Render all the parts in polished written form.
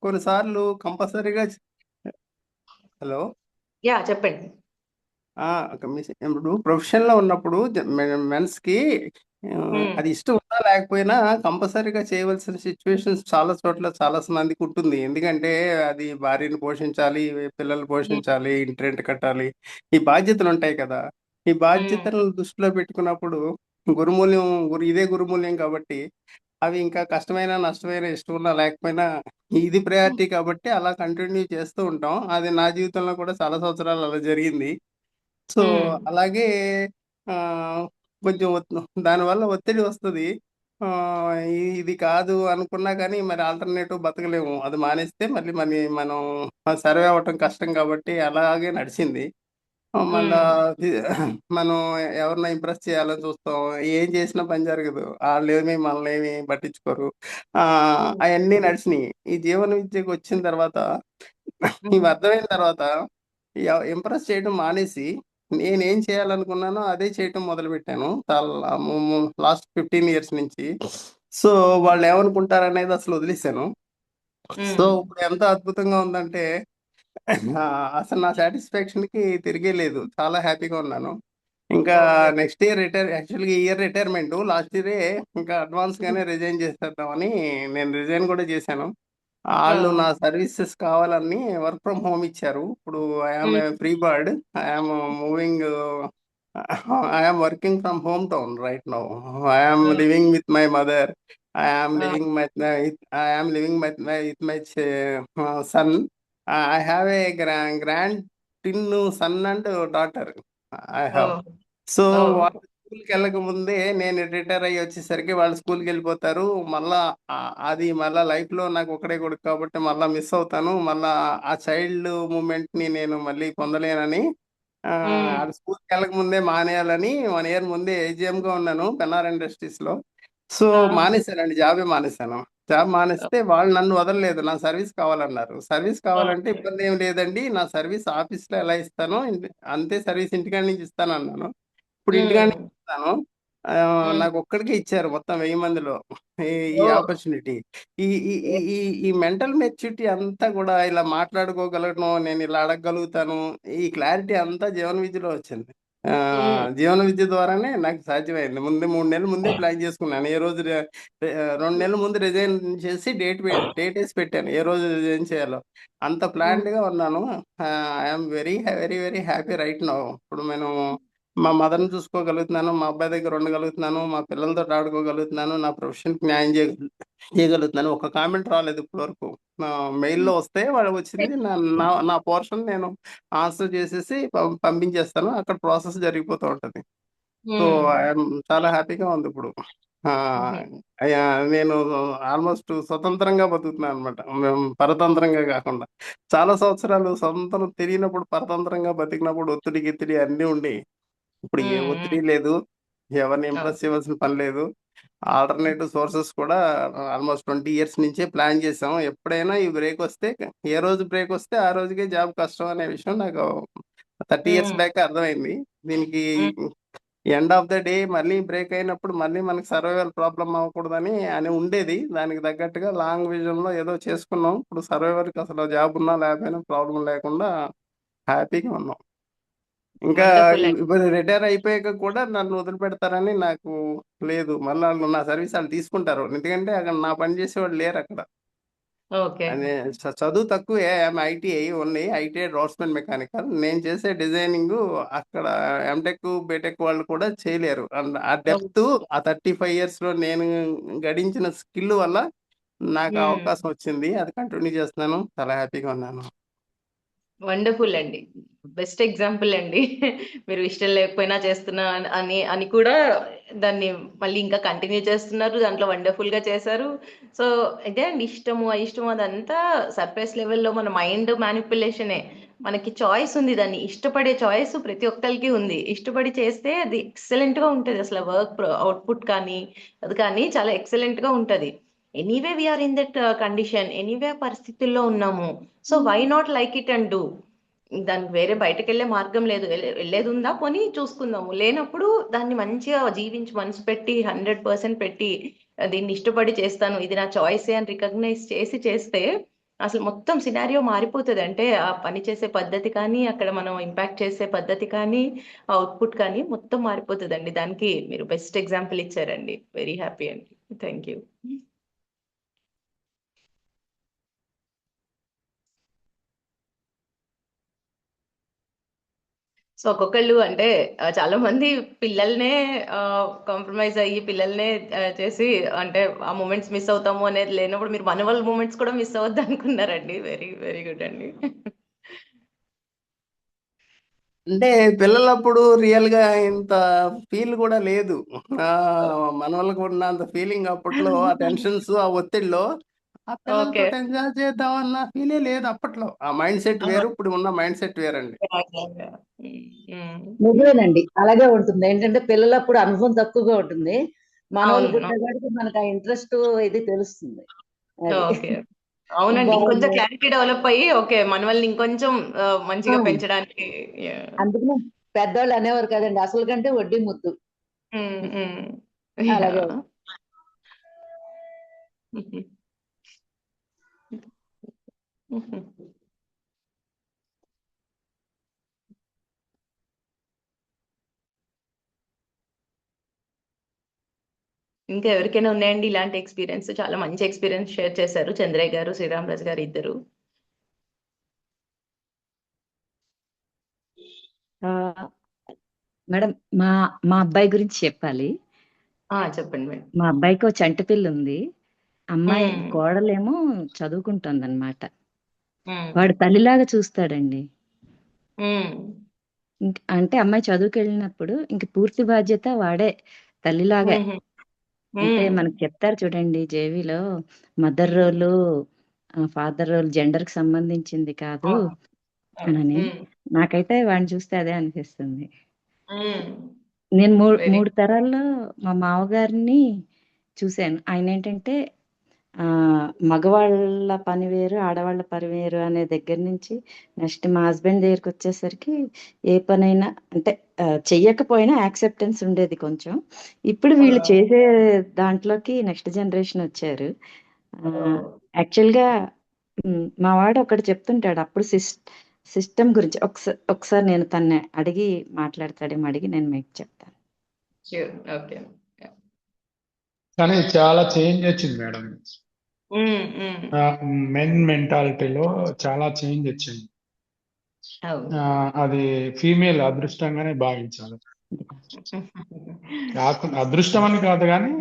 కొన్నిసార్లు కంపల్సరీగా హలో చెప్పండి. ఇప్పుడు ప్రొఫెషన్లో ఉన్నప్పుడు మెన్స్కి హ్మ్. అది ఇష్టం ఉన్నా లేకపోయినా కంపల్సరీగా చేయవలసిన సిచ్యువేషన్స్ చాలా చోట్ల చాలా మందికి ఉంటుంది. ఎందుకంటే అది భార్యను పోషించాలి, పిల్లల్ని హ్మ్. పోషించాలి, ఇంటి రెంట్ కట్టాలి, ఈ బాధ్యతలు ఉంటాయి కదా. ఈ హ్మ్. బాధ్యతలను దృష్టిలో పెట్టుకున్నప్పుడు గురుమూల్యం ఇదే గురుమూల్యం కాబట్టి అవి ఇంకా కష్టమైన నష్టమైన ఇష్టం ఉన్నా లేకపోయినా ఇది హ్మ్. ప్రయారిటీ కాబట్టి అలా కంటిన్యూ చేస్తూ ఉంటాం. అది నా జీవితంలో కూడా చాలా సంవత్సరాలు అలా జరిగింది. సో, హ్మ్. అలాగే ఆహ్, కొంచెం దానివల్ల ఒత్తిడి వస్తది. ఇది కాదు అనుకున్నా కానీ మరి ఆల్టర్‌నేటివ్ బతకలేము. అది మానేస్తే మళ్ళీ మనం సర్వైవ్ అవ్వటం కష్టం కాబట్టి అలాగే నడిచింది. మళ్ళా హ్మ్. ది మనం ఎవరినో ఇంప్రెస్ చేయాలని చూస్తాం. ఏం చేసినా పని జరగదు. ఆళ్ళేమి మనల్నేమి పట్టించుకోరు. హ్మ్. అయన్నీ నడిచినియి. ఈ జీవన విద్యకొచ్చిన తర్వాత ఇవి హ్మ్. అర్థమైన తర్వాత ఇంప్రెస్ చేయడం మానేసి, నేనేం చేయాలనుకున్నానో అదే చేయటం మొదలుపెట్టాను. చాలా లాస్ట్ 15 ఇయర్స్ నుంచి. సో, వాళ్ళేమనుకుంటారనేది అసలు వదిలేసాను. సో, హ్మ్. ఇప్పుడు ఎంత అద్భుతంగా ఉందంటే అసలు నా సాటిస్ఫాక్షన్‌కి తిరిగే లేదు. చాలా హ్యాపీగా ఉన్నాను. ఇంకా ఓకే. నెక్స్ట్ ఇయర్ యాక్చువల్‌గా ఈ ఇయర్ రిటైర్మెంటు. లాస్ట్ ఇయరే ఇంకా హ్మ్. అడ్వాన్స్‌గానే రిజైన్ చేసేద్దామని నేను రిజైన్ కూడా చేశాను. ఆ! ఆళ్ళు నా సర్వీసెస్ కావాలని వర్క్ ఫ్రమ్ హోమ్ ఇచ్చారు. ఇప్పుడు I am hmm. A free bird. I am moving I am working from home town right now. I am hmm. Living with my mother. I am ah! Living I am living with my son. I have a grand tin son and daughter I have. Oh! So, oh! వాళ్ళు స్కూల్‌కెళ్ళక ముందే నేను retire అయ్యి వచ్చేసరికి వాళ్ళు స్కూల్‌కెళ్ళిపోతారు. మళ్ళా అది మళ్ళా లైఫ్‌లో నాకు ఒక్కడే కొడుకు కాబట్టి మళ్ళా మిస్ అవుతాను. మళ్ళా ఆ చైల్డ్ మూమెంట్‌ని నేను మళ్ళీ పొందలేనని హ్మ్. ఆళ్ళు స్కూల్‌కెళ్ళక ముందే మానేయాలని 1 ఇయర్ ముందే ఏజీఎంగా ఉన్నాను పెన్నార్ ఇండస్ట్రీస్‌లో. సో, ఆహా! మానేశానండి. జాబే మానేశాను. జాబ్ మానేస్తే వాళ్ళు నన్ను వదలలేదు. నా సర్వీస్ కావాలన్నారు. సర్వీస్ కావాలంటే ఓకే. ఇబ్బందేం లేదండి. నా సర్వీస్ ఆఫీస్‌లో ఎలా ఇస్తానో అంతే సర్వీస్ ఇంటికాడ నుంచి ఇస్తానన్నాను. ఇప్పుడు ఇంటికాడ హ్మ్. నుంచి ఇస్తాను. హ్మ్. నాకొక్కడికే ఇచ్చారు మొత్తం 1000 మందిలో ఈ ఓహ్! ఆపర్చునిటీ. ఈ ఈ ఈ ఈ ఈ మెంటల్ మెచ్యూరిటీ అంతా గూడా ఇలా మాట్లాడుకోగలగడం, నేనిలా అడగగలుగుతాను. ఈ క్లారిటీ అంతా జీవన విద్యలో వచ్చింది. హ్మ్. జీవన విద్య ద్వారానే నాకు సాధ్యమైంది. ముందే 3 నెలల ముందే ప్లాన్ చేసుకున్నాను. ఏ రోజు 2 నెలల ముందు రిజైన్ చేసి డేటేసి పెట్టాను. ఏ రోజు రిజైన్ చేయాలో. అంత హ్మ్. ప్లాన్డ్‌గా ఉన్నాను. I am very very happy right now. ఇప్పుడు నేను మా మదర్‌ని చూసుకోగలుగుతున్నాను. మా అబ్బాయి దగ్గర ఉండగలుగుతున్నాను. మా పిల్లలతోటి ఆడుకోగలుగుతున్నాను. నా ప్రొఫెషన్‌కి న్యాయం చేయగలుగుతున్నాను. ఒక్క కామెంట్ రాలేదు ఇప్పటి వరకు. మెయిల్‌లో వస్తే వచ్చింది. నా నా నా పోర్షన్ నేను ఆన్సర్ చేసేసి పంపించేస్తాను. అక్కడ ప్రాసెస్ జరిగిపోతూ ఉంటది. సో, హ్మ్. ఐయామ్ చాలా హ్యాపీగా ఉందిప్పుడు. హుహు. ఆహ్, నేను ఆల్‌మోస్ట్ స్వతంత్రంగా బతుకుతున్నాననమాట. పరతంత్రంగా గాకుండా. చాలా సంవత్సరాలు స్వతంత్రం తెలియనప్పుడు పరతంత్రంగా బతికినప్పుడు ఒత్తిడి, గిత్తిడి అన్నీ ఉండేయి. ఇప్పుడు ఏ హ్మ్. హ్మ్. ఒత్తిడి లేదు. ఎవరిని అవును. ఇంప్రెస్ చేయవలసిన పని లేదు. ఆల్టర్‌నేటివ్ సోర్సెస్ కూడా ఆల్‌మోస్ట్ 20 ఇయర్స్ నుంచే ప్లాన్ చేసాం. ఎప్పుడైనా ఈ బ్రేకొస్తే ఏ రోజు బ్రేకొస్తే ఆ రోజుకే జాబ్ కష్టం అనే విషయం నాకు 30 ఇయర్స్ హ్మ్. బ్యాకే అర్థమైంది. దీనికి హ్మ్. ఎండ్ ఆఫ్ ద డే మళ్ళీ బ్రేక్ అయినప్పుడు మళ్ళీ మనకు సర్వైవల్ ప్రాబ్లమ్ అవ్వకూడదని ఉండేది. దానికి తగ్గట్టుగా లాంగ్ విజన్‌లో ఏదో చేసుకున్నాం. ఇప్పుడు సర్వైవల్‌కి అసలు జాబ్ ఉన్నా లేకపోయినా ప్రాబ్లమ్ లేకుండా హ్యాపీగా ఉన్నాం. ఇంకా వండర్‌ఫుల్ అండి. ఇప్పుడు రిటైర్ అయిపోయాక కూడా నన్ను వదిలిపెడతారని నాకు లేదు. మళ్ళా ఆళ్ళు నా సర్వీస్ ఆళ్ళు తీసుకుంటారు. ఎందుకంటే అక్కడ నా పని చేసేవాళ్ళు లేరక్కడ. ఓకే. అదే చదువు తక్కువే. I am ITI only. ITI draftsman mechanical. నేను చేసే డిజైనింగు అక్కడ ఎంటెక్, బీటెక్ వాళ్ళు కూడా చేయలేరు. అండ్ ఆ ఓహ్! డెప్త్ ఆ 35 ఇయర్స్‌లో నేను గడించిన స్కిల్ వల్ల నాకు ఆ హ్మ్. అవకాశం వచ్చింది. అది కంటిన్యూ చేస్తున్నాను. చాలా హ్యాపీగా ఉన్నాను. వండర్‌ఫుల్ అండి. బెస్ట్ ఎగ్జాంపుల్ అండి. మీరు ఇష్టం లేకపోయినా చేస్తున్నా అని కూడా దాన్ని మళ్ళీ ఇంకా కంటిన్యూ చేస్తున్నారు. దాంట్లో వండర్‌ఫుల్‌గా చేశారు. సో, ఇదే అండి ఇష్టము, అయిష్టము అదంతా సర్ఫేస్ లెవెల్‌లో మన మైండ్ మ్యానిప్యులేషనే. మనకి చాయిస్ ఉంది. దాన్ని ఇష్టపడే చాయిస్ ప్రతి ఒక్కళ్ళకి ఉంది. ఇష్టపడి చేస్తే అది ఎక్సలెంట్‌గా ఉంటది. అసల వర్క్ అవుట్‌పుట్ కానీ, అది కానీ చాలా ఎక్సలెంట్‌గా ఉంటది. Anyway we are in that condition. Anyway పరిస్థితుల్లో ఉన్నాము. So, why not like it and do. దానికి వేరే బయటకెళ్ళే మార్గం లేదు. వెళ్ళేదుందా పోనీ చూసుకుందాము. లేనప్పుడు దాన్ని మంచిగా జీవించి మనసు పెట్టి 100% పెట్టి దీన్ని ఇష్టపడి చేస్తాను. ఇది నా చాయిసే అని రికగ్నైజ్ చేసి చేస్తే అసలు మొత్తం సినారియో మారిపోతది. అంటే ఆ పని చేసే పద్ధతి కానీ, అక్కడ మనం ఇంపాక్ట్ చేసే పద్ధతి కానీ, అవుట్‌పుట్ కానీ మొత్తం మారిపోతదండి. దానికి మీరు బెస్ట్ ఎగ్జాంపుల్ ఇచ్చారండి. వెరీ హ్యాపీ అండి. Thank you. సో, ఒక్కొక్కళ్ళు అంటే చాలా మంది పిల్లల్నే కాంప్రమైజ్ అయ్యి పిల్లల్నే చేసి అంటే ఆ మొమెంట్స్ మిస్ అవుతాము అనేది లేనప్పుడు మీరు మనవళ్ళ మొమెంట్స్ కూడా మిస్ అవ్వద్దనుకున్నారండి. వెరీ, వెరీ గుడ్ అండి. అంటే పిల్లలప్పుడు రియల్ గా ఇంత ఫీల్ కూడా లేదు. ఆ మనవళ్ళకు ఉన్నంత ఫీలింగ్ అప్పట్లో, ఆ టెన్షన్స్, ఆ ఒత్తిడిలో ఆ పిల్లలతో ఓకే. ఎంజాయ్ చేద్దాం అన్న ఫీలే లేదు అప్పట్లో. ఆ మైండ్ సెట్ ఆహా! వేరు, ఇప్పుడు ఉన్న మైండ్ సెట్ వేరండి. యాహ్! యాహ్! యాహ్! హ్మ్. నిజమేనండి. అలాగే ఉంటుంది. ఏంటంటే పిల్లలప్పుడు అనుభవం తక్కువగా ఉంటుంది. మనవళ్ళు అవును. పుట్టేకాడికి మనకు ఆ ఇంట్రెస్ట్ ఇది తెలుస్తుంది. అది. ఓకే. అవునండి. ఇంకొంచెం బావుంది. క్లారిటీ డెవలప్ అయ్యి ఓకే. మనవల్ని ఇంకొంచెం ఆ! మంచిగా పెంచడానికి యాహ్! అందుకనే పెద్దోళ్ళు అనేవారు కదండీ! అసలు కంటే వడ్డీ ముద్దు. హ్మ్. హ్మ్. అలాగే యాహ్! హుహు. హుహు. ఇంకా ఎవరికైనా ఉన్నాయండి ఇలాంటి ఎక్స్‌పీరియన్స్? చాలా మంచి ఎక్స్‌పీరియన్స్ షేర్ చేశారు. చంద్రయ్య గారు, శ్రీరామరాజు గారు ఇద్దరు. ఆహ్, మేడం మా మా అబ్బాయి గురించి చెప్పాలి. చెప్పండి మేడం. మా అబ్బాయికో చంటి పిల్లుంది. అమ్మాయి హ్మ్. కోడలేమో చదువుకుంటోందనమాట. హ్మ్. వాడు తల్లిలాగా చూస్తాడండి. హ్మ్. అంటే అమ్మాయి చదువుకెళ్ళినప్పుడు ఇంక పూర్తి బాధ్యత వాడే తల్లిలాగే. హుహు. అంటే హ్మ్. మనకు చెప్తారు చూడండి జేవీలో మదర్ హ్మ్. రోలు, ఫాదర్ రోల్ జెండర్‌కి సంబంధించింది కాదు అవును. అవును. అనని. హ్మ్. నాకైతే వాడిని చూస్తే అదే అనిపిస్తుంది. హ్మ్. నేను వెరీ 3 తరాల్లో మా మామగారిని చూసాను. ఆయనేంటంటే మగవాళ్ళ పని వేరు, ఆడవాళ్ళ పని వేరు అనే దగ్గర నుంచి నెక్స్ట్ మా హస్బెండ్ దగ్గరికొచ్చేసరికి ఏ పనైనా అంటే చెయ్యకపోయినా యాక్సెప్టెన్స్ ఉండేది కొంచెం. ఇప్పుడు వీళ్ళు ఓహ్! చేసే దాంట్లోకి నెక్స్ట్ జనరేషన్ వచ్చారు. ఓహ్! యాక్చువల్‌గా మా వాడు ఒకటి చెప్తుంటాడు. అప్పుడు సిస్టమ్ గురించి ఒకసారి నేను తన్ని అడిగి మాట్లాడతాడేమో అడిగి నేను మీకు చెప్తాను. ష్యూర్. ఓకే. యాహ్! కానీ చాలా చేంజ్ వచ్చింది మేడం. హ్మ్. హ్మ్. మెన్ మెంటాలిటీలో చాలా చేంజ్ వచ్చింది. అవును. అది ఫీమేల్ అదృష్టంగానే భావించాలి. కాకుండా అదృష్టం అని కాదు కానీ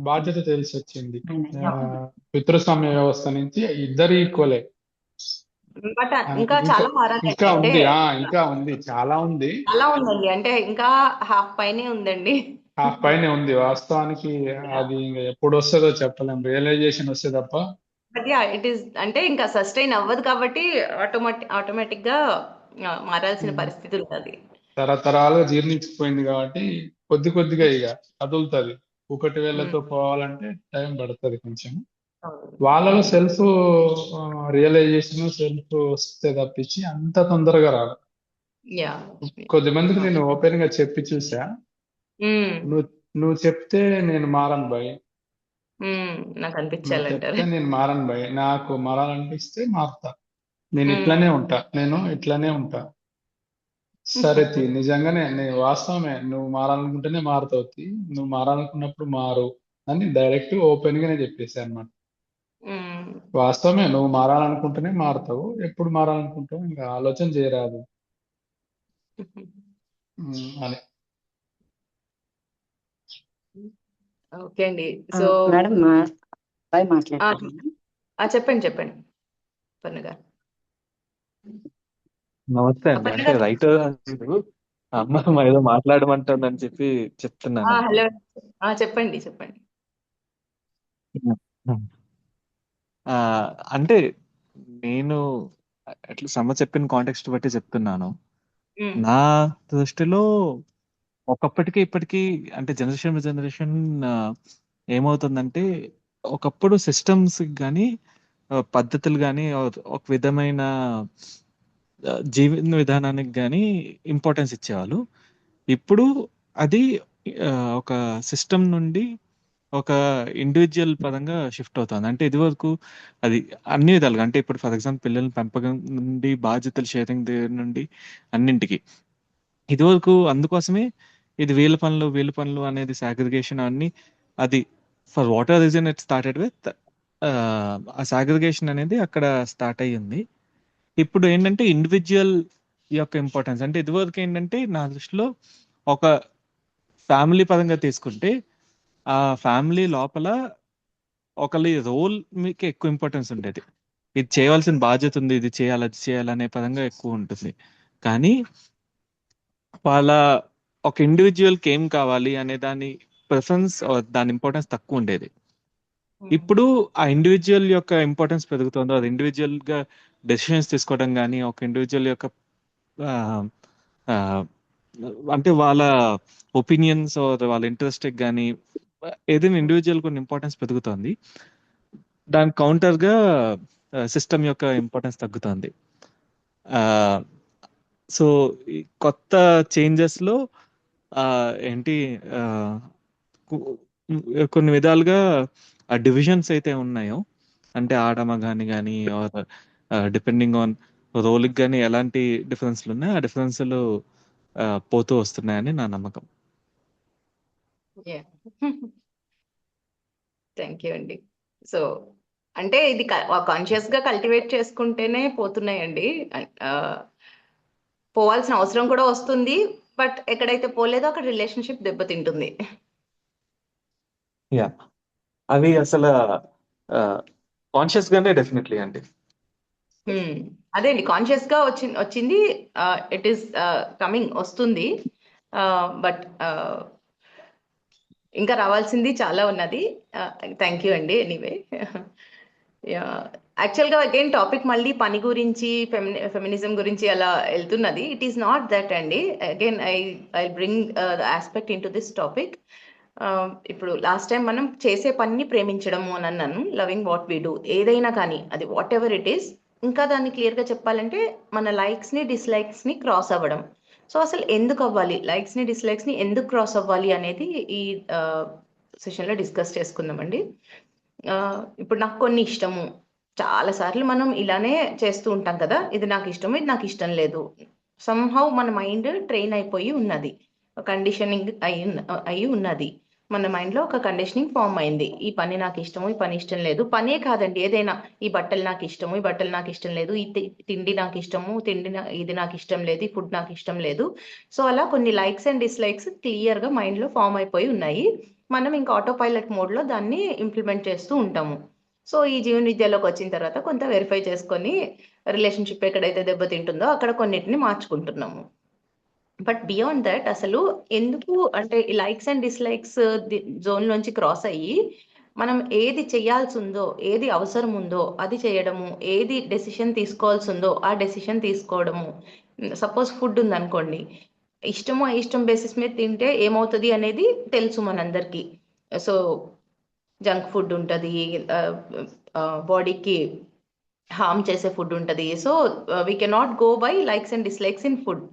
బాధ్యత తెలిసి వచ్చింది. ఆయన పితృస్వామ్య వ్యవస్థ నుంచి ఇద్దరు ఈక్వలే. బట్ ఇంకా ఇంకా చాలా మారాలండి. ఇంకా అంటే ఉంది. ఇంకా ఉంది. చాలా ఉంది. చాలా ఉందండి. అంటే ఇంకా హాఫ్ పైనే ఉందండి. ఆ పైనే ఉంది. వాస్తవానికి యాహ్! అది ఇంకా ఎప్పుడు వస్తుందో చెప్పలేం. రియలైజేషన్ వస్తే తప్ప. But yeah! ఇట్ ఈస్ అంటే ఇంకా సస్టైన్ అవ్వదు కాబట్టి ఆటోమేటిక్‌గా మారాల్సిన ఉమ్, పరిస్థితి ఉంటది. తరతరాలుగా జీర్ణించుకుపోయింది కాబట్టి కొద్ది కొద్దిగా ఇక కదులుతుంది. ఒకటి హ్మ్. వేళ్ళతో పోవాలంటే టైం పడుతుంది కొంచెం. అవును. వాళ్ళలో హ్మ్. సెల్ఫ్ రియలైజేషన్ సెల్ఫ్ వస్తే తప్పించి అంత తొందరగా రాదు. యాహ్! కొద్ది మందికి అవును. నేను ఓపెన్ గా చెప్పి చూసా. హ్మ్. నువ్వు నువ్వు చెప్తే నేను మారను భయ్. హ్మ్. నాకు నువ్వు అనిపించాలంటారు. చెప్తే నేను మారను భయ్. నాకు మారాలనిపిస్తే మారుతా. నేను హ్మ్. ఇట్లానే ఉంటా. నేను ఇట్లానే ఉంటా. సరే తీ, నిజంగానే వాస్తవమే. నువ్వు మారాలనుకుంటేనే మారుతావు తీ. నువ్వు మారాలనుకున్నప్పుడు మారు అని డైరెక్ట్ ఓపెన్ గానే చెప్పేసి అనమాట. హ్మ్. వాస్తవమే, నువ్వు మారాలనుకుంటేనే మారుతావు. ఎప్పుడు మారాలనుకుంటావు ఇంకా ఆలోచన చేయరాదు అని. ఓకే అండి. సో మేడం మా అబ్బాయి ఆ! మాట్లాడతాను. చెప్పండి. చెప్పండి. పన్ను గారు. నమస్తే అండి. పన్ను అంటే గారు. రైటర్ మీరు అమ్మ ఏదో మాట్లాడమంటుందని చెప్పి చెప్తున్నాను అంతే. హలో. చెప్పండి. చెప్పండి. ఆ, అంటే నేను అట్లా సమ్మ చెప్పిన కాంటెక్స్ట్ బట్టి చెప్తున్నాను. హ్మ్. నా దృష్టిలో ఒకప్పటికి ఇప్పటికి అంటే జనరేషన్ జనరేషన్ ఏమవుతుందంటే ఒకప్పుడు సిస్టమ్స్ కానీ పద్ధతులు కానీ ఒక విధమైన జీవన విధానానికి కానీ ఇంపార్టెన్స్ ఇచ్చేవాళ్ళు. ఇప్పుడు అది ఒక సిస్టమ్ నుండి ఒక ఇండివిజువల్ పదంగా షిఫ్ట్ అవుతుంది. అంటే ఇదివరకు అది అన్ని విధాలుగా, అంటే ఇప్పుడు ఫర్ ఎగ్జాంపుల్ పిల్లల్ని పెంపకం నుండి, బాధ్యతలు షేరింగ్ దగ్గర నుండి అన్నింటికి ఇదివరకు అందుకోసమే ఇది వీళ్ళ పనులు అనేది సాగ్రిగేషన్ అన్ని, అది for water reason it started with ఆ సాగ్రిగేషన్ అనేది అక్కడ స్టార్ట్ అయ్యింది. ఇప్పుడు ఏంటంటే ఇండివిజువల్ యొక్క ఇంపార్టెన్స్, అంటే ఇదివరకు ఏంటంటే నా దృష్టిలో ఒక ఫ్యామిలీ పరంగా తీసుకుంటే ఆ ఫ్యామిలీ లోపల ఒకరి రోల్ మీకు ఎక్కువ ఇంపార్టెన్స్ ఉండేది. ఇది చేయవలసిన బాధ్యత ఉంది, ఇది చేయాలి, అది చేయాలి అనే పరంగా ఎక్కువ ఉంటుంది. కానీ వాళ్ళ ఒక ఇండివిజువల్కి ఏం కావాలి అనే దాని ప్రిఫరెన్స్, దాని ఇంపార్టెన్స్ తక్కువ ఉండేది. ఇప్పుడు ఆ ఇండివిజువల్ యొక్క ఇంపార్టెన్స్ పెరుగుతుందో, అది ఇండివిజువల్ గా డెసిషన్స్ తీసుకోవడం కానీ, ఒక ఇండివిజువల్ యొక్క ఆ, ఆ, అంటే వాళ్ళ ఒపీనియన్స్ వాళ్ళ ఇంట్రెస్ట్ కానీ ఏదైనా ఇండివిజువల్ కొన్ని ఇంపార్టెన్స్ పెరుగుతుంది. దాని కౌంటర్ గా సిస్టమ్ యొక్క ఇంపార్టెన్స్ తగ్గుతుంది. సో ఈ కొత్త చేంజెస్ లో ఏంటి కొన్ని విధాలుగా ఆ డివిజన్స్ అయితే ఉన్నాయో, అంటే ఆడమగాని కానీ ఆర్ డిపెండింగ్ ఆన్ రోల్కి కానీ ఎలాంటి డిఫరెన్స్లు ఉన్నాయో ఆ డిఫరెన్స్లు పోతూ వస్తున్నాయని నా నమ్మకం. థ్యాంక్ యూ అండి. సో అంటే ఇది కాన్షియస్ గా కల్టివేట్ చేసుకుంటేనే పోతున్నాయండి. ఆ, పోవాల్సిన అవసరం కూడా వస్తుంది, బట్ ఎక్కడైతే పోలేదో అక్కడ రిలేషన్షిప్ దెబ్బతింటుంది. యా, అవి అసలు కాన్షియస్ గానే డెఫినెట్లీ అండి. అదే అండి, కాన్షియస్ గా వచ్చింది, ఇట్ ఈస్ కమింగ్, వస్తుంది, బట్ ఇంకా రావాల్సింది చాలా ఉన్నది. థ్యాంక్ యూ అండి. ఎనీవే, యాక్చువల్గా అగైన్ టాపిక్ మళ్ళీ పని గురించి, ఫెమినిజం గురించి అలా వెళ్తున్నది. ఇట్ ఈస్ నాట్ దట్ అండి. Again I bring the aspect in to this topic. ఇప్పుడు లాస్ట్ టైం మనం చేసే పనిని ప్రేమించడము అని అన్నాను, లవింగ్ వాట్ వీ డూ, ఏదైనా కానీ అది వాట్ ఎవర్ ఇట్ ఈస్. ఇంకా దాన్ని క్లియర్గా చెప్పాలంటే మన లైక్స్ని డిస్లైక్స్ని క్రాస్ అవ్వడం. సో అసలు ఎందుకు అవ్వాలి, లైక్స్ని డిస్లైక్స్ని ఎందుకు క్రాస్ అవ్వాలి అనేది ఈ సెషన్లో డిస్కస్ చేసుకుందామండి. ఇప్పుడు నాకు కొన్ని ఇష్టము, చాలా సార్లు మనం ఇలానే చేస్తూ ఉంటాం కదా, ఇది నాకు ఇష్టము, ఇది నాకు ఇష్టం లేదు. సంహౌ మన మైండ్ ట్రైన్ అయిపోయి ఉన్నది, కండిషనింగ్ అయి ఉన్నది. మన మైండ్లో ఒక కండిషనింగ్ ఫామ్ అయింది, ఈ పని నాకు ఇష్టము, ఈ పని ఇష్టం లేదు. పనే కాదండి, ఏదైనా, ఈ బట్టలు నాకు ఇష్టము, ఈ బట్టలు నాకు ఇష్టం లేదు, ఈ తిండి నాకు ఇష్టము, ఇది నాకు ఇష్టం లేదు, ఈ ఫుడ్ నాకు ఇష్టం లేదు. సో అలా కొన్ని లైక్స్ అండ్ డిస్లైక్స్ క్లియర్గా మైండ్లో ఫామ్ అయిపోయి ఉన్నాయి. మనం ఇంకా ఆటో పైలట్ మోడ్లో దాన్ని ఇంప్లిమెంట్ చేస్తూ ఉంటాము. సో ఈ జీవన విద్యలోకి వచ్చిన తర్వాత కొంత వెరిఫై చేసుకొని రిలేషన్షిప్ ఎక్కడైతే దెబ్బతింటుందో అక్కడ కొన్నిటిని మార్చుకుంటున్నాము. బట్ బియాండ్ దట్ అసలు ఎందుకు అంటే ఈ లైక్స్ అండ్ డిస్లైక్స్ జోన్ నుంచి క్రాస్ అయ్యి మనం ఏది చేయాల్సి ఉందో, ఏది అవసరం ఉందో అది చేయడము, ఏది డెసిషన్ తీసుకోవాల్సి ఉందో ఆ డెసిషన్ తీసుకోవడము. సపోజ్ ఫుడ్ ఉందనుకోండి, ఇష్టము ఇష్టం బేసిస్ మీద తింటే ఏమవుతుంది అనేది తెలుసు మనందరికీ. సో జంక్ ఫుడ్ ఉంటుంది, బాడీకి హార్మ్ చేసే ఫుడ్ ఉంటుంది. So we cannot go by likes and dislikes in food.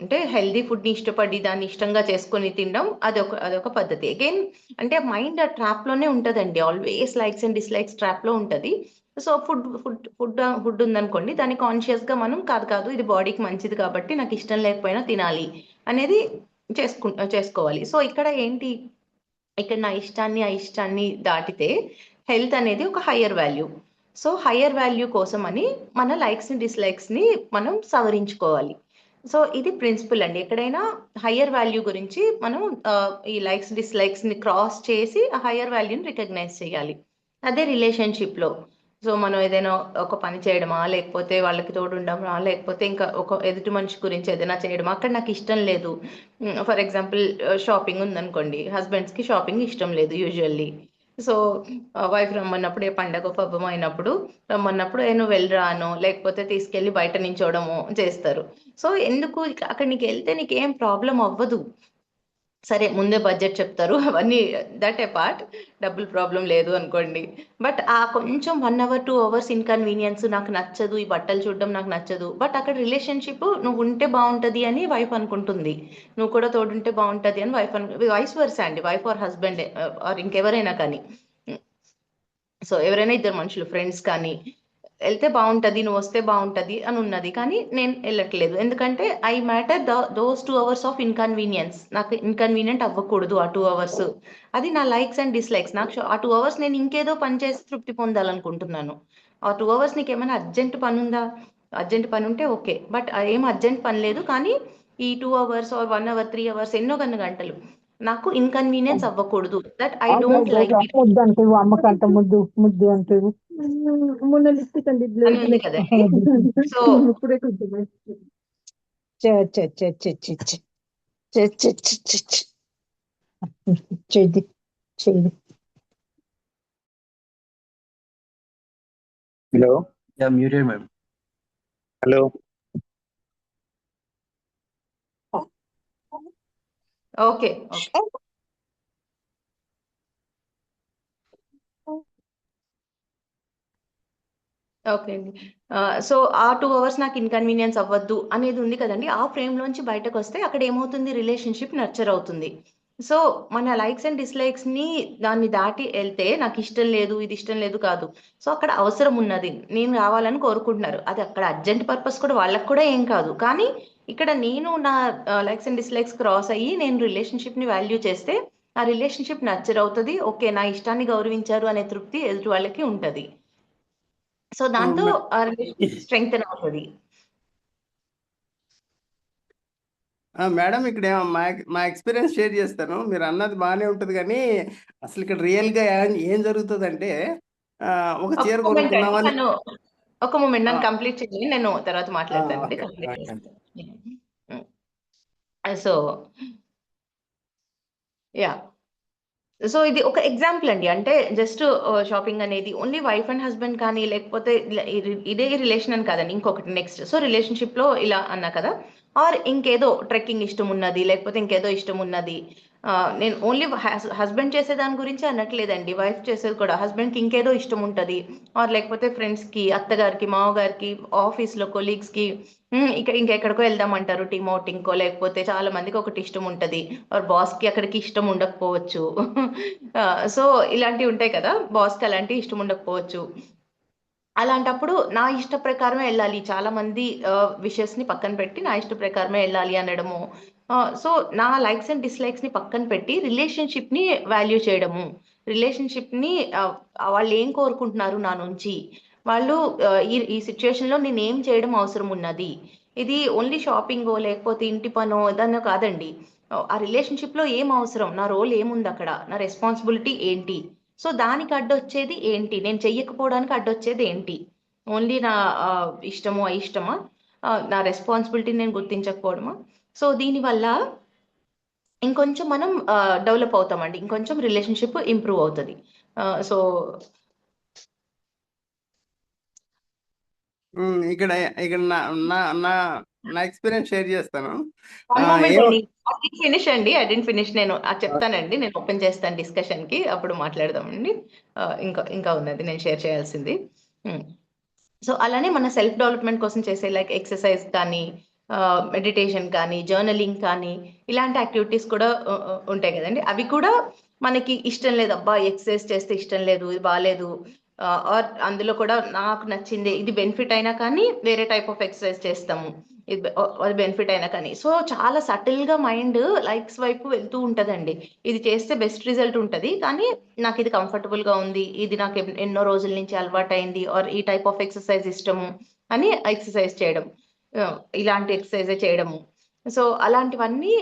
అంటే హెల్దీ ఫుడ్ని ఇష్టపడి దాన్ని ఇష్టంగా చేసుకొని తినడం అదొక పద్ధతి. అగైన్ అంటే మైండ్ ఆ ట్రాప్లోనే ఉంటుందండి, ఆల్వేస్ లైక్స్ అండ్ డిస్లైక్స్ ట్రాప్లో ఉంటుంది. సో ఫుడ్ ఉందనుకోండి, దాన్ని కాన్షియస్గా మనం కాదు ఇది బాడీకి మంచిది కాబట్టి నాకు ఇష్టం లేకపోయినా తినాలి అనేది చేసుకోవాలి. సో ఇక్కడ ఏంటి, ఇక్కడ నా ఇష్టాన్ని ఆ ఇష్టాన్ని దాటితే హెల్త్ అనేది ఒక higher value. So higher value కోసం అని మన లైక్స్ని డిస్లైక్స్ని మనం సవరించుకోవాలి. సో ఇది ప్రిన్సిపల్ అండి, ఎక్కడైనా హయ్యర్ వాల్యూ గురించి మనం ఈ లైక్స్ డిస్లైక్స్ని క్రాస్ చేసి ఆ హయ్యర్ వాల్యూని రికగ్నైజ్ చేయాలి. అదే రిలేషన్షిప్లో. సో మనం ఏదైనా ఒక పని చేయడమా, లేకపోతే వాళ్ళకి తోడు ఉండడమా, లేకపోతే ఇంకా ఒక ఎదుటి మనిషి గురించి ఏదైనా చేయడమా, అక్కడ నాకు ఇష్టం లేదు. ఫర్ ఎగ్జాంపుల్ షాపింగ్ ఉందనుకోండి, హస్బెండ్స్కి షాపింగ్ ఇష్టం లేదు యూజువల్లీ. సో వైఫ్ రమ్మన్నప్పుడు, ఏ పండగ పబ్బం అయినప్పుడు రమ్మన్నప్పుడు నువ్వు వెళ్ళరాను, లేకపోతే తీసుకెళ్ళి బయట నించోవడము చేస్తారు. సో ఎందుకు, అక్కడ నీకు వెళ్తే నీకేం ప్రాబ్లం అవ్వదు. సరే ముందే బడ్జెట్ చెప్తారు అవన్నీ, దట్ ఏ పార్ట్, డబ్బులు ప్రాబ్లం లేదు అనుకోండి. బట్ ఆ కొంచెం 1 అవర్ 2 అవర్స్ ఇన్కన్వీనియన్స్ నాకు నచ్చదు, ఈ బట్టలు చూడడం నాకు నచ్చదు, బట్ అక్కడ రిలేషన్షిప్ నువ్వు ఉంటే బాగుంటది అని వైఫ్ అనుకుంటుంది, నువ్వు కూడా తోడుంటే బాగుంటది అని వైఫ్ వైస్ వర్సా అండి, వైఫ్ ఆర్ హస్బెండ్ ఆర్ ఇంకెవరైనా కానీ. సో ఎవరైనా ఇద్దరు మనుషులు ఫ్రెండ్స్ కానీ వెళ్తే బాగుంటది, నువ్వు వస్తే బాగుంటది అని ఉన్నది, కానీ నేను వెళ్ళట్లేదు ఎందుకంటే I matter those 2 hours of inconvenience, నాకు ఇన్కన్వీనియంట్ అవ్వకూడదు ఆ 2 అవర్స్. అది నా లైక్స్ అండ్ డిస్లైక్స్. నాకు ఆ 2 అవర్స్ నేను ఇంకేదో పని చేసి తృప్తి పొందాలనుకుంటున్నాను. ఆ 2 అవర్స్ నీకు ఏమైనా అర్జెంట్ పని ఉందా? అర్జెంట్ పని ఉంటే ఓకే, బట్ ఏం అర్జెంట్ పని లేదు, కానీ ఈ 2 అవర్స్ ఆర్ 1 అవర్ 3 అవర్స్ ఎన్నో కన్నా గంటలు నాకు ఇన్కన్వీనియన్స్ అవ్వకూడదు. దట్ ఐ డోంట్ లైక్ ముద్దు అంటే అమ్మకంట ముద్దు ముద్దు అంటే మొన్న లిప్స్టిక్ అంటే అని ఉంది కదండి. సో ఇప్పుడే కొంచెం చెయ్యి చెయ్యి. Hello muted, ma'am. Hello okay okay okay అండి. సో ఆ 2 అవర్స్ నాకు ఇన్కన్వీనియన్స్ అవ్వద్దు అనేది ఉంది కదండి. ఆ ఫ్రేమ్లోంచి బయటకు వస్తే అక్కడ ఏమవుతుంది, రిలేషన్షిప్ నర్చర్ అవుతుంది. సో మన లైక్స్ అండ్ డిస్లైక్స్ని దాన్ని దాటి వెళ్తే నాకు ఇష్టం లేదు, ఇది ఇష్టం లేదు కాదు. సో అక్కడ అవసరం ఉన్నది, నేను రావాలని కోరుకుంటున్నారు, అది అక్కడ అర్జెంట్ పర్పస్ కూడా వాళ్ళకు కూడా ఏం కాదు. కానీ ఇక్కడ నేను నా లైక్స్ అండ్ డిస్లైక్స్ క్రాస్ అయ్యి నేను రిలేషన్షిప్ని వాల్యూ చేస్తే ఆ రిలేషన్షిప్ నర్చర్ అవుతుంది. ఓకే, నా ఇష్టాన్ని గౌరవించారు అనే తృప్తి ఎదుటి వాళ్ళకి ఉంటుంది. సో దాంతో ఆ రిలేషన్షిప్ స్ట్రెంగ్తెన్ అవుతుంది. మేడం ఇక్కడ మా ఎక్స్పీరియన్స్ షేర్ చేస్తాను. మీరు అన్నది బాగానే ఉంటుంది, కానీ అసలు ఇక్కడ రియల్గా ఏం జరుగుతుందంటే ఒక చీర కొనుక్కున్నామని. ఒక మూమెంట్ నన్ను కంప్లీట్ చేయండి, నేను తర్వాత మాట్లాడతానండి. కంప్లీట్ చేస్తాను. సో యా, సో ఇది ఒక ఎగ్జాంపుల్ అండి. అంటే జస్ట్ షాపింగ్ అనేది ఓన్లీ వైఫ్ అండ్ హస్బెండ్ కానీ, లేకపోతే ఇదే రిలేషన్ అని కాదండి, ఇంకొకటి నెక్స్ట్. సో రిలేషన్షిప్ లో ఇలా అన్నా కదా, ఆర్ ఇంకేదో ట్రెక్కింగ్ ఇష్టం ఉన్నది, లేకపోతే ఇంకేదో ఇష్టం ఉన్నది. నేను ఓన్లీ హస్బెండ్ చేసే దాని గురించి అనట్లేదండి, వైఫ్ చేసేది కూడా. హస్బెండ్కి ఇంకేదో ఇష్టం ఉంటుంది, ఆర్ లేకపోతే ఫ్రెండ్స్కి, అత్తగారికి, మామగారికి, ఆఫీస్లో కొలీగ్స్కి ఇంకెక్కడికో వెళ్దామంటారు, టీమ్ అవుటింగ్కో, లేకపోతే చాలా మందికి ఒకటి ఇష్టం ఉంటుంది, ఆర్ బాస్కి అక్కడికి ఇష్టం ఉండకపోవచ్చు. సో ఇలాంటివి ఉంటాయి కదా, బాస్కి అలాంటి ఇష్టం ఉండకపోవచ్చు. అలాంటప్పుడు నా ఇష్ట ప్రకారమే వెళ్ళాలి, చాలా మంది విషెస్ ని పక్కన పెట్టి నా ఇష్ట ప్రకారమే వెళ్ళాలి అనడము. సో నా లైక్స్ అండ్ డిస్లైక్స్ ని పక్కన పెట్టి రిలేషన్షిప్ ని వాల్యూ చేయడము, రిలేషన్షిప్ ని వాళ్ళు ఏం కోరుకుంటున్నారు నా నుంచి, వాళ్ళు ఈ సిచ్యువేషన్ లో నేను ఏం చేయడం అవసరం ఉన్నది. ఇది ఓన్లీ షాపింగో లేకపోతే ఇంటి పనో దాన్నో కాదండి. ఆ రిలేషన్షిప్ లో ఏం అవసరం, నా రోల్ ఏముంది అక్కడ, నా రెస్పాన్సిబిలిటీ ఏంటి, సో దానికి అడ్డొచ్చేది ఏంటి, నేను చెయ్యకపోవడానికి అడ్డొచ్చేది ఏంటి, ఓన్లీ నా ఇష్టమో అయిష్టమా, నా రెస్పాన్సిబిలిటీ నేను గుర్తించకపోవడమా. సో దీనివల్ల ఇంకొంచెం మనం డెవలప్ అవుతామండి, ఇంకొంచెం రిలేషన్షిప్ ఇంప్రూవ్ అవుతుంది. సో ఇక్కడ ఇక్కడ నా ఎక్స్పీరియన్స్ షేర్ చేస్తాను. ఫినిష్ అండి, ఐ డెంట్ ఫినిష్. నేను చెప్తానండి, నేను ఓపెన్ చేస్తాను డిస్కషన్ కి, అప్పుడు మాట్లాడదామండి. ఇంకా ఉన్నది నేను షేర్ చేయాల్సింది. సో అలానే మన సెల్ఫ్ డెవలప్మెంట్ కోసం చేసే లైక్ ఎక్సర్సైజ్ కానీ, మెడిటేషన్ కానీ, జర్నలింగ్ కానీ, ఇలాంటి యాక్టివిటీస్ కూడా ఉంటాయి కదండి. అవి కూడా మనకి ఇష్టం లేదు, అబ్బా ఎక్సర్సైజ్ చేస్తే ఇష్టం లేదు, ఇది బాగాలేదు, ఆర్ అందులో కూడా నాకు నచ్చింది, ఇది బెనిఫిట్ అయినా కానీ వేరే టైప్ ఆఫ్ ఎక్సర్సైజ్ చేస్తాము, అది బెనిఫిట్ అయినా కానీ. సో చాలా సటిల్ గా మైండ్ లైక్స్ వైపు వెళ్తూ ఉంటదండి. ఇది చేస్తే బెస్ట్ రిజల్ట్ ఉంటుంది, కానీ నాకు ఇది కంఫర్టబుల్ గా ఉంది, ఇది నాకు ఎన్నో రోజుల నుంచి అలవాటు అయింది, ఆర్ ఈ టైప్ ఆఫ్ ఎక్సర్సైజ్ ఇష్టము అని ఎక్సర్సైజ్ చేయడం, ఇలాంటి ఎక్సర్సైజ్ చేయడము. సో అలాంటివన్నీ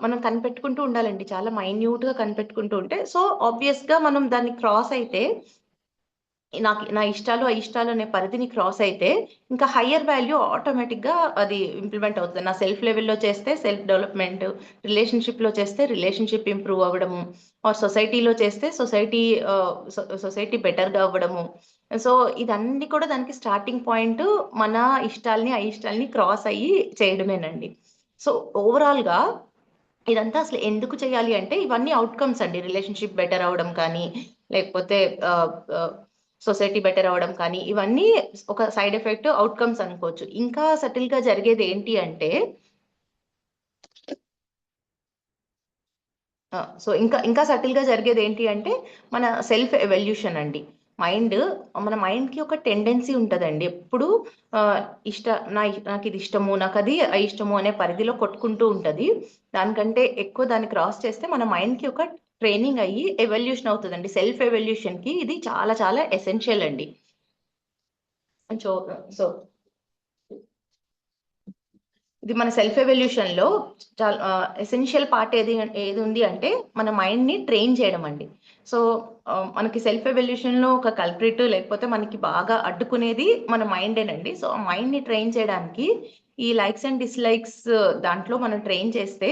మనం కనిపెట్టుకుంటూ ఉండాలండి, చాలా మైన్యూట్ గా కనిపెట్టుకుంటూ ఉంటే. సో ఆబ్వియస్ గా మనం దాన్ని క్రాస్ అయితే, నా ఇష్టాలు అయిష్టాలు అనే పరిధిని క్రాస్ అయితే ఇంకా హయ్యర్ వాల్యూ ఆటోమేటిక్ గా అది ఇంప్లిమెంట్ అవుతుంది. నా సెల్ఫ్ లెవెల్లో చేస్తే సెల్ఫ్ డెవలప్మెంట్, రిలేషన్షిప్ లో చేస్తే రిలేషన్షిప్ ఇంప్రూవ్ అవ్వడము, ఆర్ సొసైటీలో చేస్తే సొసైటీ బెటర్ గా అవ్వడము. సో ఇదన్నీ కూడా దానికి స్టార్టింగ్ పాయింట్ మన ఇష్టాలని అయిష్టాలని క్రాస్ అయ్యి చేయడమేనండి. సో ఓవరాల్ గా ఇదంతా అసలు ఎందుకు చేయాలి అంటే ఇవన్నీ అవుట్కమ్స్ అండి. రిలేషన్షిప్ బెటర్ అవడం కానీ, లేకపోతే సొసైటీ బెటర్ అవడం కానీ, ఇవన్నీ ఒక సైడ్ ఎఫెక్ట్ అవుట్కమ్స్ అనుకోవచ్చు. ఇంకా సటిల్ గా జరిగేది ఏంటి అంటే సో ఇంకా సటిల్ గా జరిగేది ఏంటి అంటే మన సెల్ఫ్ ఎవల్యూషన్ అండి. మన మైండ్ కి ఒక టెండెన్సీ ఉంటదండి. ఎప్పుడు ఆ, నాకు ఇది ఇష్టము, నాకు అది అయిష్టము అనే పరిధిలో కొట్టుకుంటూ ఉంటది. దానికంటే ఎక్కువ దాన్ని క్రాస్ చేస్తే మన మైండ్ కి ఒక ట్రైనింగ్ అయ్యి ఎవల్యూషన్ అవుతుందండి. సెల్ఫ్ ఎవల్యూషన్ కి ఇది చాలా చాలా ఎసెన్షియల్ అండి. సో సో ఇది మన సెల్ఫ్ ఎవల్యూషన్ లో చాలా ఎసెన్షియల్ పార్ట్ ఏది ఉంది అంటే మన మైండ్ ని ట్రైన్ చేయడం అండి. సో మనకి సెల్ఫ్ ఎవల్యూషన్ లో ఒక కల్ప్రిట్ లేకపోతే మనకి బాగా అడ్డుకునేది మన మైండేనండి. సో ఆ మైండ్ ని ట్రైన్ చేయడానికి ఈ లైక్స్ అండ్ డిస్లైక్స్ దాంట్లో మనం ట్రైన్ చేస్తే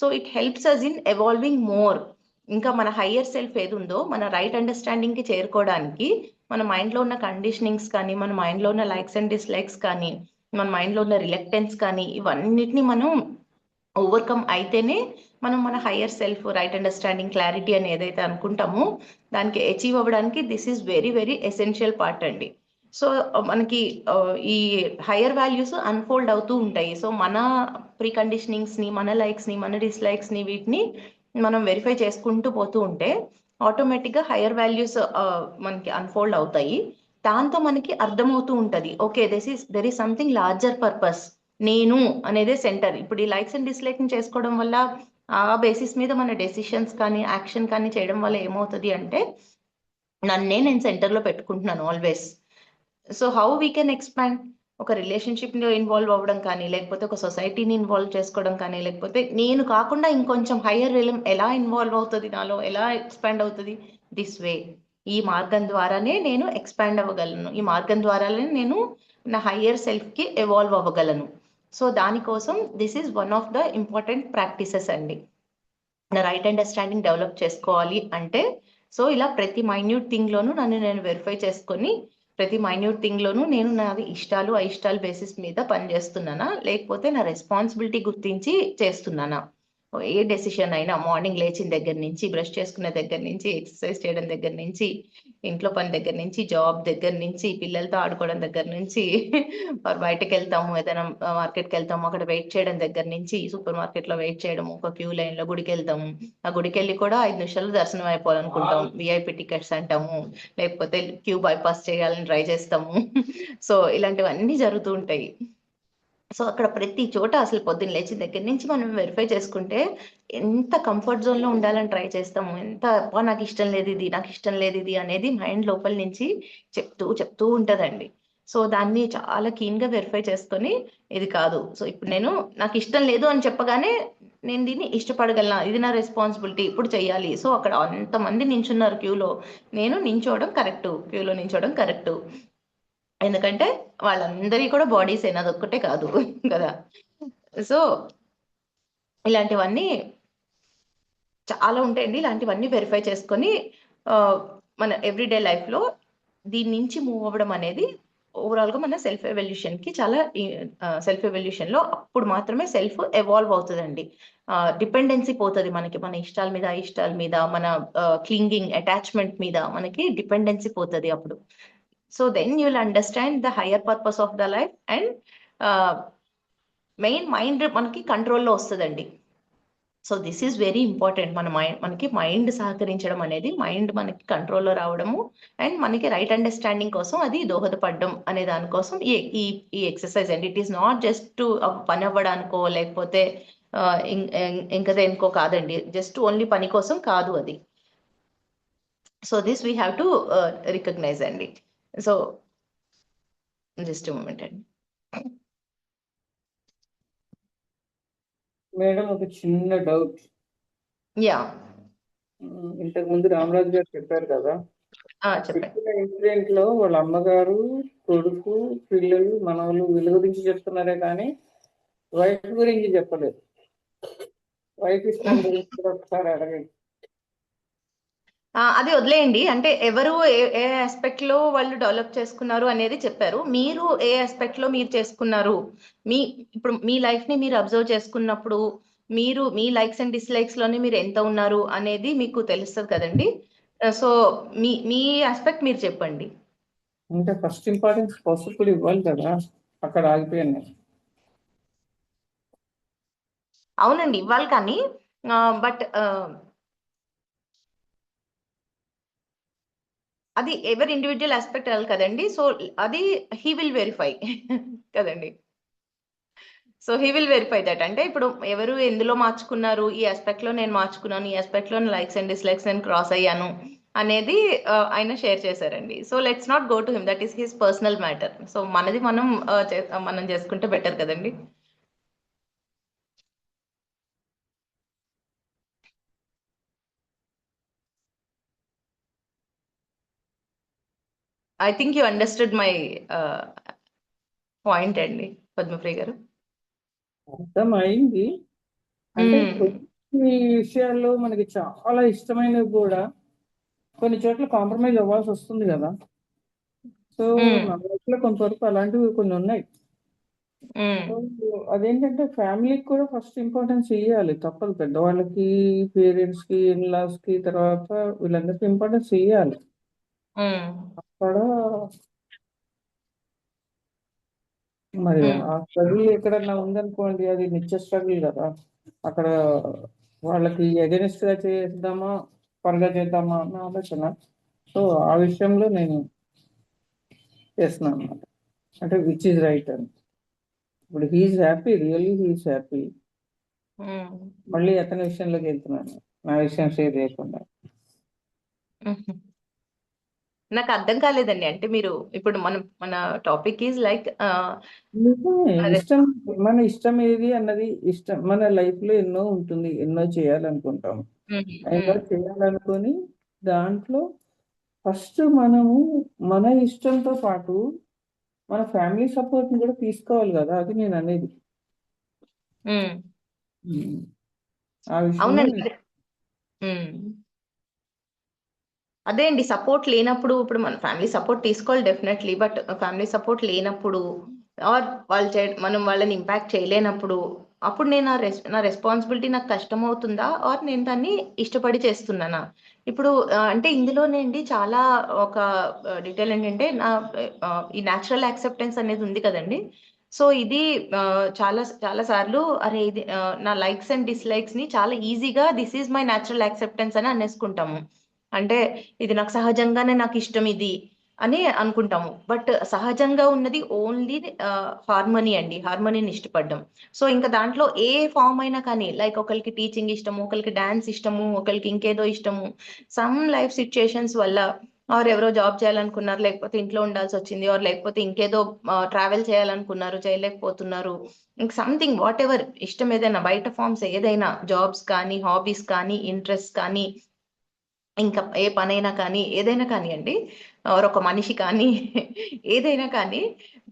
so it helps us in evolving more. ఇంకా మన హయ్యర్ సెల్ఫ్ ఏది ఉందో మన రైట్ అండర్స్టాండింగ్ కి చేరుకోవడానికి మన మైండ్ లో ఉన్న కండిషనింగ్స్ కానీ, మన మైండ్ లో ఉన్న లైక్స్ అండ్ డిస్లైక్స్ కానీ, మన మైండ్ లో ఉన్న రిలక్టెన్స్ కానీ, ఇవన్నిటిని మనం ఓవర్కమ్ అయితేనే మనం మన higher self, right understanding, clarity అని ఏదైతే అనుకుంటామో దానికి అచీవ్ అవ్వడానికి this is very very essential part అండి. సో మనకి ఈ హయ్యర్ వాల్యూస్ అన్ఫోల్డ్ అవుతూ ఉంటాయి. సో మన ప్రీ కండిషనింగ్స్ ని, మన లైక్స్ ని, మన డిస్లైక్స్ ని, వీటిని మనం వెరిఫై చేసుకుంటూ పోతూ ఉంటే ఆటోమేటిక్ గా హయ్యర్ వాల్యూస్ మనకి అన్ఫోల్డ్ అవుతాయి. దాంతో మనకి అర్థమవుతూ ఉంటది, okay there is something larger purpose. నేను అనేదే సెంటర్. ఇప్పుడు ఈ లైక్స్ అండ్ డిస్లైక్ చేసుకోవడం వల్ల ఆ బేసిస్ మీద మన డెసిషన్స్ కానీ, యాక్షన్ కానీ చేయడం వల్ల ఏమవుతుంది అంటే నేను సెంటర్ లో పెట్టుకుంటున్నాను always. So how we can expand? ఒక రిలేషన్షిప్ లో ఇన్వాల్వ్ అవ్వడం కానీ, లేకపోతే ఒక సొసైటీని ఇన్వాల్వ్ చేసుకోవడం కానీ, లేకపోతే నేను కాకుండా ఇంకొంచెం హయ్యర్ రిలం ఎలా ఇన్వాల్వ్ అవుతుంది, నాలో ఎలా ఎక్స్పాండ్ అవుతుంది? This way. ఈ మార్గం ద్వారానే నేను ఎక్స్పాండ్ అవ్వగలను. ఈ మార్గం ద్వారానే నేను నా హయ్యర్ సెల్ఫ్ కి ఎవాల్వ్ అవ్వగలను. సో దానికోసం this is one of the important practices అండి. నా రైట్ అండర్స్టాండింగ్ డెవలప్ చేసుకోవాలి అంటే సో ఇలా ప్రతి మైన్యూట్ థింగ్ లోను నన్ను నేను వెరిఫై చేసుకొని, ప్రతి మైన్యూట్ థింగ్ లోను నేను నాది ఇష్టాలు అయిష్టాలు బేసిస్ మీద పనిచేస్తున్నానా, లేకపోతే నా రెస్పాన్సిబిలిటీ గుర్తించి చేస్తున్నానా? ఏ డెసిషన్ అయినా మార్నింగ్ లేచిన దగ్గర నుంచి, బ్రష్ చేసుకునే దగ్గర నుంచి, ఎక్సర్సైజ్ చేయడం దగ్గర నుంచి, ఇంట్లో పని దగ్గర నుంచి, జాబ్ దగ్గర నుంచి, పిల్లలతో ఆడుకోవడం దగ్గర నుంచి, బయటకు వెళ్తాము, ఏదైనా మార్కెట్కి వెళ్తాము, అక్కడ వెయిట్ చేయడం దగ్గర నుంచి, సూపర్ మార్కెట్ లో వెయిట్ చేయడం, ఒక క్యూ లైన్ లో గుడికి వెళ్తాము, ఆ గుడికి వెళ్ళి కూడా 5 నిమిషాలు దర్శనం అయిపోవాలనుకుంటాం, విఐపి టికెట్స్ అంటాము, లేకపోతే క్యూ బైపాస్ చేయాలని ట్రై చేస్తాము. సో ఇలాంటివన్నీ జరుగుతూ ఉంటాయి. సో అక్కడ ప్రతి చోట అసలు పొద్దున్న లేచిన దగ్గర నుంచి మనం వెరిఫై చేసుకుంటే ఎంత కంఫర్ట్ జోన్ లో ఉండాలని ట్రై చేస్తాము. ఎంత అబ్బా నాకు ఇష్టం లేదు ఇది, నాకు ఇష్టం లేదు ఇది అనేది మైండ్ లోపల నుంచి చెప్తూ ఉంటదండి. సో దాన్ని చాలా కీన్ గా వెరిఫై చేసుకొని ఇది కాదు, సో ఇప్పుడు నాకు ఇష్టం లేదు అని చెప్పగానే నేను దీన్ని ఇష్టపడగలనా, ఇది నా రెస్పాన్సిబిలిటీ, ఇప్పుడు చెయ్యాలి. సో అక్కడ అంతమంది నించున్నారు క్యూలో, నేను నించోవడం కరెక్ట్, క్యూలో నించోవడం కరెక్ట్. ఎందుకంటే వాళ్ళందరి కూడా బాడీస్ అదొక్కటే కాదు కదా. సో ఇలాంటివన్నీ చాలా ఉంటాయండి. ఇలాంటివన్నీ వెరిఫై చేసుకొని మన ఎవ్రీడే లైఫ్ లో దీని నుంచి మూవ్ అవ్వడం అనేది ఓవరాల్ గా మన సెల్ఫ్ ఎవల్యూషన్ కి చాలా సెల్ఫ్ ఎవల్యూషన్ లో అప్పుడు మాత్రమే సెల్ఫ్ ఎవాల్వ్ అవుతుందండి. డిపెండెన్సీ పోతుంది మనకి, మన ఇష్టాల మీద, అయిష్టాల మీద, మన క్లింగింగ్ అటాచ్మెంట్ మీద మనకి డిపెండెన్సీ పోతుంది అప్పుడు. So then you will understand the higher purpose of the life and main mind మనకి కంట్రోల్లో వస్తుందండి. So this is very important. మనకి మైండ్ సహకరించడం అనేది, మైండ్ మనకి కంట్రోల్లో రావడము అండ్ మనకి రైట్ అండర్స్టాండింగ్ కోసం అది దోహదపడడం అనే దానికోసం ఈ ఎక్సర్సైజ్ అండి. It is not just to పని అవ్వడానికో లేకపోతే ఇంకా దేనికో కాదండి, జస్ట్ ఓన్లీ పని కోసం కాదు అది. So this we have to recognise అండి. సో జస్ట్ మూమెంట్ అండి. మేడం ఒక చిన్న డౌట్. యా ఇంతకు ముందు రామరాజు గారు చెప్పారు కదా, చెప్పండి. చెప్పిన ఇన్సిడెంట్ లో వాళ్ళ అమ్మగారు, కొడుకు, పిల్లలు, మనవలు వీళ్ళ గురించి చెప్తున్నారే కానీ వైఫ్ గురించి చెప్పలేదు. వైఫ్ ఇష్టం గురించి కూడా ఒకసారి అడగండి. అది వదిలేయండి. అంటే ఎవరు ఏ ఆస్పెక్ట్ లో వాళ్ళు డెవలప్ చేసుకున్నారు అనేది చెప్పారు. మీరు ఏ ఆస్పెక్ట్ లో మీరు చేసుకున్నారు, ఇప్పుడు మీ లైఫ్ ని మీరు అబ్జర్వ్ చేసుకున్నప్పుడు మీరు మీ లైక్స్ అండ్ డిస్లైక్స్ లోనే మీరు ఎంత ఉన్నారు అనేది మీకు తెలుస్తుంది కదండి. సో మీ ఆస్పెక్ట్ మీరు చెప్పండి. అంటే ఫస్ట్ ఇంపార్టెన్స్ పసుపుడు ఇవ్వాలి కదా, అక్కడ ఆగిపోయాను నేను. అవునండి ఇవ్వాలి, కానీ బట్ అది ఎవరి ఇండివిజువల్ ఆస్పెక్ట్ అవ్వాలి కదండి. సో అది హీ విల్ వెరిఫై కదండి. So he will verify that. అంటే ఇప్పుడు ఎవరు ఎందులో మార్చుకున్నారు, ఈ ఆస్పెక్ట్ లో నేను మార్చుకున్నాను, ఈ ఆస్పెక్ట్ లో లైక్స్ అండ్ డిస్లైక్స్ నేను క్రాస్ అయ్యాను అనేది ఆయన షేర్ చేశారండి. So let's not go to him, that is his personal matter. So మనది మనం చేసుకుంటే బెటర్ కదండి. I think you understood my point అండి పద్మప్రియ గారు. అర్థమైంది. అంటే కొన్ని విషయాల్లో మనకి చాలా ఇష్టమైనవి కూడా కొన్ని చోట్ల కాంప్రమైజ్ అవ్వాల్సి వస్తుంది కదా. సో నా లైఫ్లో కొంతవరకు అలాంటివి కొన్ని ఉన్నాయి. సో అదేంటంటే ఫ్యామిలీకి కూడా ఫస్ట్ ఇంపార్టెన్స్ ఇవ్వాలి, తప్పదు. పెద్దవాళ్ళకి, పేరెంట్స్ కి, ఇన్లాస్ కి, తర్వాత వీళ్ళందరికీ ఇంపార్టెన్స్ ఇవ్వాలి. అక్కడ మరి ఆ స్ట్రగుల్ ఎక్కడన్నా ఉందనుకోండి, అది నిత్య స్ట్రగుల్ కదా. అక్కడ వాళ్ళకి అగెనిస్ట్ గా చేద్దామా, పరగా చేద్దామా అన్న ఆలోచన. సో ఆ విషయంలో నేను చేస్తున్నాను అన్నమాట. అంటే విచ్ ఈజ్ రైట్ అని. ఇప్పుడు he's happy, really he's happy. మళ్ళీ అతని విషయంలోకి వెళ్తున్నాను, నా విషయం షేర్ చేయకుండా. నాకు అర్థం కాలేదండి. అంటే మీరు ఇప్పుడు మన టాపిక్ ఈజ్ లైక్ ఇష్టం, మన ఇష్టం ఏది అన్నది ఇష్టం. మన లైఫ్ లో ఎన్నో ఉంటుంది, ఎన్నో చేయాలనుకుంటాం. ఎన్నో చేయాలనుకొని దాంట్లో ఫస్ట్ మనము మన ఇష్టంతో పాటు మన ఫ్యామిలీ సపోర్ట్ కూడా తీసుకోవాలి కదా. అది నేను అనేది. ఆ విషయంలో అవునండి. అదే అండి, సపోర్ట్ లేనప్పుడు ఇప్పుడు మన ఫ్యామిలీ సపోర్ట్ తీసుకోవాలి డెఫినెట్లీ. బట్ ఫ్యామిలీ సపోర్ట్ లేనప్పుడు ఆర్ మనం వాళ్ళని ఇంపాక్ట్ చేయలేనప్పుడు అప్పుడు నేను నా రెస్పాన్సిబిలిటీ నాకు కష్టం అవుతుందా, ఆర్ నేను దాన్ని ఇష్టపడి చేస్తున్నానా? ఇప్పుడు అంటే ఇందులోనేండి చాలా ఒక డీటెయిల్ ఏంటంటే ఈ న్యాచురల్ యాక్సెప్టెన్స్ అనేది ఉంది కదండి. సో ఇది చాలా సార్లు అరే ఇది నా లైక్స్ అండ్ డిస్లైక్స్ ని చాలా ఈజీగా this is my natural acceptance అని అనేసుకుంటాము. అంటే ఇది నాకు సహజంగానే నాకు ఇష్టం ఇది అని అనుకుంటాము. బట్ సహజంగా ఉన్నది ఓన్లీ హార్మనీ అండి, హార్మనీని ఇష్టపడ్డం. సో ఇంకా దాంట్లో ఏ ఫామ్ అయినా కానీ, లైక్ ఒకరికి టీచింగ్ ఇష్టము, ఒకరికి డాన్స్ ఇష్టము, ఒకరికి ఇంకేదో ఇష్టము, సమ్ లైఫ్ సిచ్యుయేషన్స్ వల్ల ఆర్ ఎవరో జాబ్ చేయాలనుకున్నారు, లేకపోతే ఇంట్లో ఉండాల్సి వచ్చింది, ఆర్ లేకపోతే ఇంకేదో ట్రావెల్ చేయాలనుకున్నారు, చేయలేకపోతున్నారు. ఇంక సంథింగ్ వాట్ ఎవర్ ఇష్టం ఏదైనా, బయట ఫార్మ్స్ ఏదైనా, జాబ్స్ కానీ, హాబీస్ కానీ, ఇంట్రెస్ట్ కానీ, ఇంకా ఏ పనైనా కానీ, ఏదైనా కానివ్వండి, ఒక మనిషి కానీ ఏదైనా కానీ,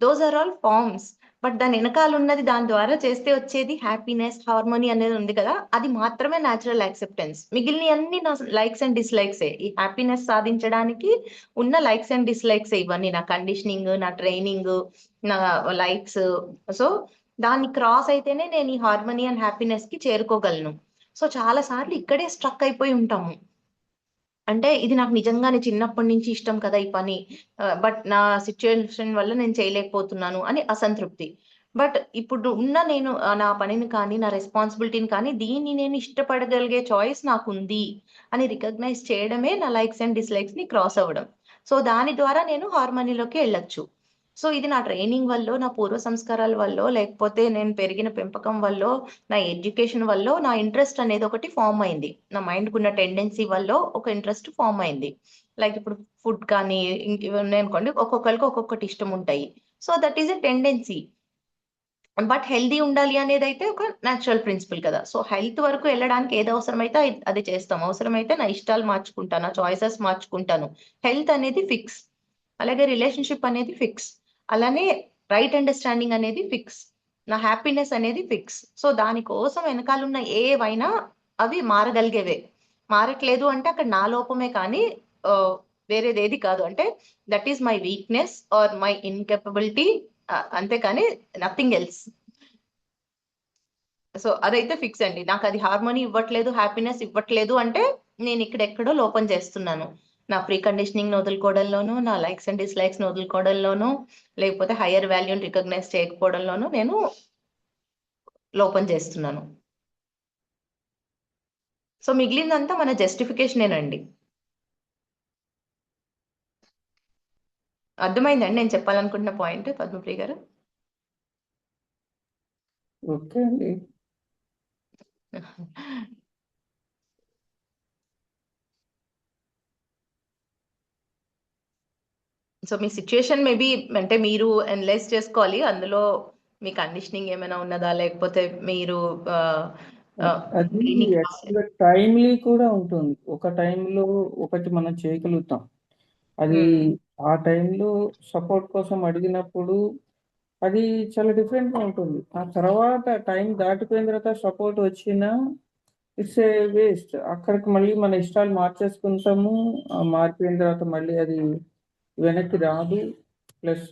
those are all forms. But దాని వెనకాల ఉన్నది, దాని ద్వారా చేస్తే వచ్చేది హ్యాపీనెస్, హార్మోనీ అనేది ఉంది కదా, అది మాత్రమే న్యాచురల్ యాక్సెప్టెన్స్. మిగిలిన అన్ని నా లైక్స్ అండ్ డిస్లైక్సే. ఈ హ్యాపీనెస్ సాధించడానికి ఉన్న లైక్స్ అండ్ డిస్లైక్స్ ఇవన్నీ, నా కండిషనింగ్, నా ట్రైనింగ్, నా లైక్స్. సో దాన్ని క్రాస్ అయితేనే నేను ఈ హార్మోనీ అండ్ హ్యాపీనెస్ కి చేరుకోగలను. సో చాలా సార్లు ఇక్కడే స్ట్రక్ అయిపోయి ఉంటాము. అంటే ఇది నాకు నిజంగానే చిన్నప్పటి నుంచి ఇష్టం కదా ఈ పని, బట్ నా సిచ్యుయేషన్ వల్ల నేను చేయలేకపోతున్నాను అని అసంతృప్తి. బట్ ఇప్పుడు ఉన్న నేను నా పనిని కానీ, నా రెస్పాన్సిబిలిటీని కానీ, దీన్ని నేను ఇష్టపడగలిగే చాయిస్ నాకుంది అని రికగ్నైజ్ చేయడమే నా లైక్స్ అండ్ డిస్లైక్స్ ని క్రాస్ అవ్వడం. సో దాని ద్వారా నేను హార్మనీలోకి వెళ్ళొచ్చు. సో ఇది నా ట్రైనింగ్ వల్ల, నా పూర్వ సంస్కారాల వల్ల, లేకపోతే నేను పెరిగిన పెంపకం వల్ల, నా ఎడ్యుకేషన్ వల్ల నా ఇంట్రెస్ట్ అనేది ఒకటి ఫామ్ అయింది. నా మైండ్కి ఉన్న టెండెన్సీ వల్ల ఒక ఇంట్రెస్ట్ ఫామ్ అయింది. లైక్ ఇప్పుడు ఫుడ్ కానీ ఇవన్నీ అనుకోండి, ఒక్కొక్కరికి ఒక్కొక్కటి ఇష్టం ఉంటాయి. So that is a tendency. But healthy ఉండాలి అనేది అయితే ఒక న్యాచురల్ ప్రిన్సిపల్ కదా. సో హెల్త్ వరకు వెళ్ళడానికి ఏది అవసరమైతే అది చేస్తాం. అవసరమైతే నా ఇష్టాలు మార్చుకుంటాను, నా చాయిసెస్ మార్చుకుంటాను. హెల్త్ అనేది ఫిక్స్, అలాగే రిలేషన్షిప్ అనేది ఫిక్స్, అలానే రైట్ అండర్స్టాండింగ్ అనేది ఫిక్స్, నా హ్యాపీనెస్ అనేది ఫిక్స్. సో దానికోసం వెనకాలన్న ఏవైనా అవి మారగలిగేవే. మారట్లేదు అంటే అక్కడ నా లోపమే కానీ వేరేది ఏది కాదు. అంటే that is my weakness or my incapability, అంతేకాని నథింగ్ ఎల్స్. సో అదైతే ఫిక్స్ అండి. నాకు అది హార్మోనీ ఇవ్వట్లేదు, హ్యాపీనెస్ ఇవ్వట్లేదు అంటే నేను ఇక్కడెక్కడో లోపం చేస్తున్నాను. నా ప్రీ కండిషనింగ్ వదులుకోవడంలోనూ, నా లైక్స్ అండ్ డిస్లైక్స్ వదులుకోవడంలోనూ, లేకపోతే హయ్యర్ వాల్యూని రికగ్నైజ్ చేయకపోవడంలోనూ నేను లోపం చేస్తున్నాను. సో మిగిలిందంతా మన జస్టిఫికేషనేనండి. అర్థమైందండి నేను చెప్పాలనుకుంటున్న పాయింట్ పద్మప్రియ గారు? ఓకే అండి. సో మీ సిచ్యుయేషన్ మేబీ అంటే మీరు అనలైజ్ చేసుకోవాలి. అందులో మీ కండిషనింగ్ ఏమైనా ఉన్నదా, లేకపోతే మీరు అది దీనికి యాక్చువల్గా టైమ్లీ కూడా ఉంటుంది. ఒక టైంలో ఒకటి మనం చేయగలుగుతాం. అది ఆ టైంలో సపోర్ట్ కోసం అడిగినప్పుడు అది చాలా డిఫరెంట్గా ఉంటుంది. ఆ తర్వాత టైం దాటిపోయిన తర్వాత సపోర్ట్ వచ్చినా ఇట్స్ ఏ వేస్ట్. అక్కడికి మళ్ళీ మన ఇష్టాలు మార్చేసుకుంటాము. మారిపోయిన తర్వాత మళ్ళీ అది వెనక్కి రాదు. Plus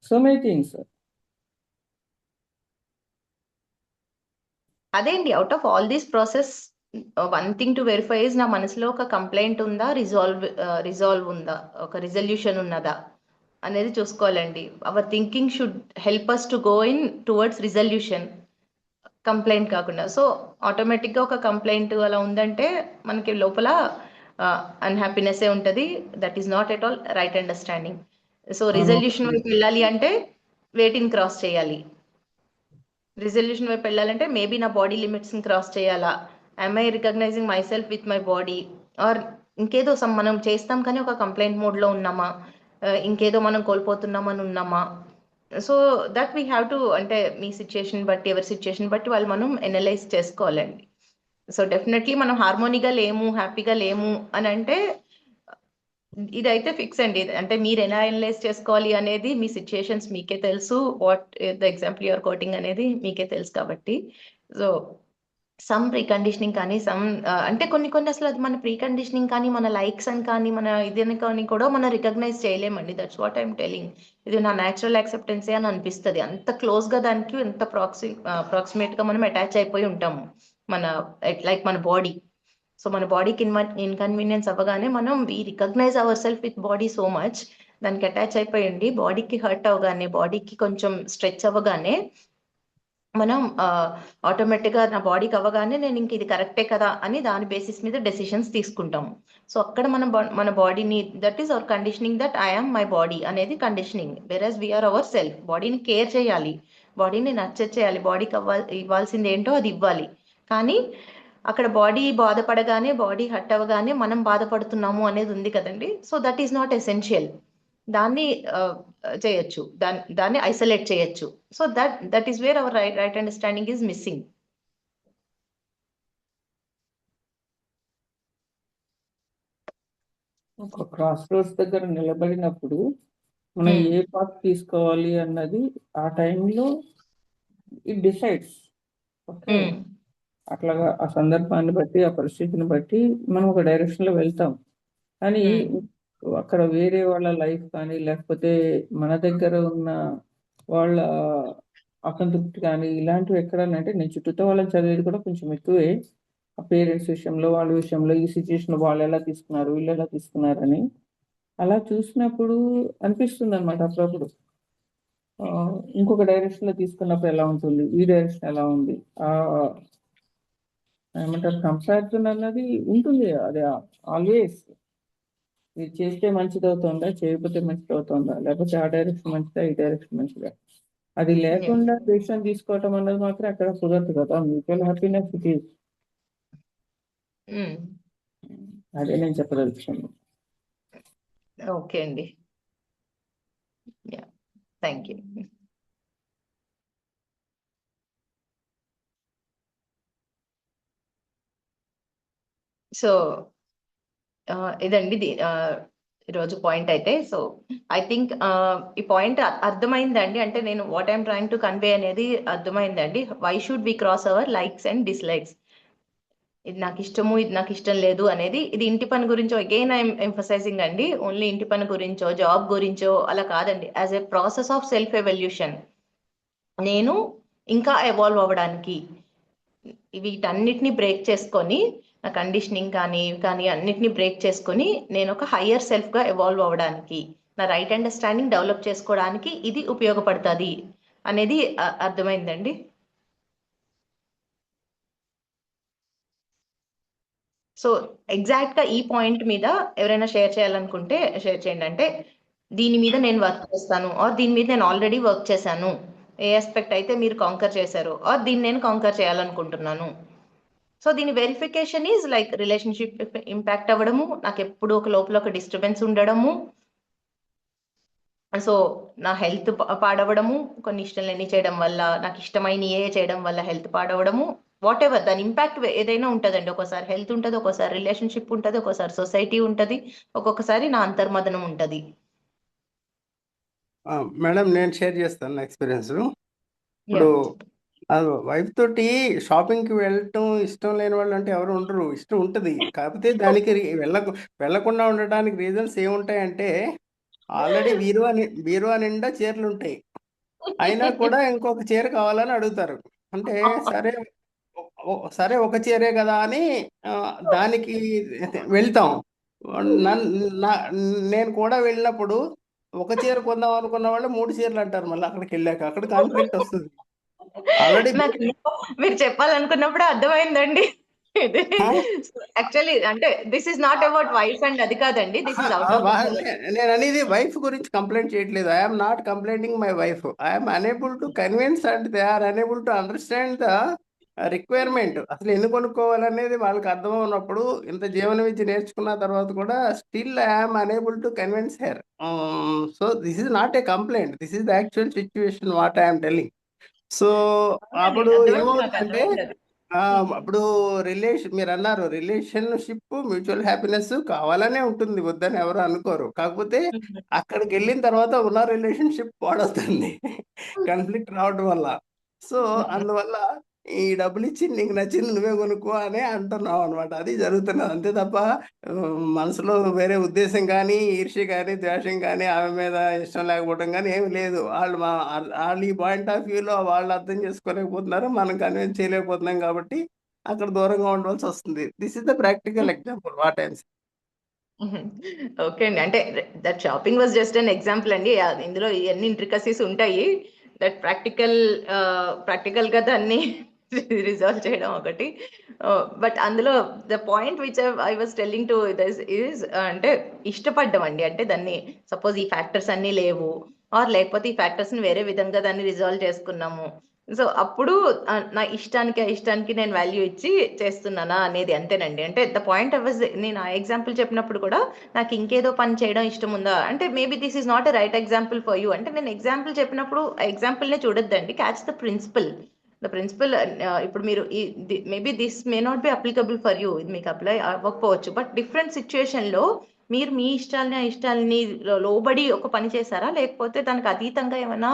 so many things. అదే అండి, out of all these process one thing to verify is నా మనసులో ఒక కంప్లైంట్ ఉందా, రిజాల్వ్ ఉందా, ఒక రిజల్యూషన్ ఉన్నదా అనేది చూసుకోవాలండి. Our thinking should help us to go in towards resolution, complaint కాకుండా. సో ఆటోమేటిక్గా ఒక కంప్లైంట్ అలా ఉందంటే మనకి లోపల అన్హ్యాపీనెస్ ఉంటుంది. That is not at all right understanding. So resolution వైపు వెళ్ళాలి అంటే వేటిని క్రాస్ చేయాలి? రిజల్యూషన్ వైపు వెళ్ళాలంటే మేబీ నా బాడీ లిమిట్స్ని క్రాస్ చేయాలా, I'm I recognising myself with my body, or ఇంకేదో మనం చేస్తాం కానీ ఒక కంప్లైంట్ మోడ్లో ఉన్నామా, ఇంకేదో మనం కోల్పోతున్నామని ఉన్నామా. So that we have to, అంటే మీ సిచ్యుయేషన్ బట్టి, ఎవరి సిచ్యుయేషన్ బట్టి వాళ్ళు మనం ఎనలైజ్ చేసుకోవాలండి. సో డెఫినెట్లీ మనం హార్మోనీగా లేము, హ్యాపీగా లేము అని అంటే ఇదైతే ఫిక్స్ అండి. అంటే మీరు ఎలా అనలైజ్ చేసుకోవాలి అనేది మీ సిచ్యుయేషన్స్ మీకే తెలుసు, what the example you're quoting అనేది మీకే తెలుసు కాబట్టి. సో సమ్ ప్రీ కండిషనింగ్ కానీ అంటే కొన్ని అసలు అది మన ప్రీ కండిషనింగ్ కానీ, మన లైక్స్ అని కానీ, మన ఇదని కానీ కూడా మనం రికగ్నైజ్ చేయలేమండి. That's what I'm telling. ఇది నా న్యాచురల్ యాక్సెప్టెన్సే అని అనిపిస్తుంది. అంత క్లోజ్గా దానికి ఎంత అప్రాక్సిమేట్గా మనం అటాచ్ అయిపోయి ఉంటాము మన లైక్ మన బాడీ. సో మన బాడీకి ఇన్కన్వీనియన్స్ అవ్వగానే మనం we recognise our self with body so much, దానికి అటాచ్ అయిపోయింది. బాడీకి హర్ట్ అవ్వగానే, బాడీకి కొంచెం స్ట్రెచ్ అవ్వగానే మనం ఆటోమేటిక్గా నా బాడీకి అవ్వగానే నేను ఇంక ఇది కరెక్టే కదా అని దాని బేసిస్ మీద డెసిషన్స్ తీసుకుంటాము. సో అక్కడ మన బాడీని, that is our conditioning, that I'm my body అనేది conditioning. Versus we are our self. బాడీని కేర్ చేయాలి, బాడీని నర్చర్ చేయాలి, బాడీకి ఇవ్వాల్సింది ఏంటో అది ఇవ్వాలి. కానీ అక్కడ బాడీ బాధపడగానే, బాడీ హర్ట్ అవ్వగానే మనం బాధపడుతున్నాము అనేది ఉంది కదండి. So that is not essential. దాన్ని చేయొచ్చు, దాన్ని ఐసోలేట్ చేయొచ్చు. So that is where hour right understanding is missing. ఒక క్రాస్ రోడ్స్ దగ్గర నిలబడినప్పుడు మనం ఏ పాత్ తీసుకోవాలి అన్నది ఆ టైంలో ఇట్ డిసైడ్స్. ఓకే, అట్లాగా ఆ సందర్భాన్ని బట్టి, ఆ పరిస్థితిని బట్టి మనం ఒక డైరెక్షన్ లో వెళ్తాం. కానీ అక్కడ వేరే వాళ్ళ లైఫ్ కానీ, లేకపోతే మన దగ్గర ఉన్న వాళ్ళ అసంతృప్తి కానీ ఇలాంటివి ఎక్కడనంటే, నేను చుట్టూతో వాళ్ళని చదివేది కూడా కొంచెం ఎక్కువే. ఆ పేరెంట్స్ విషయంలో, వాళ్ళ విషయంలో, ఈ సిచ్యుయేషన్ వాళ్ళు ఎలా తీసుకున్నారు, వీళ్ళు ఎలా తీసుకున్నారని అలా చూసినప్పుడు అనిపిస్తుంది అనమాట అప్పుడప్పుడు. ఇంకొక డైరెక్షన్ లో తీసుకున్నప్పుడు ఎలా ఉంటుంది, ఈ డైరెక్షన్ ఎలా ఉంది, ఏమంటారు కంపారిజన్ అన్నది ఉంటుంది. అది ఆల్వేస్ ఇది చేస్తే మంచిది అవుతుందా, చేయకపోతే మంచిది అవుతుందా, లేకపోతే ఆ డైరెక్షన్ మంచిదా, ఈ డైరెక్షన్ మంచిదా, అది లేకుండా డెసిషన్ తీసుకోవటం అన్నది మాత్రం అక్కడ కుదరదు కదా. మ్యూచువల్ హ్యాపీనెస్ ఇది. అదే నేను చెప్పదలుచుకున్నాను. ఓకే అండి, థ్యాంక్ యూ. సో ఇదండి ఈరోజు పాయింట్ అయితే. సో ఐ థింక్ ఈ పాయింట్ అర్థమైందండి. అంటే నేను what I'm trying to convey అనేది అర్థమైందండి. Why should we cross our likes and dislikes? ఇది నాకు ఇష్టము, ఇది నాకు ఇష్టం లేదు అనేది, ఇది ఇంటి పని గురించో, అగైన్ ఐఎమ్ ఎంఫసైజింగ్ అండి, ఓన్లీ ఇంటి పని గురించో, జాబ్ గురించో అలా కాదండి. As a process of self evolution నేను ఇంకా ఎవాల్వ్ అవ్వడానికి, వీటన్నిటిని బ్రేక్ చేసుకొని, నా కండిషనింగ్ కానీ కానీ అన్నిటిని బ్రేక్ చేసుకొని నేను ఒక హయ్యర్ సెల్ఫ్గా ఎవాల్వ్ అవ్వడానికి, నా రైట్ అండర్స్టాండింగ్ డెవలప్ చేసుకోవడానికి ఇది ఉపయోగపడుతుంది అనేది అర్థమైందండి. సో ఎగ్జాక్ట్గా ఈ పాయింట్ మీద ఎవరైనా షేర్ చేయాలనుకుంటే షేర్ చేయండి. అంటే దీని మీద నేను వర్క్ చేస్తాను, ఆర్ దీని మీద నేను ఆల్రెడీ వర్క్ చేశాను, ఏ ఆస్పెక్ట్ అయితే మీరు కాంకర్ చేశారు, ఆర్ దీన్ని నేను కాంకర్ చేయాలనుకుంటున్నాను. సో దీని verification is like relationship impact అవ్వడము, నాకు ఎప్పుడు ఒక లోపల ఒక డిస్టర్బెన్స్ ఉండడము, సో నా హెల్త్ పాడవడము, కొన్ని ఇష్టం లేని చేయడం వల్ల, నాకు ఇష్టమైన ఏ చేయడం వల్ల హెల్త్ పాడవడము, వాట్ ఎవర్ దాని ఇంపాక్ట్ ఏదైనా ఉంటుందండి. ఒక్కోసారి హెల్త్ ఉంటుంది, ఒక్కోసారి రిలేషన్షిప్ ఉంటుంది, ఒక్కోసారి సొసైటీ ఉంటుంది, ఒక్కొక్కసారి నా అంతర్మదనం ఉంటుంది. మేడం నేను షేర్ చేస్తాను నా ఎక్స్పీరియన్స్. ఇప్పుడు వైఫ్ తోటి షాపింగ్కి వెళ్ళటం ఇష్టం లేని వాళ్ళు అంటే ఎవరు ఉండరు, ఇష్టం ఉంటుంది. కాకపోతే దానికి వెళ్ళకుండా ఉండటానికి రీజన్స్ ఏముంటాయంటే, ఆల్రెడీ బీరువా నిండా చీరలు ఉంటాయి, అయినా కూడా ఇంకొక చీర కావాలని అడుగుతారు. అంటే సరే ఒక చీరే కదా అని దానికి వెళ్తాం. నేను కూడా వెళ్ళినప్పుడు ఒక చీర కొందాం అనుకున్న వాళ్ళు 3 చీరలు అంటారు. మళ్ళీ అక్కడికి వెళ్ళాక అక్కడ కాన్ఫ్లిక్ట్ వస్తుంది. ఆల్రెడీ మీరు చెప్పాలనుకున్నప్పుడు అర్థమైందండి. యాక్చువల్లీ అంటే this is not about wife and అది కాదండి, దిస్ ఇస్ అవుట్ ఆఫ్. నేను అనేది వైఫ్ గురించి కంప్లైంట్ చేయట్లేదు. I'm not complaining my wife. I'm unable to convince and they are unable to understand the requirement. అసలు ఎందుకు కొనుక్కోవాలనేది వాళ్ళకి అర్థం ఉన్నప్పుడు, ఇంత జీవన విద్య నేర్చుకున్న తర్వాత కూడా still I'm unable to convince her. So this is not a complaint, this is the actual situation what I'm telling. So అప్పుడు ఏమవుతుందంటే, అప్పుడు మీరు అన్నారు రిలేషన్షిప్ మ్యూచువల్ హ్యాపీనెస్ కావాలనే ఉంటుంది, వద్దని ఎవరు అనుకోరు. కాకపోతే అక్కడికి వెళ్ళిన తర్వాత ఉన్న రిలేషన్షిప్ పాడవుతుంది కాన్ఫ్లిక్ట్ రావడం వల్ల. సో అందువల్ల ఈ డబ్బులు ఇచ్చి నీకు నచ్చింది నువ్వే కొనుక్కో అని అంటున్నావు అనమాట. అది జరుగుతున్నది అంతే తప్ప మనసులో వేరే ఉద్దేశం కానీ, ఈర్ష్య కానీ, ద్వేషం కానీ, ఆమె మీద ఇష్టం లేకపోవడం కానీ ఏమి లేదు. వాళ్ళు ఈ పాయింట్ ఆఫ్ వ్యూలో వాళ్ళు అర్థం చేసుకోలేకపోతున్నారు, మనం కన్విన్స్ చేయలేకపోతున్నాం కాబట్టి అక్కడ దూరంగా ఉండవలసి వస్తుంది. This is the practical example what I'm. Okay అండి, అంటే that shopping was just an example అండి. ఇందులో ఎన్ని ఇంట్రికసీస్ ఉంటాయి, దట్ ప్రాక్టికల్ గా దాన్ని రిజాల్వ్ చేయడం ఒకటి. బట్ అందులో the point which I was telling to this is అంటే ఇష్టపడ్డం అండి. అంటే దాన్ని సపోజ్ ఈ ఫ్యాక్టర్స్ అన్నీ లేవు, ఆర్ లేకపోతే ఈ ఫ్యాక్టర్స్ ని వేరే విధంగా దాన్ని రిజాల్వ్ చేసుకున్నాము, సో అప్పుడు నా ఇష్టానికి నేను వాల్యూ ఇచ్చి చేస్తున్నానా అనేది అంతేనండి. అంటే ద పాయింట్ నేను ఆ ఎగ్జాంపుల్ చెప్పినప్పుడు కూడా నాకు ఇంకేదో పని చేయడం ఇష్టం ఉందా అంటే maybe this is not a right example for you. అంటే నేను ఎగ్జాంపుల్ చెప్పినప్పుడు ఆ ఎగ్జాంపుల్నే చూడొద్దండి, క్యాచ్ ద ప్రిన్సిపల్. ఇప్పుడు మీరు maybe this may not be applicable for you, ఇది మీకు అప్లై అవ్వకపోవచ్చు, బట్ డిఫరెంట్ సిచ్యుయేషన్లో మీరు మీ ఇష్టాలని లోబడి ఒక పని చేశారా, లేకపోతే దానికి అతీతంగా ఏమైనా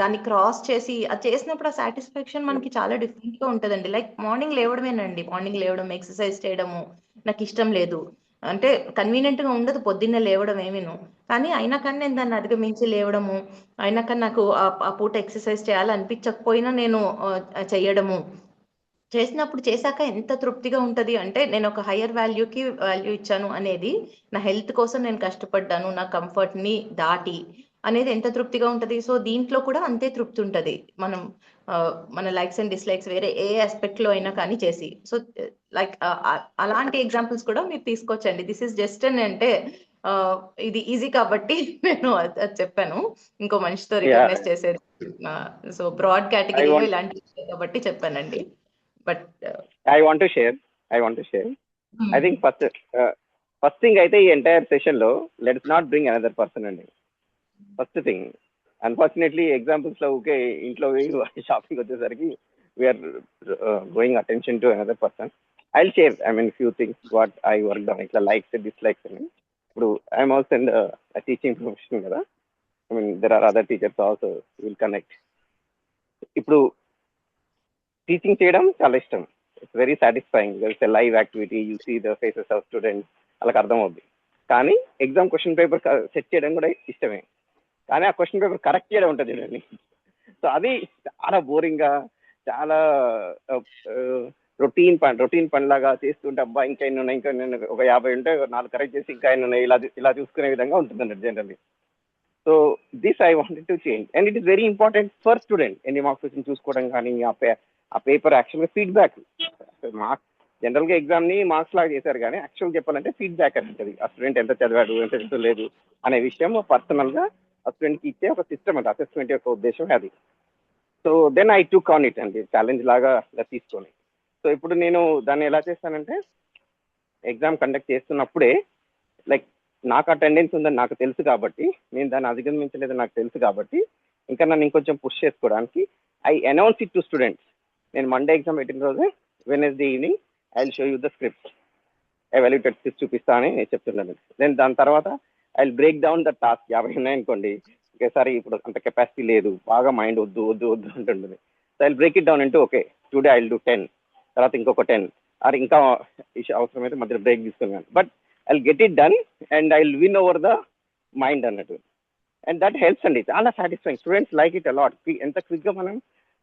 దాన్ని క్రాస్ చేసి అది చేసినప్పుడు ఆ సాటిస్ఫాక్షన్ మనకి చాలా డిఫరెంట్ గా ఉంటుందండి. లైక్ మార్నింగ్ లేవడమేనండి, మార్నింగ్ లేవడం, ఎక్సర్సైజ్ చేయడము నాకు ఇష్టం లేదు అంటే కన్వీనియంట్ గా ఉండదు పొద్దున్నే లేవడం ఏమీను, కానీ అయినా కానీ నేను దాన్ని అధిగమించి లేవడము, అయినా కానీ నాకు ఆ పూట ఎక్సర్సైజ్ చేయాలనిపించకపోయినా నేను చేయడము, చేసినప్పుడు చేశాక ఎంత తృప్తిగా ఉంటుంది అంటే నేను ఒక హయ్యర్ వాల్యూకి వాల్యూ ఇచ్చాను అనేది, నా హెల్త్ కోసం నేను కష్టపడ్డాను, నా కంఫర్ట్ని దాటి అనేది ఎంత తృప్తిగా ఉంటుంది. సో దీంట్లో కూడా అంతే తృప్తి ఉంటుంది మనం మన లైక్స్ అండ్ డిస్లైక్స్ వేరే ఏ ఆస్పెక్ట్లో అయినా కానీ చేసి. సో లైక్ అలాంటి ఎగ్జాంపుల్స్ కూడా మీరు తీసుకోవచ్చండి. దిస్ ఇస్ జస్ట్ అని అంటే ఇది ఈజీ కాబట్టి నేను అది చెప్పాను, ఇంకో మనిషితో రికగ్నైజ్ చేసేది. సో బ్రాడ్ కేటగిరీలో ఇలాంటి కాబట్టి చెప్పానండి. But I want to share. I think first thing అయితే ఈ ఎంటైర్ సెషన్ లో let's not bring another person అండి. ఫస్ట్ థింగ్, అన్ఫార్చునేట్లీ ఎగ్జాంపుల్స్ లో ఓకే ఇంట్లో షాపింగ్ వచ్చేసరికి we are going attention to another person. I will share few things what I work on, ఇట్లా likes dislikes అని. ఇప్పుడు I'm also in the teaching profession కదా, there are other teachers also will connect. ఇప్పుడు teaching చేయడం చాలా ఇష్టం, it's very satisfying, it's a live activity, you see the faces of students, వాళ్ళకి అర్థమవుద్ది. కానీ ఎగ్జామ్ క్వశ్చన్ పేపర్ సెట్ చేయడం కూడా ఇష్టమే, కానీ ఆ క్వశ్చన్ పేపర్ కరెక్ట్ చేయడం ఉంటుంది చూడండి, సో అది చాలా బోరింగ్ గా, చాలా రొటీన్ పనిలాగా చేస్తుంటే అబ్బా ఇంకా ఎన్ని ఉన్నాయి, ఇంకా నేను ఒక 50 ఉంటే 4 కరెక్ట్ చేసి ఇంకా ఎన్ని ఉన్నాయి, ఇలా చూసుకునే విధంగా ఉంటుందండి generally. So this I wanted to change and it is very important for student. ఎన్ని మార్క్స్ వచ్చింది చూసుకోవడం కానీ, ఆ పేపర్ యాక్చువల్గా ఫీడ్బ్యాక్. మార్క్స్ జనరల్ గా ఎగ్జామ్ ని మార్క్స్ లాగా చేశారు కానీ యాక్చువల్ చెప్పాలంటే ఫీడ్బ్యాక్ అనేది ఆ స్టూడెంట్ ఎంత చదివాడు, ఎంత చదవలేదు అనే విషయం పర్సనల్ గా ఆ స్టూడెంట్ కి ఇచ్చే ఒక సిస్టమ్ అది, అసెస్మెంట్ యొక్క ఉద్దేశం అది. So then I took on it అండి, ఛాలెంజ్ లాగా ఇలా తీసుకొని. సో ఇప్పుడు నేను దాన్ని ఎలా చేస్తానంటే ఎగ్జామ్ కండక్ట్ చేస్తున్నప్పుడే లైక్ నాకు ఆ టెండెన్సీ ఉందని నాకు తెలుసు కాబట్టి, నేను దాన్ని అధిగమించలేదని నాకు తెలుసు కాబట్టి, ఇంకా నన్ను ఇంకొంచెం పుష్ చేసుకోవడానికి I announce it to students. నేను మండే ఎగ్జామ్ పెట్టిన రోజు Wednesday evening I will show you the script, evaluated script చూపిస్తా అని చెప్తున్నాను. దెన్ దాని తర్వాత I will break down the task. 50 ఉన్నాయనుకోండి, ఒకేసారి ఇప్పుడు అంత కెపాసిటీ లేదు, బాగా మైండ్ వద్దు అంటుంటుంది. So I will break it down into okay today I will do 10, తర్వాత ఇంకొక 10, అది ఇంకా అవసరమైతే మధ్యలో బ్రేక్ తీసుకున్నాను. But I will get it done and I will win over the mind అన్నట్టు. అండ్ దట్ హెల్ప్స్ అండి, చాలా satisfying. Students like it a lot. ఎంత క్విక్గా మనం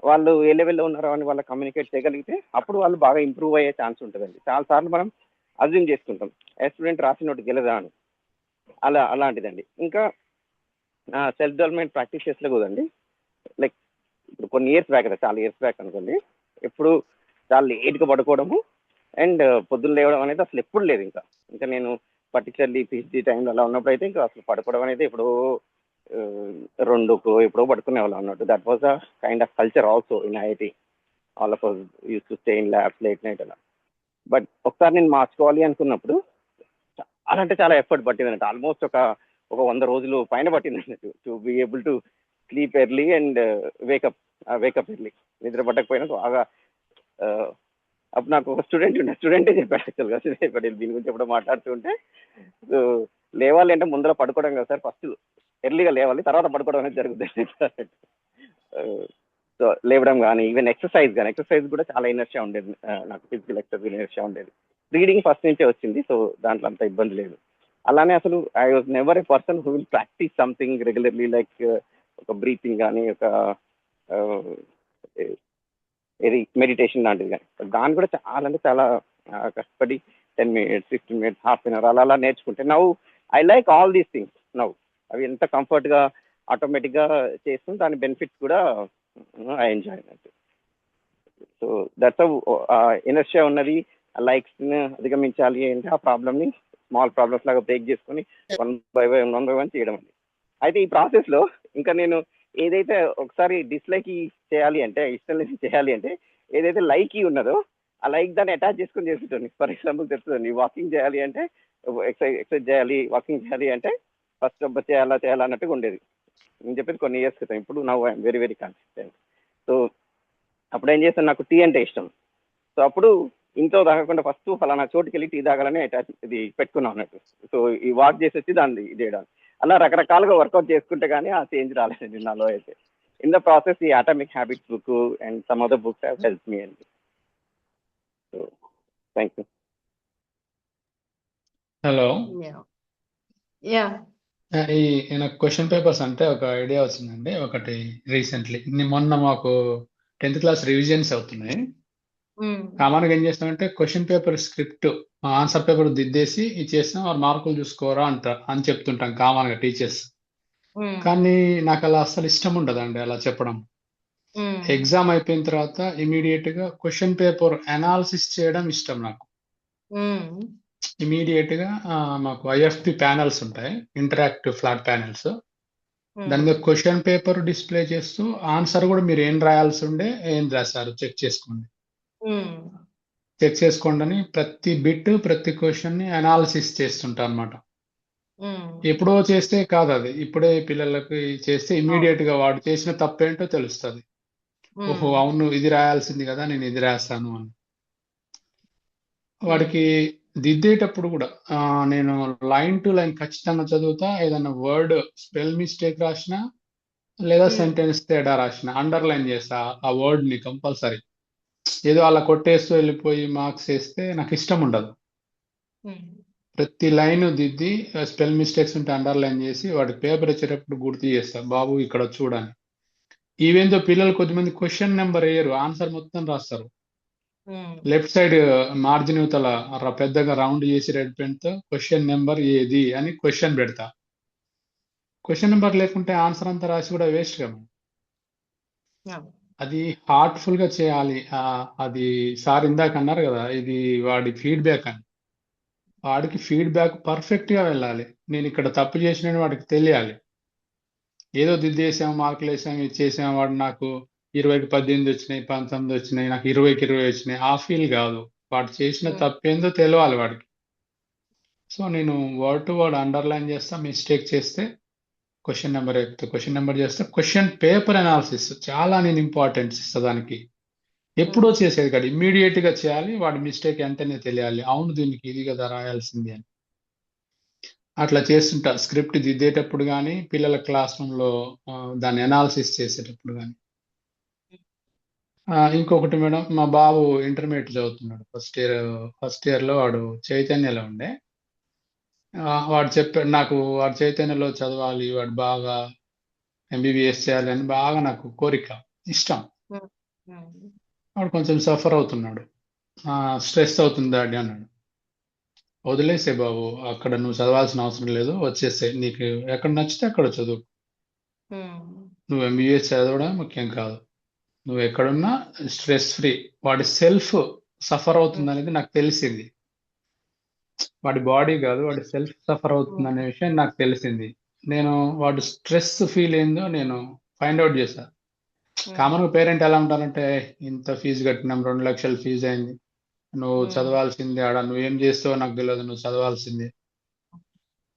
వాళ్ళు ఏ లెవెల్లో ఉన్నారో అని వాళ్ళు కమ్యూనికేట్ చేయగలిగితే అప్పుడు వాళ్ళు బాగా ఇంప్రూవ్ అయ్యే ఛాన్స్ ఉంటుందండి. చాలాసార్లు మనం అజ్యూమ్ చేసుకుంటాం ఏ స్టూడెంట్ రాసినోటి గెలదా అని, అలాంటిదండి. ఇంకా సెల్ఫ్ డెవలప్మెంట్ ప్రాక్టీస్ చేసలే కదండి. లైక్ ఇప్పుడు కొన్ని ఇయర్స్ బ్యాక్ కదా, చాలా ఇయర్స్ బ్యాక్ అనుకోండి, ఎప్పుడు చాలా లేట్గా పడుకోవడము అండ్ పొద్దున్న లేవడం అనేది అసలు ఎప్పుడు లేదు. ఇంకా నేను పర్టికులర్లీ పిహెచ్డి టైంలో అలా ఉన్నప్పుడు అయితే ఇంకా అసలు పడుకోవడం అనేది ఎప్పుడో 2కు ఎప్పుడో పడుకునే వాళ్ళం అన్నట్టు. That was a kind of culture also in IIT. All of us use to stay in labs late night అలా. బట్ ఒకసారి నేను మార్చుకోవాలి అనుకున్నప్పుడు చాలా అంటే చాలా ఎఫర్ట్ పట్టింది అన్నట్టు. ఆల్మోస్ట్ ఒక 100 రోజులు పైన పట్టింది అన్నట్టు to be able to sleep early and wake up early. నిద్ర పట్టకపోయినా బాగా అప్పుడు నాకు ఒక స్టూడెంటే చెప్పాడు యాక్చువల్గా, దీని గురించి ఎప్పుడో మాట్లాడుతూ ఉంటే, సో లేవాలి అంటే ముందర పడుకోవడం కదా సార్, ఫస్ట్ ఎర్లీగా లేవాలి తర్వాత పడుకోవడం అనేది జరుగుతుంది. సో లేవడం కానీ ఈవెన్ ఎక్సర్సైజ్ కూడా చాలా ఇనర్షియా ఉండేది నాకు, ఫిజికల్ ఎక్సర్సైజ్ ఇనర్షియా ఉండేది. రీడింగ్ ఫస్ట్ నుంచే వచ్చింది, సో దాంట్లో అంత ఇబ్బంది లేదు. అలానే అసలు I was never A person who will practice something regularly, like ఒక బ్రీతింగ్ కానీ ఒక ఇది మెడిటేషన్ లాంటిది కానీ. దాన్ని కూడా చాలా అంటే చాలా కష్టపడి 10 minutes 15 minutes half an hour అలా నేర్చుకుంటే now I like all these things now. అవి ఎంత కంఫర్ట్గా ఆటోమేటిక్గా చేస్తుంది, దాని బెనిఫిట్స్ కూడా ఐ ఎంజాయ్ అన్నట్టు. సో దట్స్ ఇనర్షియా ఉన్నది, ఆ లైక్స్ని అధిగమించాలి అంటే ఆ ప్రాబ్లమ్ని స్మాల్ ప్రాబ్లమ్స్ లాగా బ్రేక్ చేసుకొని 1 by 1 చేయడం అండి. అయితే ఈ ప్రాసెస్లో ఇంకా నేను ఏదైతే ఒకసారి డిస్లైక్ చేయాలి అంటే, ఇష్టం లేని చేయాలి అంటే, ఏదైతే లైక్ ఉన్నదో ఆ లైక్ దాన్ని అటాచ్ చేసుకొని చేస్తుంటాను. ఫర్ ఎగ్జాంపుల్ చెప్తుంది, వాకింగ్ చేయాలి అంటే ఎక్సర్సైజ్ చేయాలి, వాకింగ్ చేయాలి అంటే ఫస్ట్ చేయాలా అన్నట్టుగా ఉండేది. నేను చెప్పేది కొన్ని ఇయర్స్ క్రితం. ఇప్పుడు now I'm very very consistent. So అప్పుడు ఏం చేస్తాను, నాకు టీ అంటే ఇష్టం. సో అప్పుడు ఇంట్లో తాగకుండా ఫస్ట్ ఫలానా చోటుకి వెళ్ళి టీ తాగాలని ఇది పెట్టుకున్నాం అన్నట్టు. సో ఈ వాక్ చేసి వచ్చి దాన్ని చేయడానికి అలా రకరకాలుగా వర్కౌట్ చేసుకుంటే కానీ ఆ చేంజ్ రాలేదండి నాలో అయితే. ఇన్ ద ప్రాసెస్ ఈ atomic habits book and some other books have help me అండి. So thank you. Hello, yeah నాకు క్వశ్చన్ పేపర్స్ అంటే ఒక ఐడియా వచ్చిందండి. ఒకటి రీసెంట్లీ మొన్న మాకు 10th క్లాస్ రివిజన్స్ అవుతున్నాయి. కామన్గా ఏం చేస్తామంటే question paper script answer paper దిద్దేసి ఇచ్చేస్తాం, వారు మార్కులు చూసుకోరా అని చెప్తుంటాం కామన్గా టీచర్స్. కానీ నాకు అలా అసలు ఇష్టం ఉండదండి అలా చెప్పడం. ఎగ్జామ్ అయిపోయిన తర్వాత ఇమీడియట్ గా క్వశ్చన్ పేపర్ అనాలిసిస్ చేయడం ఇష్టం నాకు. ఇమీడియట్ గా మాకు ఐఎఫ్పి ప్యానల్స్ ఉంటాయి, ఇంటరాక్టివ్ ఫ్లాట్ ప్యానల్స్. దాని మీద క్వశ్చన్ పేపర్ డిస్ప్లే చేస్తూ ఆన్సర్ కూడా మీరు ఏం రాయాల్సి ఉండే ఏం రాశారు చెక్ చేసుకోండి అని ప్రతి బిట్ ప్రతి క్వశ్చన్ ని అనాలిసిస్ చేస్తుంటా అనమాట. ఎప్పుడో చేస్తే కాదు అది, ఇప్పుడే పిల్లలకి చేస్తే ఇమీడియట్ గా వాడు చేసిన తప్పేంటో తెలుస్తుంది. ఓహో అవును ఇది రాయాల్సింది కదా, నేను ఇది రాశాను అని. వాడికి దిద్దేటప్పుడు కూడా నేను లైన్ టు లైన్ ఖచ్చితంగా చదువుతా. ఏదైనా వర్డ్ స్పెల్ మిస్టేక్ రాసినా లేదా సెంటెన్స్ తేడా రాసినా అండర్లైన్ చేస్తా ఆ వర్డ్ ని కంపల్సరీ. ఏదో అలా కొట్టేస్తూ వెళ్ళిపోయి మార్క్స్ వేస్తే నాకు ఇష్టం ఉండదు. ప్రతి లైన్ దిద్ది స్పెల్ మిస్టేక్స్ ఉంటే అండర్లైన్ చేసి వాడి పేపర్ ఇచ్చేటప్పుడు గుర్తు చేస్తా, బాబు ఇక్కడ చూడని. ఈవెన్ దో పిల్లలు కొద్దిమంది క్వశ్చన్ నెంబర్ వేయరు, ఆన్సర్ మొత్తం రాస్తారు. లెఫ్ట్ సైడ్ మార్జిన్ యువతల పెద్దగా రౌండ్ చేసి రెడ్ పెన్ తో క్వశ్చన్ నెంబర్ ఏది అని క్వశ్చన్ పెడతా. క్వశ్చన్ నెంబర్ లేకుంటే ఆన్సర్ అంతా రాసి కూడా వేస్ట్ కదా. అది హార్ట్ఫుల్ గా చేయాలి. అది సార్ ఇందాక అన్నారు కదా, ఇది వాడి ఫీడ్బ్యాక్ అని. వాడికి ఫీడ్బ్యాక్ పర్ఫెక్ట్ గా వెళ్ళాలి. నేను ఇక్కడ తప్పు చేసిన వాడికి తెలియాలి. ఏదో దిద్దేసాం, మార్కులు వేసాం, ఇచ్చేసాం, వాడు నాకు 20కి 18 వచ్చినాయి, 19 వచ్చినాయి, నాకు 20కి 20 వచ్చినాయి, ఆ ఫీల్ కాదు. వాడు చేసిన తప్పేందో తెలియాలి వాడికి. సో నేను వర్డ్ టు వర్డ్ అండర్లైన్ చేస్తా. మిస్టేక్ చేస్తే క్వశ్చన్ నెంబర్ ఎక్కితే క్వశ్చన్ నెంబర్ చేస్తే క్వశ్చన్ పేపర్ అనాలిసిస్ చాలా నేను ఇంపార్టెన్స్ ఇస్తా దానికి. ఎప్పుడో చేసేది కాదు, ఇమ్మీడియట్ గా చేయాలి. వాడి మిస్టేక్ వెంటనే తెలియాలి, అవును దీనికి ఇది కదా రాయాల్సింది అని. అట్లా చేస్తుంటా స్క్రిప్ట్ దిద్దేటప్పుడు కానీ, పిల్లల క్లాస్ రూమ్లో దాన్ని అనాలిసిస్ చేసేటప్పుడు కానీ. ఇంకొకటి మేడం, మా బాబు ఇంటర్మీడియట్ చదువుతున్నాడు, ఫస్ట్ ఇయర్ లో. వాడు చైతన్యలో ఉండే. వాడు చెప్పాడు నాకు, వాడు చైతన్యలో చదవాలి, వాడు బాగా ఎంబీబీఎస్ చేయాలి అని బాగా నాకు కోరిక, ఇష్టం. వాడు కొంచెం సఫర్ అవుతున్నాడు, స్ట్రెస్ అవుతుంది డాడీ అన్నాడు. వదిలేసే బాబు, అక్కడ నువ్వు చదవాల్సిన అవసరం లేదు, వచ్చేసే, నీకు ఎక్కడ నచ్చితే అక్కడ చదువు. నువ్వు ఎంబీబీఎస్ చదవడం ముఖ్యం కాదు, నువ్వు ఎక్కడున్నా స్ట్రెస్ ఫ్రీ. వాడి సెల్ఫ్ సఫర్ అవుతుంది అనేది నాకు తెలిసింది. వాడి బాడీ కాదు, వాడి సెల్ఫ్ సఫర్ అవుతుంది అనే విషయం నాకు తెలిసింది. నేను వాడు స్ట్రెస్ ఫీల్ ఏందో నేను ఫైండ్ అవుట్ చేశాను. కామన్గా పేరెంట్ ఎలా ఉంటారంటే, ఇంత ఫీజు కట్టినాం, 2 లక్షలు ఫీజు అయింది, నువ్వు చదవాల్సిందే, ఆడ నువ్వేం చేస్తావో నాకు తెలియదు, నువ్వు చదవాల్సిందే.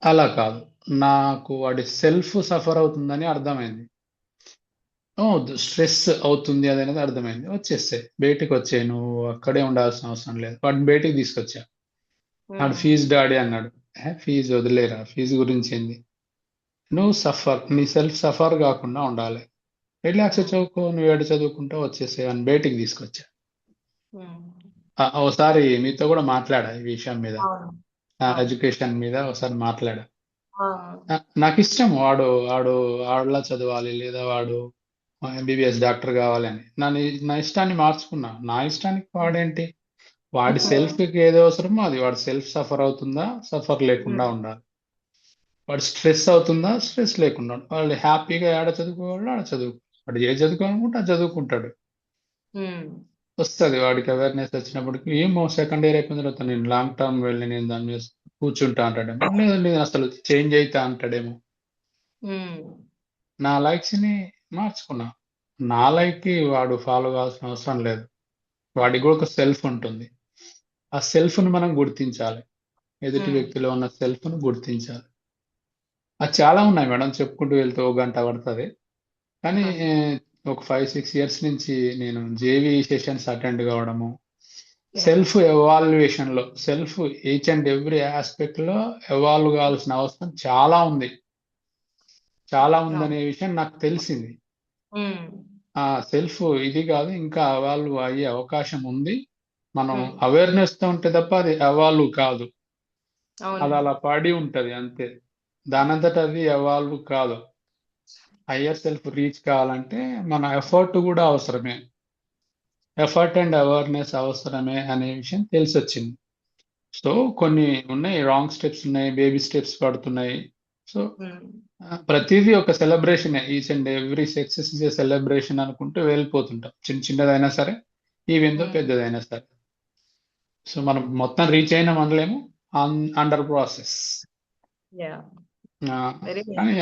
అలా కాదు, నాకు వాడి సెల్ఫ్ సఫర్ అవుతుందని అర్థమైంది. స్ట్రెస్ అవుతుంది అనేది అర్థమైంది. వచ్చేస్తే బయటికి వచ్చే, నువ్వు అక్కడే ఉండాల్సిన అవసరం లేదు. వాడిని బయటికి తీసుకొచ్చా. వాడు ఫీజు డాడీ అన్నాడు. ఫీజు వదిలేరా, ఫీజు గురించి ఏంది, నువ్వు సఫర్, నీ సెల్ఫ్ సఫర్ కాకుండా ఉండాలి, రిలాక్స్ చదువుకో, నువ్వు ఏడు చదువుకుంటా వచ్చేసే అని బయటికి తీసుకొచ్చా. ఒకసారి మీతో కూడా మాట్లాడా ఈ విషయం మీద, ఎడ్యుకేషన్ మీద ఒకసారి మాట్లాడా. నాకు ఇష్టం వాడు ఆడలా చదవాలి, లేదా వాడు ఎంబీబీఎస్ డాక్టర్ కావాలని. నా ఇష్టాన్ని మార్చుకున్నా. నా ఇష్టానికి వాడేంటి, వాడి సెల్ఫ్కి ఏదో అవసరమో అది. వాడి సెల్ఫ్ సఫర్ అవుతుందా, సఫర్ లేకుండా ఉండాలి. వాడు స్ట్రెస్ అవుతుందా, స్ట్రెస్ లేకుండా ఉండాలి. వాళ్ళు హ్యాపీగా ఆడ చదువుకోవాలి, ఆడ చదువుకో. వాడు ఏ చదువుకోవాలనుకుంటే అది చదువుకుంటాడు. వస్తుంది వాడికి అవేర్నెస్ వచ్చినప్పటికి. ఏమో సెకండ్ ఇయర్ అయిపోయిన తర్వాత నేను లాంగ్ టర్మ్ వెళ్ళి నేను దాని మీద కూర్చుంటా అంటాడేమో, లేదు నేను అసలు చేంజ్ అవుతా అంటాడేమో. నా లైక్స్ ని మార్చుకున్నా. నా లైక్ కి వాడు ఫాలో కావాల్సిన అవసరం లేదు. వాడికి కూడా ఒక సెల్ఫ్ ఉంటుంది. ఆ సెల్ఫ్ ను మనం గుర్తించాలి. ఎదుటి వ్యక్తిలో ఉన్న సెల్ఫ్ ను గుర్తించాలి. అది చాలా ఉన్నాయి మేడం, చెప్పుకుంటూ వెళ్తే 1 గంట పడుతుంది. కానీ ఒక 5-6 ఇయర్స్ నుంచి నేను జేవీ సెషన్స్ అటెండ్ కావడము, సెల్ఫ్ ఎవాల్యుయేషన్ లో, self each and every aspect లో ఎవాల్వ్ కావాల్సిన అవసరం చాలా ఉంది అనే విషయం నాకు తెలిసింది. ఆ సెల్ఫ్ ఇది కాదు, ఇంకా అవాల్వ్ అయ్యే అవకాశం ఉంది. మనం అవేర్నెస్ తో ఉంటే తప్ప అది అవాల్వ్ కాదు. అది అలా పడి ఉంటది అంతే, దానంతట అది అవాల్వ్ కాదు. హయ్యర్ సెల్ఫ్ రీచ్ కావాలంటే మన ఎఫర్ట్ కూడా అవసరమే. ఎఫర్ట్ అండ్ అవేర్నెస్ అవసరమే అనే విషయం తెలిసి వచ్చింది. సో కొన్ని ఉన్నాయి, రాంగ్ స్టెప్స్ ఉన్నాయి, బేబీ స్టెప్స్ పడుతున్నాయి. సో ప్రతిదీ ఒక celebration, each and every success is a celebration అనుకుంటూ వెళ్ళిపోతుంటాం. చిన్నదైనా సరే, ఈవెందో పెద్దదైనా సరే. సో మనం మొత్తం రీచ్ అయినా మనలేము, అండర్ ప్రాసెస్. కానీ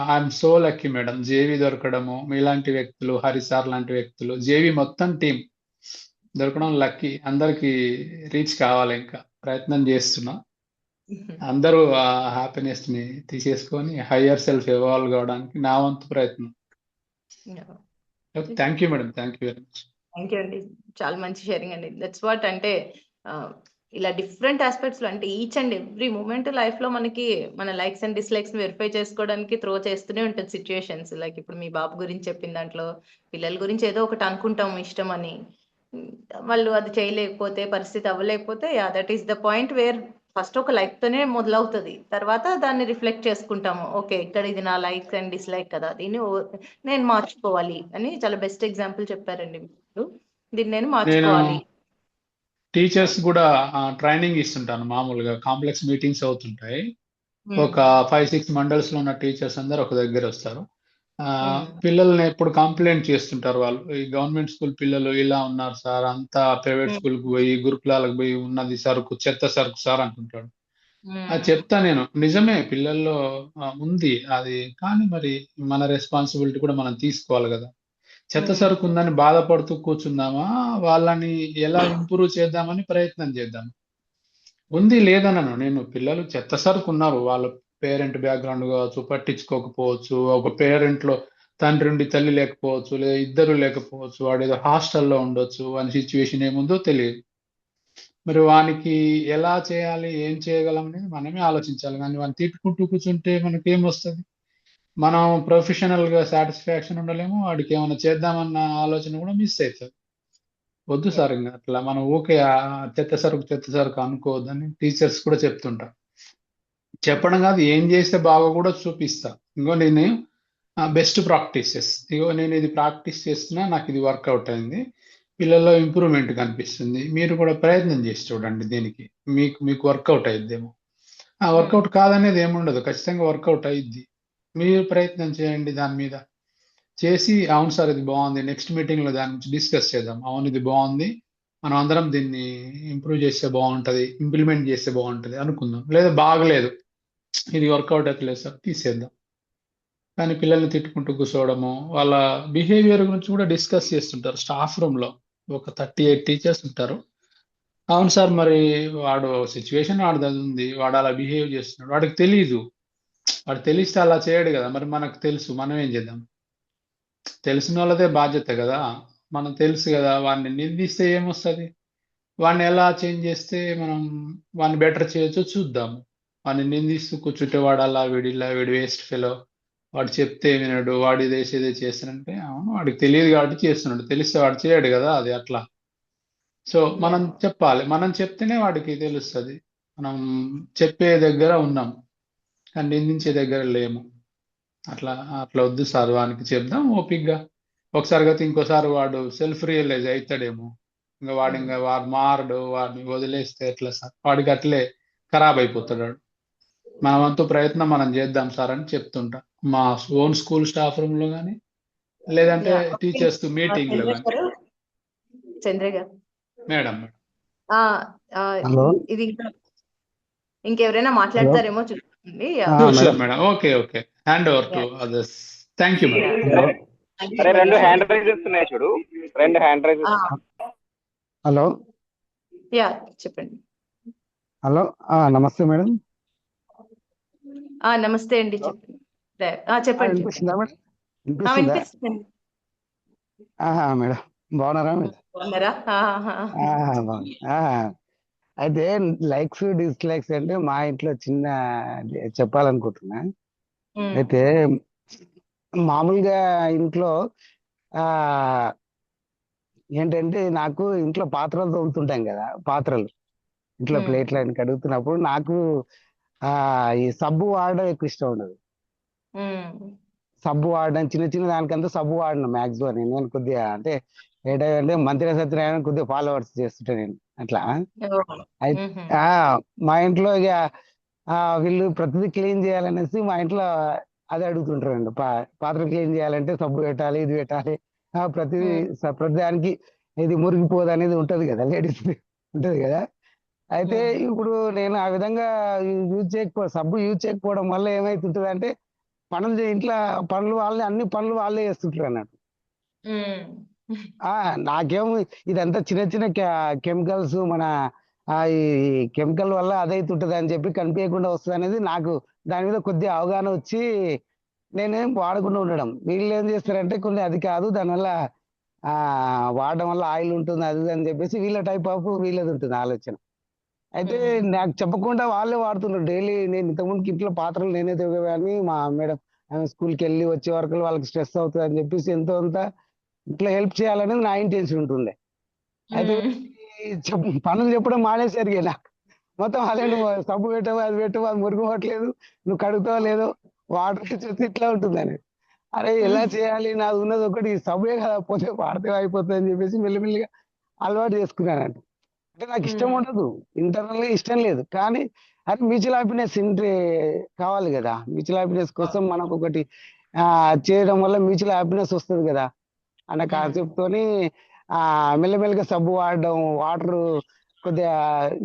ఐఎమ్ సో లక్కీ మేడం, జేవి దొరకడము, మీలాంటి వ్యక్తులు, హరిసార్ లాంటి వ్యక్తులు, జేవి మొత్తం టీం దొరకడం లక్కీ. అందరికి రీచ్ కావాలి, ఇంకా ప్రయత్నం చేస్తున్నా. అందరూ ఆ హ్యాపీనెస్ ని తీసేసుకొని హయ్యర్ సెల్ఫ్ ఎవాల్వ్ కావడానికి నా వంతు ప్రయత్నం. Thank you madam, thank you very much. Thank you అండి, చాలా మంచి షేరింగ్ అండి. దట్స్ వాట్ అంటే ఇలా డిఫరెంట్ ఆస్పెక్ట్స్ లో, అంటే each and every moment life లో మనకి మన లైక్స్ అండ్ డిస్లైక్స్ వెరిఫై చేసుకోవడానికి త్రో చేస్తూనే ఉంటుంది సిచ్యుయేషన్స్. లైక్ ఇప్పుడు మీ బాబు గురించి చెప్పిన దాంట్లో, పిల్లల గురించి ఏదో ఒకటి అనుకుంటాం ఇష్టం అని, వాళ్ళు అది చేయలేకపోతే, పరిస్థితి అవ్వలేకపోతే, that is the point where first ఒక లైక్ తోనే మొదలవుతుంది, తర్వాత దాన్ని రిఫ్లెక్ట్ చేసుకుంటాము. ఓకే, ఇక్కడ ఇది నా లైక్ అండ్ డిస్లైక్ కదా, దీన్ని నేను మార్చుకోవాలి అని చాలా బెస్ట్ ఎగ్జాంపుల్ చెప్పారండి మీరు. దీన్ని నేను నేను మార్చుకోవాలి. టీచర్స్ కూడా ట్రైనింగ్ ఇస్తుంటాను. మామూలుగా కాంప్లెక్స్ మీటింగ్స్ అవుతుంటాయి. ఒక 5-6 మండల్స్ లో ఉన్న టీచర్స్ అందరు ఒక దగ్గర వస్తారు. పిల్లల్ని ఎప్పుడు కంప్లైంట్ చేస్తుంటారు వాళ్ళు, ఈ గవర్నమెంట్ స్కూల్ పిల్లలు ఇలా ఉన్నారు సార్, అంతా ప్రైవేట్ స్కూల్ కు పోయి గురుకులాలకు పోయి ఉన్నది సరుకు, చెత్త సరుకు సార్ అంటుంటాడు. అది చెప్తా నేను, నిజమే పిల్లల్లో ఉంది అది, కానీ మరి మన రెస్పాన్సిబిలిటీ కూడా మనం తీసుకోవాలి కదా. చెత్త సరుకు ఉందని బాధపడుతూ కూర్చుందామా, వాళ్ళని ఎలా ఇంప్రూవ్ చేద్దామని ప్రయత్నం చేద్దాం. ఉంది లేదనను నేను, పిల్లలు చెత్త సరుకు ఉన్నారు, వాళ్ళ పేరెంట్ బ్యాక్గ్రౌండ్ కావచ్చు, పట్టించుకోకపోవచ్చు, ఒక పేరెంట్ లో తండ్రి ఉండి తల్లి లేకపోవచ్చు, లేదా ఇద్దరు లేకపోవచ్చు, వాడు ఏదో హాస్టల్లో ఉండొచ్చు, వాని సిచ్యువేషన్ ఏముందో తెలియదు. మరి వానికి ఎలా చేయాలి, ఏం చేయగలం అనేది మనమే ఆలోచించాలి. కానీ వాడిని తిట్టుకుంటూ కూర్చుంటే మనకేం వస్తుంది? మనం ప్రొఫెషనల్ గా సాటిస్ఫాక్షన్ ఉండలేము, వాడికి ఏమైనా చేద్దామన్న ఆలోచన కూడా మిస్ అవుతుంది. వద్దు సార్, ఇంకా అట్లా మనం ఓకే చెత్త సరుకు అనుకోవద్దని టీచర్స్ కూడా చెప్తుంటారు. చెప్పడం కాదు, ఏం చేస్తే బాగా కూడా చూపిస్తా. ఇంకో నేను బెస్ట్ ప్రాక్టీసెస్, ఇగో నేను ఇది ప్రాక్టీస్ చేస్తున్నా, నాకు ఇది వర్కౌట్ అయింది, పిల్లల్లో ఇంప్రూవ్మెంట్ కనిపిస్తుంది, మీరు కూడా ప్రయత్నం చేసి చూడండి, దీనికి మీకు వర్కౌట్ అయిద్దేమో. వర్కౌట్ కాదనేది ఏముండదు, ఖచ్చితంగా వర్కౌట్ అయ్యిద్ది. మీరు ప్రయత్నం చేయండి దాని మీద. చేసి అవును సార్ ఇది బాగుంది, నెక్స్ట్ మీటింగ్ లో దాని గురించి డిస్కస్ చేద్దాం, అవును ఇది బాగుంది, మనం అందరం దీన్ని ఇంప్రూవ్ చేస్తే బాగుంటది, ఇంప్లిమెంట్ చేస్తే బాగుంటది అనుకుందాం. లేదా బాగలేదు, ఇది వర్కౌట్ అవుతలేదు సార్, తీసేద్దాం. కానీ పిల్లల్ని తిట్టుకుంటూ కూర్చోవడము, వాళ్ళ బిహేవియర్ గురించి కూడా డిస్కస్ చేస్తుంటారు స్టాఫ్ రూమ్ లో. ఒక 38 టీచర్స్ ఉంటారు. అవును సార్, మరి వాడు సిచ్యువేషన్ వాడిది అది ఉంది, వాడు అలా బిహేవ్ చేస్తున్నాడు, వాడికి తెలియదు, వాడు తెలిస్తే అలా చేయడు కదా. మరి మనకు తెలుసు, మనం ఏం చేద్దాం? తెలిసిన వాళ్ళదే బాధ్యత కదా. మనం తెలుసు కదా, వాడిని నిందిస్తే ఏమొస్తుంది, వాడిని ఎలా చేంజ్ చేస్తే మనం వాడిని బెటర్ చేయొచ్చో చూద్దాము. వాడిని నిందిస్తూ కూర్చుంటే వాడు అలా, వీడి వేస్ట్ ఫెలో, వాడు చెప్తే వినడు, వాడు ఇదే చేస్తానంటే, అవును వాడికి తెలియదు కాబట్టి చేస్తున్నాడు, తెలిస్తే వాడు చేయడు కదా, అది అట్లా. సో మనం చెప్పాలి, మనం చెప్తేనే వాడికి తెలుస్తుంది. మనం చెప్పే దగ్గర ఉన్నాం కానీ నిందించే దగ్గర లేము. అట్లా అట్లా వద్దు సార్, వానికి చెప్దాం ఓపిక్గా. ఒకసారి అయితే ఇంకోసారి వాడు సెల్ఫ్ రియలైజ్ అవుతాడేమో, వాడు మారడు, వాడిని వదిలేస్తే ఎట్లా సార్, వాడికి అట్లే ఖరాబ్ అయిపోతాడు. మన వంతు ప్రయత్నం మనం చేద్దాం సార్ అని చెప్తుంటా, మా ఓన్ స్కూల్ స్టాఫ్ రూమ్ లో కానీ, లేదంటే టీచర్స్ మీటింగ్ లో కానీ. చంద్ర గారు, మేడం ఇది ఇంకెవరైనా మాట్లాడతారేమో చూడండి. Madam, okay hand over to others. Thank you madam. అరే 2 హ్యాండ్ రైజెస్ ఉన్నాయి చూడు, 2 హ్యాండ్ రైజెస్. హలో, యా చెప్పండి. హలో, నమస్తే మేడం. నమస్తే అండి, చెప్పండి. చెప్పండి. వినిపిస్తుందా మేడం? వినిపిస్తుంది మేడం, బాగున్నారా మేడం? బాగున్నారా? అయితే లైక్స్ డిస్లైక్స్ అంటే మా ఇంట్లో చిన్న చెప్పాలనుకుంటున్నా. అయితే మామూలుగా ఇంట్లో ఏంటంటే, నాకు ఇంట్లో పాత్రలు తోముతుంటాం కదా, పాత్రలు ఇంట్లో ప్లేట్లు అని కడుగుతున్నప్పుడు నాకు ఈ సబ్బు వాడడం ఎక్కువ ఇష్టం ఉండదు. సబ్బు వాడడం, చిన్న దానికంతా సబ్బు వాడిన మాక్సిమం. నేను కొద్దిగా అంటే ఏంటంటే మంత్రి సత్యనారాయణ కొద్దిగా ఫాలోవర్స్ చేస్తుంటా నేను అట్లా. అయితే మా ఇంట్లో ఇక వీళ్ళు ప్రతిదీ క్లీన్ చేయాలనేసి మా ఇంట్లో అదే అడుగుతుంటారండి. పాత్ర క్లీన్ చేయాలంటే సబ్బు పెట్టాలి, ఇది పెట్టాలి, ప్రతి దానికి ఇది మురిగిపోదు అనేది ఉంటది కదా, లేడీస్ ఉంటది కదా. అయితే ఇప్పుడు నేను ఆ విధంగా సబ్బు యూజ్ చేయకపోవడం వల్ల ఏమైతుంటది అంటే, ఇంట్లో అన్ని పనులు వాళ్ళే చేస్తుంటారు అన్నట్టు. నాకేమో ఇదంతా చిన్న కెమికల్స్, మన ఈ కెమికల్ వల్ల అదైతుంటది అని చెప్పి కనిపించకుండా వస్తుంది అనేది నాకు దాని మీద కొద్దిగా అవగాహన వచ్చి నేనేం వాడకుండా ఉండడం. వీళ్ళు ఏం చేస్తారంటే, కొన్ని అది కాదు, దానివల్ల వాడడం వల్ల ఆయిల్ ఉంటుంది అది అని చెప్పేసి వీళ్ళది ఉంటుంది ఆలోచన. అయితే నాకు చెప్పకుండా వాళ్ళే వాడుతున్నారు డైలీ. నేను ఇంతకుముందుకి ఇంట్లో పాత్రలు నేనే తవ్వేవాడిని. మా మేడం ఆమె స్కూల్కి వెళ్ళి వచ్చే వరకు వాళ్ళకి స్ట్రెస్ అవుతుంది అని చెప్పేసి ఎంతో అంత ఇంట్లో హెల్ప్ చేయాలనేది నా ఇంటెన్షన్ ఉంటుండే. అయితే పనులు చెప్పడం మానేసరికి నాకు మొత్తం అదే నువ్వు సబ్బు పెట్టవు అది పెట్టవు అది మురిగిపోవట్లేదు, నువ్వు కడుగుతావో లేదో, వాటర్ చూస్తే ఇట్లా ఉంటుందని. అరే ఎలా చేయాలి, నాది ఉన్నది ఒకటి సబ్బే కదా, పోతే వాడితే అయిపోతుంది అని చెప్పేసి మెల్లిమెల్లిగా అలవాటు చేసుకున్నాను. అంటే నాకు ఇష్టం ఉండదు, ఇంటర్నల్ గా ఇష్టం లేదు, కానీ అది మ్యూచువల్ హ్యాపీనెస్ కావాలి కదా. మ్యూచువల్ హ్యాపీనెస్ కోసం మనకు ఒకటి చేయడం వల్ల మ్యూచువల్ హ్యాపీనెస్ వస్తుంది కదా అన్న కాన్సెప్ట్ తోని మెల్లమెల్లగా సబ్బు వాడడం, వాటర్ కొద్దిగా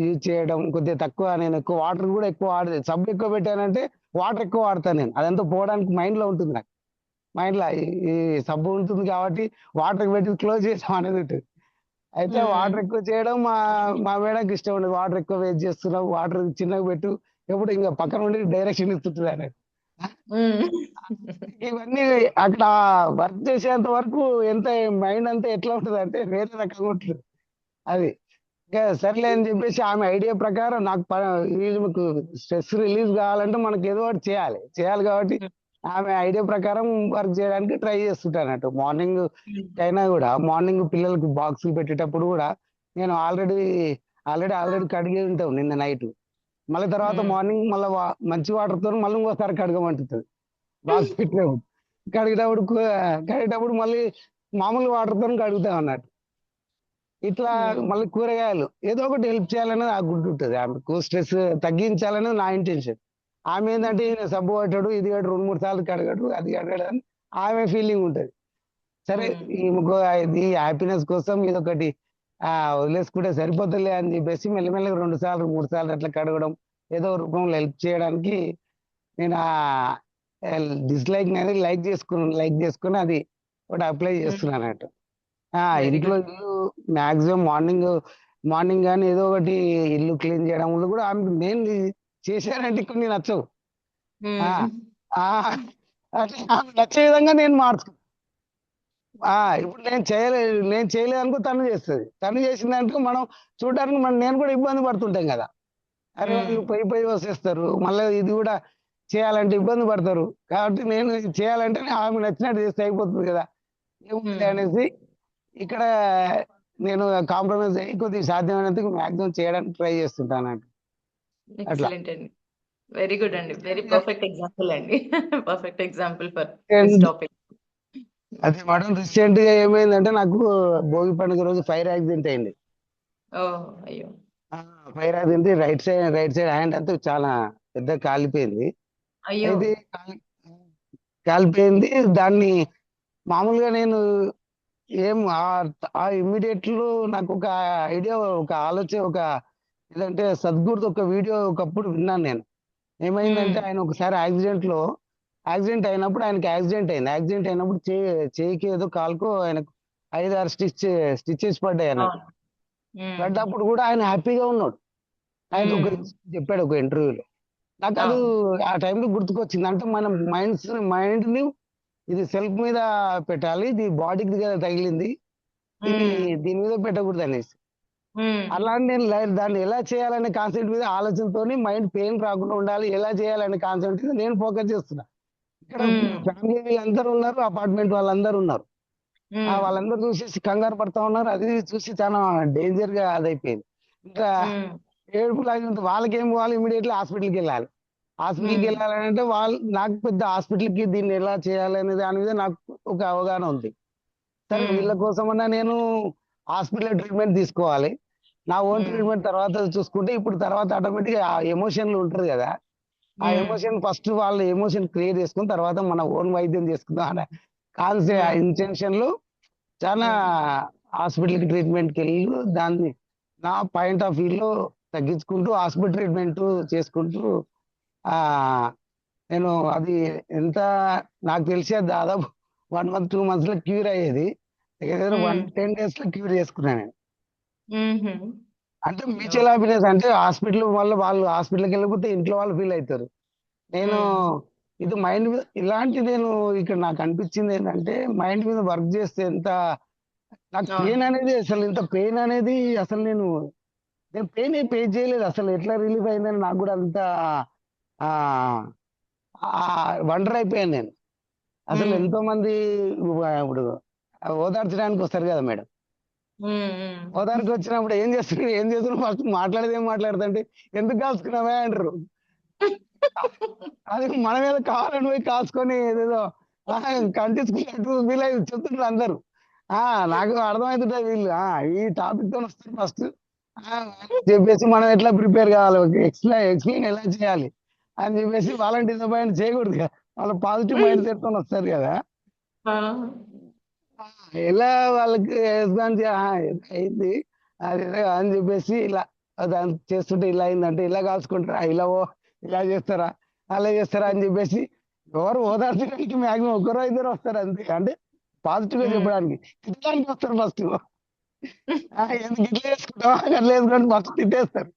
యూజ్ చేయడం, కొద్దిగా తక్కువ. నేను ఎక్కువ వాటర్ కూడా ఎక్కువ వాడలేదు, సబ్బు ఎక్కువ పెట్టానంటే వాటర్ ఎక్కువ వాడతాను నేను. అదంతా పోవడానికి మైండ్ లో ఉంటుంది నాకు. మైండ్ లో ఈ సబ్బు ఉంటుంది కాబట్టి వాటర్ పెట్టి క్లోజ్ చేసాం అనేది ఉంటుంది. అయితే వాటర్ ఎక్కువ చేయడం మా మేడంకి ఇష్టం ఉండదు. వాటర్ ఎక్కువ వేస్ట్ చేస్తున్నావు, వాటర్ చిన్నగా పెట్టు, ఎప్పుడు ఇంకా పక్కన ఉండి డైరెక్షన్ ఇస్తుంటుంది అనేది. ఇవన్నీ అక్కడ వర్క్ చేసేంత వరకు ఎంత మైండ్ అంతా ఎట్లా ఉంటుంది అంటే వేరే రకంగా ఉంటుంది అది. ఇంకా సర్లే అని చెప్పేసి ఆమె ఐడియా ప్రకారం నాకు స్ట్రెస్ రిలీజ్ కావాలంటే మనకి ఏదో ఒకటి చేయాలి కాబట్టి ఆమె ఐడియా ప్రకారం వర్క్ చేయడానికి ట్రై చేస్తుంటానట్టు. మార్నింగ్ అయినా కూడా మార్నింగ్ పిల్లలకు బాక్సులు పెట్టేటప్పుడు కూడా నేను ఆల్రెడీ కడిగి ఉంటాం నిన్న నైట్. మళ్ళీ తర్వాత మార్నింగ్ మళ్ళీ మంచి వాటర్ తో మళ్ళీ ఇంకోసారి కడగమంటుంది బాక్స్ పెట్టినప్పుడు. కడిగేటప్పుడు మళ్ళీ మామూలు వాటర్ తో కడుగుతాం అన్నట్టు. ఇట్లా మళ్ళీ కూరగాయలు ఏదో ఒకటి హెల్ప్ చేయాలనేది ఆ గుడ్డు ఉంటుంది. ఆమెకు స్ట్రెస్ తగ్గించాలనేది నా ఇంటెన్షన్. ఆమె ఏంటంటే ఈయన సబ్బు కట్టాడు, ఇది కట్టాడు, 2-3 సార్లు కడగడు, అది కట్టాడు అని ఆమె ఫీలింగ్ ఉంటుంది. సరే ఈమెకు ఈ హ్యాపీనెస్ కోసం ఇదొకటి వదిలేసుకుంటే సరిపోతుందిలే అని చెప్పేసి మెల్లమెల్లగా 2 సార్లు 3 సార్లు అట్లా కడగడం, ఏదో రూపంలో హెల్ప్ చేయడానికి నేను డిస్లైక్ అనేది లైక్ చేసుకుని అది ఒకటి అప్లై చేస్తున్నాను అన్నట్టు. ఇంట్లో ఇల్లు మాక్సిమం మార్నింగ్ కానీ ఏదో ఒకటి ఇల్లు క్లీన్ చేయడం వల్ల కూడా ఆమె నేను చేశానంటే కొన్ని నచ్చవు. అట్లా ఆమె నచ్చే విధంగా నేను మార్చుకున్నాను. ఇప్పుడు నేను చేయలేదు అనుకో తను చేస్తుంది. తను చేసిందనుకో మనం చూడడానికి నేను కూడా ఇబ్బంది పడుతుంటాం కదా. అరే వాళ్ళు పోయి వసేస్తారు, మళ్ళీ ఇది కూడా చేయాలంటే ఇబ్బంది పడతారు. కాబట్టి నేను చేయాలంటే ఆమె నచ్చినట్టు చేస్తే అయిపోతుంది కదా, ఏముంది అనేసి ఇక్కడ నేను కాంప్రమైజ్ అయ్యి కొద్దిగా సాధ్యమైనంత మాక్సిమం చేయడానికి ట్రై చేస్తుంటాను అట్లా. ఎక్సలెంట్ అండి, వెరీ గుడ్ అండి, వెరీ పర్ఫెక్ట్ ఎగ్జాంపుల్ అండి. Perfect example for this topic. అదే మేడం, రీసెంట్ గా ఏమైందంటే నాకు భోగి పండుగ రోజు ఫైర్ యాక్సిడెంట్ అయింది. అయ్యో. Fire accident right side hand అంతా చాలా పెద్ద కాలిపోయింది. అయ్యో. అయితే కాలిపోయింది. దాన్ని మామూలుగా నేను ఇమ్మీడియట్ లో నాకు ఒక ఐడియా, ఒక ఆలోచన, ఏదంటే సద్గురు ఒక వీడియో ఒకప్పుడు విన్నాను నేను. ఏమైందంటే ఆయన ఒకసారి యాక్సిడెంట్ అయినప్పుడు ఆయనకి యాక్సిడెంట్ అయినప్పుడు చేయికి ఏదో కాలుకో ఆయనకు 5-6 స్టిచ్చెస్ పడ్డాయి అన్నట్టు. పడ్డప్పుడు కూడా ఆయన హ్యాపీగా ఉన్నాడు. ఆయన ఒక చెప్పాడు ఒక ఇంటర్వ్యూలో. నాకు అది ఆ టైంలో గుర్తుకొచ్చింది. అంటే మనం మైండ్ ని ఇది సెల్ఫ్ మీద పెట్టాలి, ఇది బాడీకి కదా తగిలింది, దీని మీద పెట్టకూడదు అనేసి. అలాంటి నేను దాన్ని ఎలా చేయాలనే కాన్సెప్ట్ మీద ఆలోచనతోని మైండ్ పెయిన్ రాకుండా ఉండాలి, ఎలా చేయాలనే కాన్సెప్ట్ మీద నేను ఫోకస్ చేస్తున్నా. ఇక్కడ ఫ్యామిలీ వీళ్ళందరూ ఉన్నారు, అపార్ట్మెంట్ వాళ్ళందరూ ఉన్నారు. వాళ్ళందరూ చూసేసి కంగారు పడతా ఉన్నారు. అది చూసి చాలా డేంజర్ గా అదైపోయింది. ఇంకా ఏడుపు లాగా వాళ్ళకి ఏం పోవాలి, ఇమీడియట్లీ హాస్పిటల్కి వెళ్ళాలి. హాస్పిటల్కి వెళ్ళాలంటే నాకు పెద్ద హాస్పిటల్కి దీన్ని ఎలా చేయాలి అనే దాని మీద నాకు ఒక అవగాహన ఉంది. సరే వీళ్ళ కోసమన్నా నేను హాస్పిటల్ ట్రీట్మెంట్ తీసుకోవాలి, నా ఓన్ ట్రీట్మెంట్ తర్వాత చూసుకుంటే. ఇప్పుడు తర్వాత ఆటోమేటిక్ గా ఆ ఎమోషన్లు ఉంటారు కదా, ఆ ఎమోషన్ ఫస్ట్ వాళ్ళ ఎమోషన్ క్రియేట్ చేసుకుని తర్వాత మన ఓన్ వైద్యం చేసుకుందాం అనే కాన్సెప్ట్ ఇంటెన్షన్ లో చాలా హాస్పిటల్కి ట్రీట్మెంట్కి వెళ్ళి దాన్ని నా పాయింట్ ఆఫ్ వ్యూ లో తగ్గించుకుంటూ హాస్పిటల్ ట్రీట్మెంట్ చేసుకుంటూ నేను అది ఎంత నాకు తెలిసే దాదాపు 1 month 2 months లో క్యూర్ అయ్యేది, 10 days లో క్యూర్ చేసుకున్నాను నేను. అంటే మ్యూచువల్ హ్యాపీనెస్ అంటే హాస్పిటల్ వల్ల వాళ్ళు హాస్పిటల్కి వెళ్ళకపోతే ఇంట్లో వాళ్ళు ఫీల్ అవుతారు. నేను ఇది మైండ్ మీద ఇలాంటి నేను ఇక్కడ నాకు అనిపించింది ఏంటంటే మైండ్ మీద వర్క్ చేస్తే ఎంత నాకు పెయిన్ అనేది అసలు నేను పెయిన్ పే చేయలేదు. అసలు ఎట్లా రిలీఫ్ అయిందని నాకు కూడా అంత వండర్ అయిపోయాను నేను. అసలు ఎంతో మంది ఇప్పుడు ఓదార్చడానికి వస్తారు కదా మేడం, ఓదానికి వచ్చినప్పుడు ఏం చేస్తున్నావు ఫస్ట్ మాట్లాడేది మాట్లాడుతుంటే ఎందుకు కాల్చుకున్నావే అంటారు. అది మన మీద కావాలని పోయి కాల్చుకొని ఏదేదో కంటించుకున్నట్టు వీళ్ళు చెప్తుంటారు అందరు. నాకు అర్థమవుతుంటే వీళ్ళు ఈ టాపిక్ తో వస్తారు ఫస్ట్ చెప్పేసి మనం ఎట్లా ప్రిపేర్ కావాలి, ఎక్స్ప్లెయిన్ ఎలా చేయాలి అని చెప్పేసి వాళ్ళని డిసప్పాయింట్ చేయకూడదు కదా, వాళ్ళ పాజిటివ్ మైండ్ సెట్ తో వస్తారు కదా. ఎలా వాళ్ళకి ఎగ్జామ్ అయింది అది అని చెప్పేసి ఇలా దాన్ని చేస్తుంటే ఇలా అయిందంటే ఇలా కాల్చుకుంటారా, ఇలా చేస్తారా అలా చేస్తారా అని చెప్పేసి ఎవరు ఓదార్చడానికి మ్యాక్సిమం ఒకరో ఇద్దరు వస్తారు అంతే. అంటే పాజిటివ్ గా చెప్పడానికి, తిట్టడానికి వస్తారు ఫస్ట్. ఎందుకు ఇట్లా వేసుకుంటాం అట్లా వేసుకుంటే ఫస్ట్ తిట్టేస్తారు.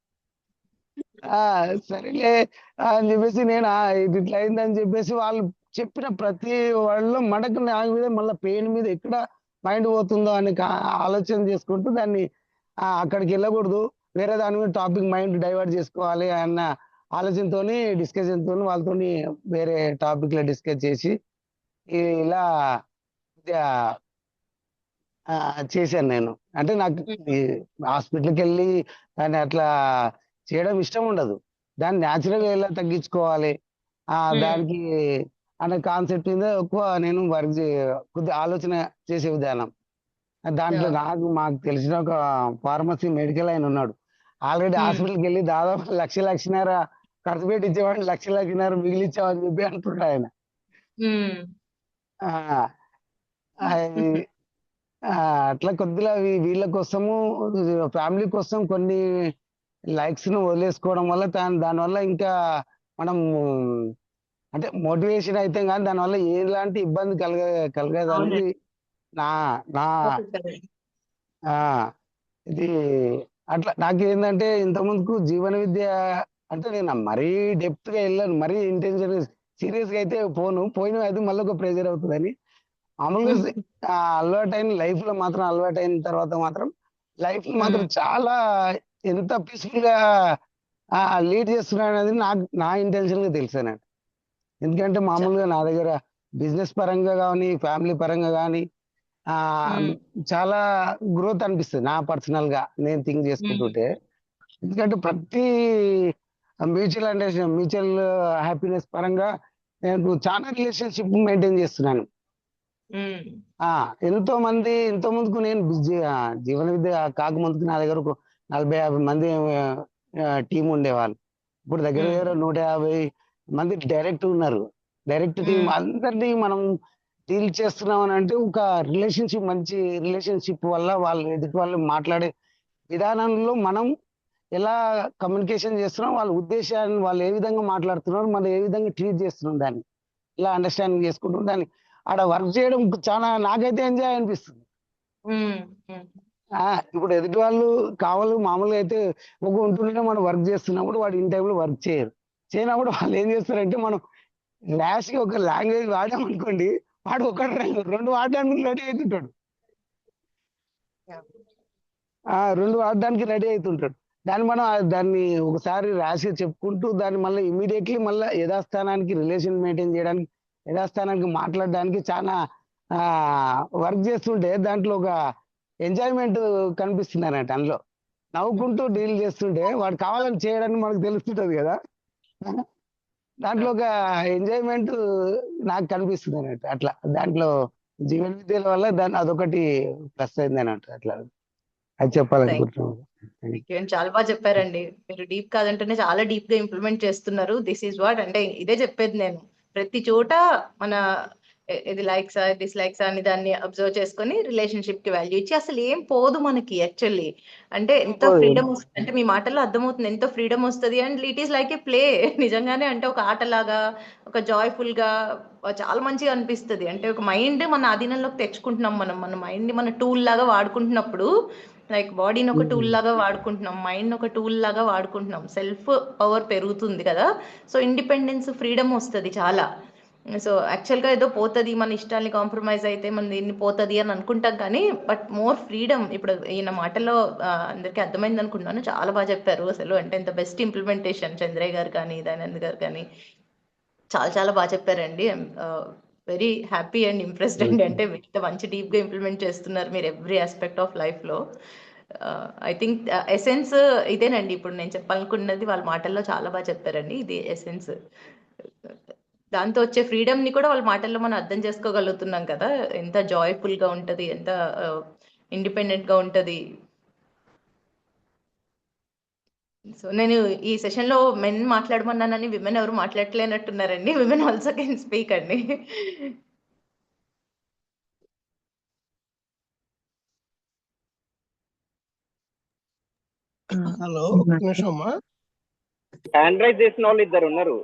సరేలే అని చెప్పేసి నేను ఇది ఇట్లా అయిందని చెప్పేసి వాళ్ళు చెప్పిన ప్రతి వాళ్ళలో మనకు నాకు మీద మళ్ళీ పెయిన్ మీద ఎక్కడ మైండ్ పోతుందో అని ఆలోచన చేసుకుంటూ దాన్ని అక్కడికి వెళ్ళకూడదు, వేరే దాని మీద టాపిక్ మైండ్ డైవర్ట్ చేసుకోవాలి అన్న ఆలోచనతోని డిస్కషన్తో వాళ్ళతో వేరే టాపిక్ లో డిస్కస్ చేసి ఇలా చేశాను నేను. అంటే నాకు హాస్పిటల్కి వెళ్ళి దాన్ని అట్లా చేయడం ఇష్టం ఉండదు, దాన్ని న్యాచురల్ గా ఎలా తగ్గించుకోవాలి దానికి అనే కాన్సెప్ట్ మీద ఎక్కువ నేను కొద్దిగా ఆలోచన చేసే విధానం. దాంట్లో మాకు తెలిసిన ఒక ఫార్మసీ మెడికల్ ఆయన ఉన్నాడు, ఆల్రెడీ హాస్పిటల్కి వెళ్ళి దాదాపు 1,00,000-1,50,000 ఖర్చు పెట్టి ఇచ్చేవాడిని, 1,00,000-1,50,000 మిగిలిచ్చామని చెప్పి అంటుంటాడు ఆయన. అట్లా కొద్దిగా వీళ్ళ కోసము ఫ్యామిలీ కోసం కొన్ని లైక్స్ ను వదిలేసుకోవడం వల్ల దానివల్ల ఇంకా మనం అంటే మోటివేషన్ అయితే కానీ దానివల్ల ఎలాంటి ఇబ్బంది కలగదనేది నా నా ఇది. అట్లా నాకు ఏంటంటే ఇంతకుముందుకు జీవన విద్య అంటే నేను మరీ డెప్త్ గా వెళ్ళాను, మరీ ఇంటెన్షన్ సీరియస్ గా అయితే పోయిన అయితే మళ్ళీ ఒక ప్రెజర్ అవుతుందని మామూలుగా అలవాటైన లైఫ్ లో మాత్రం అలవాటైన తర్వాత మాత్రం లైఫ్ మాత్రం చాలా ఎంత పీస్ఫుల్ గా లీడ్ చేస్తున్నాడు అనేది నా ఇంటెన్షన్ గా తెలిసానండి. ఎందుకంటే మామూలుగా నా దగ్గర బిజినెస్ పరంగా కానీ ఫ్యామిలీ పరంగా కానీ చాలా గ్రోత్ అనిపిస్తుంది నా పర్సనల్ గా నేను థింక్ చేసుకుంటుంటే. ఎందుకంటే ప్రతి మ్యూచువల్ హ్యాపీనెస్ పరంగా నేను చాలా రిలేషన్షిప్ మెయింటైన్ చేస్తున్నాను. ఎంతో ముందుకు నేను జీవన విద్య కాకముందుకు నా దగ్గర ఒక 40-50 మంది టీం ఉండేవాళ్ళు. ఇప్పుడు దగ్గర 150 మంది డైరెక్ట్ ఉన్నారు. డైరెక్ట్ టీం అందరినీ మనం డీల్ చేస్తున్నాం అని అంటే ఒక మంచి రిలేషన్షిప్ వల్ల ఎదుటి వాళ్ళు మాట్లాడే విధానంలో మనం ఎలా కమ్యూనికేషన్ చేస్తున్నాం, వాళ్ళ ఉద్దేశాన్ని వాళ్ళు ఏ విధంగా మాట్లాడుతున్నారు, మనం ఏ విధంగా ట్రీట్ చేస్తున్నాం, దాన్ని ఇలా అండర్స్టాండింగ్ చేసుకుంటాం, దాన్ని ఆడ వర్క్ చేయడం చాలా నాకైతే ఎంజాయ్ అనిపిస్తుంది. ఇప్పుడు ఎదుటి వాళ్ళు మామూలుగా అయితే ఒక ఉంటుంటే మనం వర్క్ చేస్తున్నప్పుడు వాడు ఇన్ టైంలో వర్క్ చేయనప్పుడు వాళ్ళు ఏం చేస్తారంటే మనం ల్యాష్ గా ఒక లాంగ్వేజ్ వాడామనుకోండి, వాడు 1-2 వాడడానికి రెడీ అవుతుంటాడు, 2 వాడడానికి రెడీ అవుతుంటాడు. దాన్ని ఒకసారి ర్యాష్ గా చెప్పుకుంటూ దాన్ని మళ్ళీ ఇమీడియట్లీ మళ్ళీ యథాస్థానానికి రిలేషన్ మెయింటైన్ చేయడానికి యథాస్థానానికి మాట్లాడడానికి చాలా వర్క్ చేస్తుంటే దాంట్లో ఒక ఎంజాయ్మెంట్ కనిపిస్తుంది అన్నట్టు. అందులో నవ్వుకుంటూ డీల్ చేస్తుంటే వాడు కావాలని చేయడానికి మనకు తెలుస్తుంటది కదా, దాంట్లో ఒక ఎంజాయ్మెంట్ నాకు కనిపిస్తుంది అన్నట్టు. అట్లా దాంట్లో జీవన విద్యల వల్ల అదొకటి ప్లస్ అయింది అన్నట్టు. అట్లా అది చెప్పాలనుకుంటున్నాను. చాలా బాగా చెప్పారండి. మీరు డీప్ కాదంటేనే చాలా డీప్ గా ఇంప్లిమెంట్ చేస్తున్నారు. దిస్ ఈజ్ వాట్ అంటే ఇదే చెప్పేది నేను. ప్రతి చోట మన ఇది లైక్సా డిస్లైక్సా అని దాన్ని అబ్జర్వ్ చేసుకొని రిలేషన్షిప్ కి వాల్యూ ఇచ్చి అసలు ఏం పోదు మనకి యాక్చువల్లీ. అంటే ఎంత ఫ్రీడమ్ వస్తుంది అంటే మీ మాటల్లో అర్థమవుతుంది ఎంత ఫ్రీడమ్ వస్తుంది. And it is like A play నిజంగానే. అంటే ఒక ఆటలాగా ఒక జాయ్ఫుల్ గా చాలా మంచిగా అనిపిస్తుంది. అంటే ఒక మైండ్ మన అధీనంలోకి తెచ్చుకుంటున్నాం, మన మైండ్ ని మన టూల్ లాగా వాడుకుంటున్నప్పుడు, లైక్ బాడీని ఒక టూల్ లాగా వాడుకుంటున్నాం, మైండ్ ఒక టూల్ లాగా వాడుకుంటున్నాం, సెల్ఫ్ పవర్ పెరుగుతుంది కదా. సో ఇండిపెండెన్స్ ఫ్రీడమ్ వస్తుంది చాలా. సో యాక్చువల్గా ఏదో పోతుంది మన ఇష్టాన్ని కాంప్రమైజ్ అయితే మన దీన్ని పోతుంది అని అనుకుంటాం, కానీ బట్ మోర్ ఫ్రీడమ్. ఇప్పుడు ఈయన మాటల్లో అందరికీ అర్థమైంది అనుకుంటున్నాను. చాలా బాగా చెప్పారు అసలు. అంటే ఇంత బెస్ట్ ఇంప్లిమెంటేషన్ చంద్రయ్య గారు కానీ దయానంద్ గారు కానీ చాలా చాలా బాగా చెప్పారండి. వెరీ హ్యాపీ అండ్ ఇంప్రెస్డ్ అండి. అంటే ఇంత మంచి డీప్గా ఇంప్లిమెంట్ చేస్తున్నారు మీరు ఎవ్రీ ఆస్పెక్ట్ ఆఫ్ లైఫ్లో. ఐ థింక్ ఎసెన్స్ ఇదేనండి. ఇప్పుడు నేను చెప్పాలనుకున్నది వాళ్ళ మాటల్లో చాలా బాగా చెప్పారండి. ఇది ఎసెన్స్. దాంతో వచ్చే ఫ్రీడమ్ని కూడా వాళ్ళ మాటల్లో మనం అర్థం చేసుకోగలుగుతున్నాం కదా, ఎంత జాయ్ఫుల్గా ఉంటుంది, ఎంత ఇండిపెండెంట్గా ఉంటుంది. సో నేను ఈ సెషన్లో మెన్ మాట్లాడమన్నానని విమెన్ ఎవరు మాట్లాడలేనట్టున్నారండి. విమెన్ ఆల్సో కెన్ స్పీక్ అండి. హలో, ఒక నిమిషం అమ్మా. హ్యాండ్ రైజ్ చేసిన వాళ్ళు ఇద్దరు ఉన్నారు,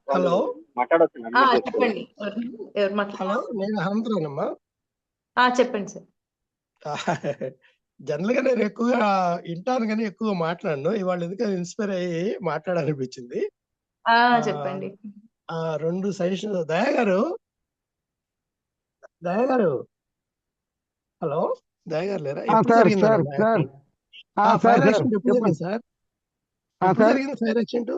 వాళ్ళు హలో మాట్లాడొచ్చు. చెప్పండి. హలో, నేను అనంతరానమ్మా. చెప్పండి సార్. జనరల్ గా నేను ఎక్కువగా వింటాను కానీ ఎక్కువగా మాట్లాడను. ఇవాళ ఎందుకంటే ఇన్స్పైర్ అయ్యి మాట్లాడాలనిపించింది. చెప్పండి. 2 సజెషన్స్. దయా గారు, హలో, దయా గారు లేరా? ఎప్పుడు జరిగిందమ్మా ఫైర్ యాక్సిడెంట్? ఎప్పుడు జరిగింది సార్? ఎప్పుడు జరిగింది ఫైర్ యాక్సిడెంట్?